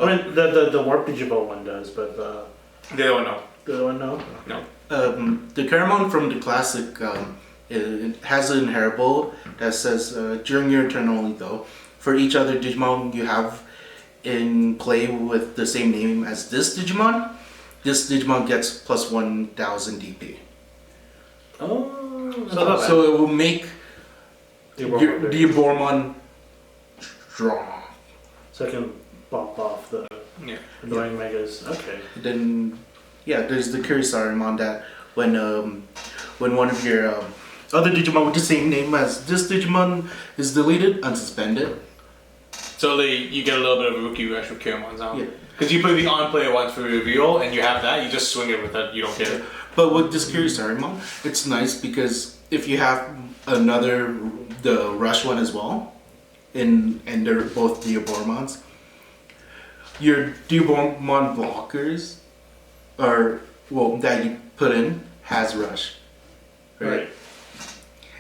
I mean, the Warp Digivolve one does, but The other one, no. the other one, no? No. The Caramon from the classic it has an inheritable that says during your turn only though, for each other Digimon you have in play with the same name as this Digimon gets plus 1000 DP. Oh, So it will make the Diabormon strong. So I can bop off the Yeah. annoying megas. Okay. Then yeah, there's the Kurisarimon that when one of your other Digimon with the same name as this Digimon is deleted, unsuspended. So you get a little bit of a rookie rush with Kiramons now. Yeah. Because you play the on-player once for reveal, and you have that, you just swing it with that, you don't care. But with this Kurisarimon, it's nice because if you have the Rush one as well, and they're both Diabormons, your Diabormon blockers that you put in has Rush. Right.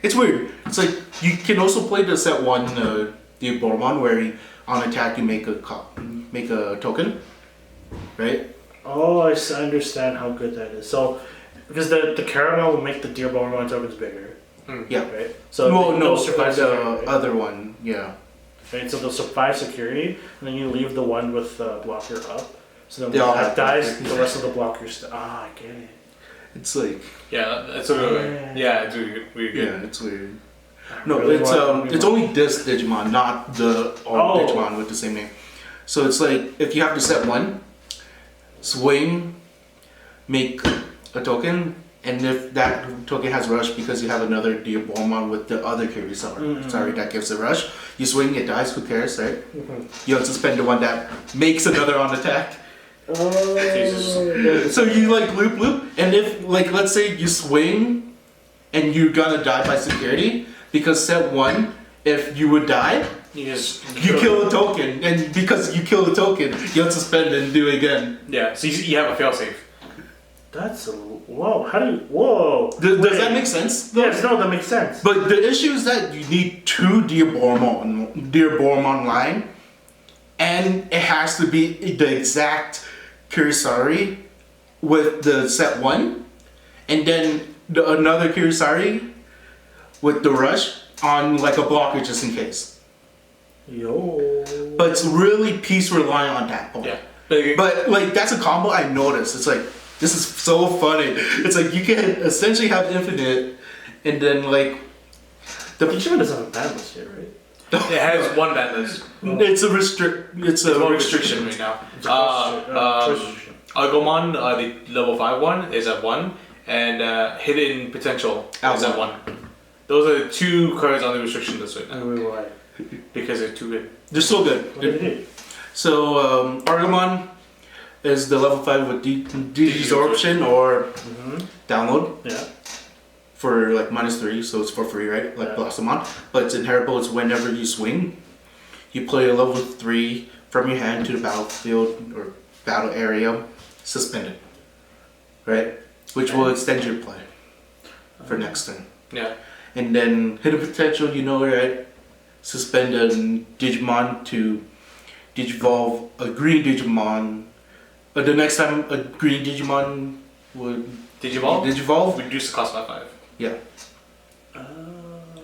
It's weird. It's like you can also play the set one Diabormon where on attack you make a token, right? Oh, I understand how good that is. So, because the caramel will make the Diabormon tokens bigger, Yeah. right? So Well, no, they'll survive the security, right? other one, yeah. Right, so they'll survive security, and then you leave the one with the blocker up. So then They when all that have dies, blockers. the rest of the blockers. I get it. It's like Yeah, that's sort of it's really good. yeah, it's weird. I No, really it's want it's only this Digimon, not the all Oh. Digimon with the same name. So it's like if you have to set one, swing, make a token, and if that token has rush because you have another Diabormon with the other Kurisawa, sorry, that gives a rush, you swing, it dies, who cares, right? You unsuspend the one that makes another on attack. Jesus. So you like loop, and if like let's say you swing, and you're gonna die by security because set one, if you would die, You you kill a token, and because you kill the token, you unsuspend and do it again. Yeah, so you have a failsafe. That's a whoa. How do you whoa? Does Wait. that make sense? Yes, no, that makes sense. But the issue is that you need two Diabormon line, and it has to be the exact Kurisari with the set one, and then another Kurisari with the rush on like a blocker just in case. Yo. But it's really piece reliant on that point. Yeah. But like that's a combo I noticed. It's like this is so funny. It's like you can essentially have infinite, and then like Digimon doesn't have a ban list yet, right? it has one ban list. it's a restriction Restriction right now. Restriction. Agumon, the level 5 one, is at 1, and Hidden Potential is at 1. Those are the two cards on the restriction list right now. Why? Because they're too good. They're so good. What did they do? So Argamon is the level 5 with Digisorption or download Yeah. for like -3, so it's for free, right? Like Yeah. Blossomon. But it's inheritable. It's whenever you swing, you play a level 3 from your hand to the battlefield or battle area, suspended, right? Which will extend your play for next turn. Yeah. And then Hidden Potential, you know, right? Suspend a Digimon to Digivolve a green Digimon. The next time a green Digimon would Digivolve. Reduce the cost by 5. Yeah.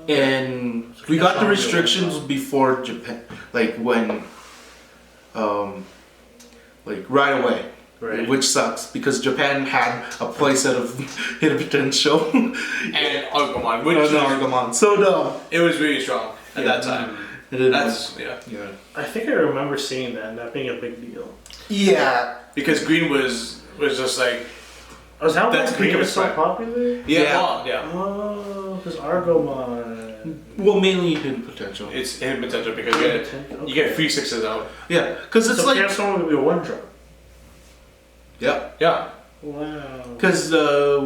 And we got the restrictions before Japan, like when, like right away. Right. Which sucks because Japan had a playset of Hidden Potential And Agumon, which and Argamon. So dumb. it was really strong at that time. That's, Yeah. I think I remember seeing that and that being a big deal. Yeah. Because green was just like, Oh, is that That's why green big of a is so spread. popular? Yeah, Yeah. well, yeah. Oh, because Argomon. Well, mainly hidden potential. It's hidden potential because you get free 6s out. Yeah, because it's So like Chaos Storm would be a one drop. yeah, Yeah. Wow. because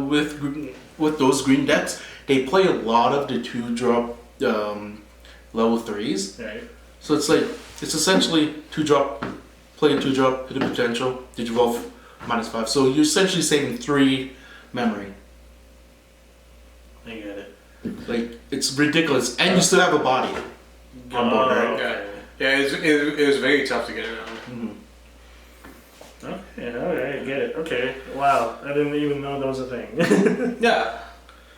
with those green decks, they play a lot of the 2-drop level 3s. Right. So it's like it's essentially 2-drop, play a 2-drop, hidden potential, Digivolve -5. So you're essentially saving 3 memory. I get it. Like it's ridiculous, and you still have a body on board, right? Okay. Yeah, it was very tough to get around. Okay, alright, I get it. Okay. Wow. I didn't even know that was a thing. Yeah.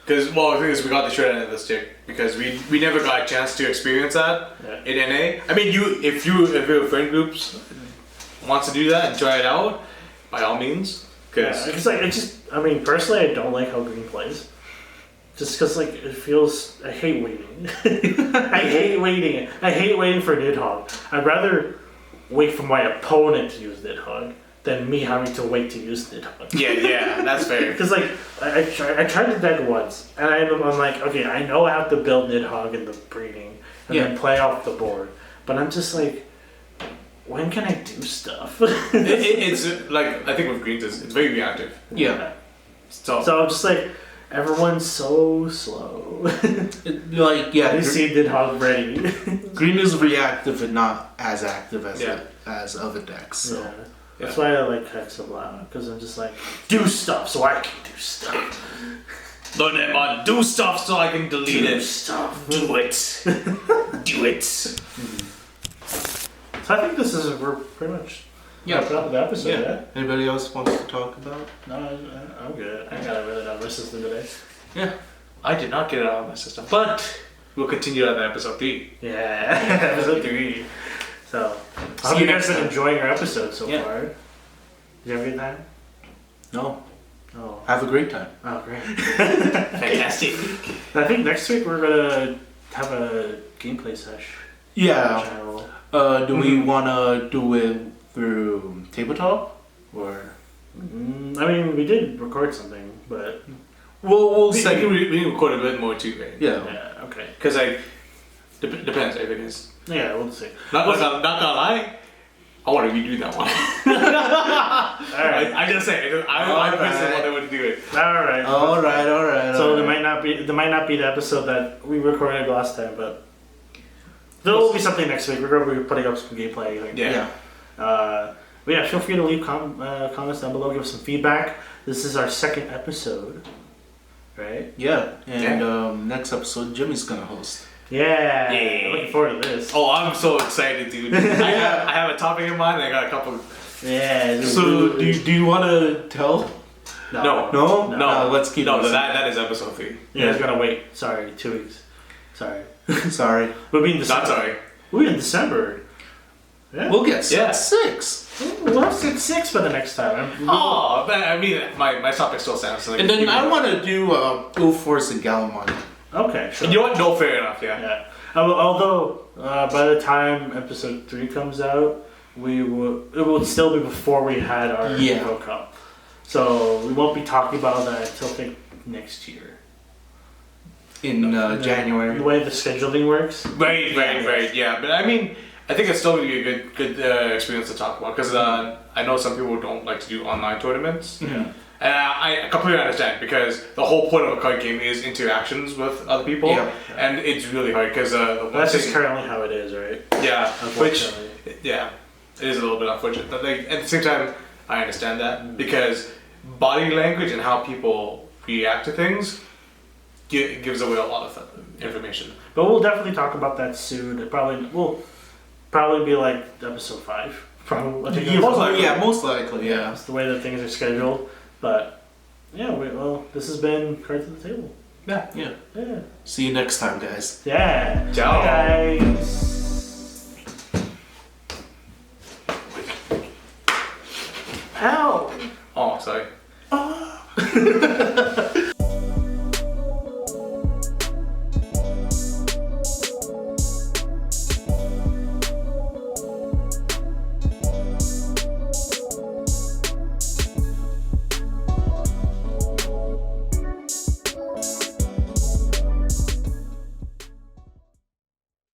Because, well, the thing is, we got the short end of the stick because we never got a chance to experience that Yeah. in NA. I mean, if your friend groups wants to do that and try it out, by all means. Because It's like, I mean, personally, I don't like how green plays. Just because, like, it feels, I hate waiting. I hate waiting. I hate waiting for Nidhogg. I'd rather wait for my opponent to use Nidhogg than me having to wait to use Nidhogg. yeah, that's fair. Because, like, I tried the deck once, and I'm like, okay, I know I have to build Nidhogg in the breeding and then play off the board. But I'm just like, when can I do stuff? It's like, I think with greens, it's very reactive. Yeah. So I'm just like, everyone's so slow. Like yeah, I see Nidhogg ready. green is reactive and not as active as Yeah. as other decks. So. Yeah. That's why I like Hexablow, because I'm just like, do stuff so I can do stuff. learn that mod, do stuff so I can delete Do it. stuff. Do it. Do it. So I think we're pretty much wrapping up the episode, yeah? Anybody else wants to talk about? No, I'm good. I got it really out of my system today. Yeah. I did not get it out of my system, but we'll continue on to episode 3. Yeah, episode 3. So, I hope you guys have been enjoying our episode so far. Did you have a good time? No. Oh. Have a great time. Oh, great. Fantastic. I think next week we're gonna have a gameplay sesh. Yeah. Channel. Do we wanna do it through tabletop or? I mean, we did record something, but We'll We say. can record a bit more too, right? Yeah. yeah, okay. Because depends, if it is. Yeah, we'll see. Not gonna lie, I want to redo that one. All right. I just say, I personally want to do it. All right. All right. So there might not be the episode that we recorded last time, but there will be something next week. We're going to be putting up some gameplay. I think. Yeah. But yeah, feel free to leave comments down below. Give us some feedback. This is our second episode, right? Yeah. And next episode, Jimmy's gonna host. Yeah. Yeah. Looking forward to this. Oh, I'm so excited, dude. I have a topic in mind. I got a couple. Yeah. So do you want to tell? No. No. Let's keep. No, it. that is episode 3. You guys gotta wait. Sorry, 2 weeks. Sorry. Sorry. We'll be in December. Not sorry. We'll be in December. Yeah. We'll get Yeah. 6. We'll have 6 by the next time. Oh, but I mean, my topic still sounds like. And then I want to do Ulforce and Galamon. Okay, sure. You know what? No, fair enough. Yeah. Yeah. Although by the time episode 3 comes out, it will still be before we had our Evo Cup. So we won't be talking about that until I think next year. In January. The way the scheduling works. Right. Yeah, but I mean, I think it's still gonna be a good experience to talk about because I know some people don't like to do online tournaments. Yeah. And I completely understand because the whole point of a card game is interactions with other people, and it's really hard because That's just currently how it is, right? yeah, which Unfortunately. yeah, it is a little bit unfortunate, but like at the same time, I understand that because body language and how people react to things gives away a lot of information. But we'll definitely talk about that soon. We'll probably be like episode 5. Probably. I think Most likely. Yeah. That's the way that things are scheduled. But yeah, this has been Cards at the Table. Yeah. Yeah. See you next time, guys. Yeah. Ciao. Bye, guys.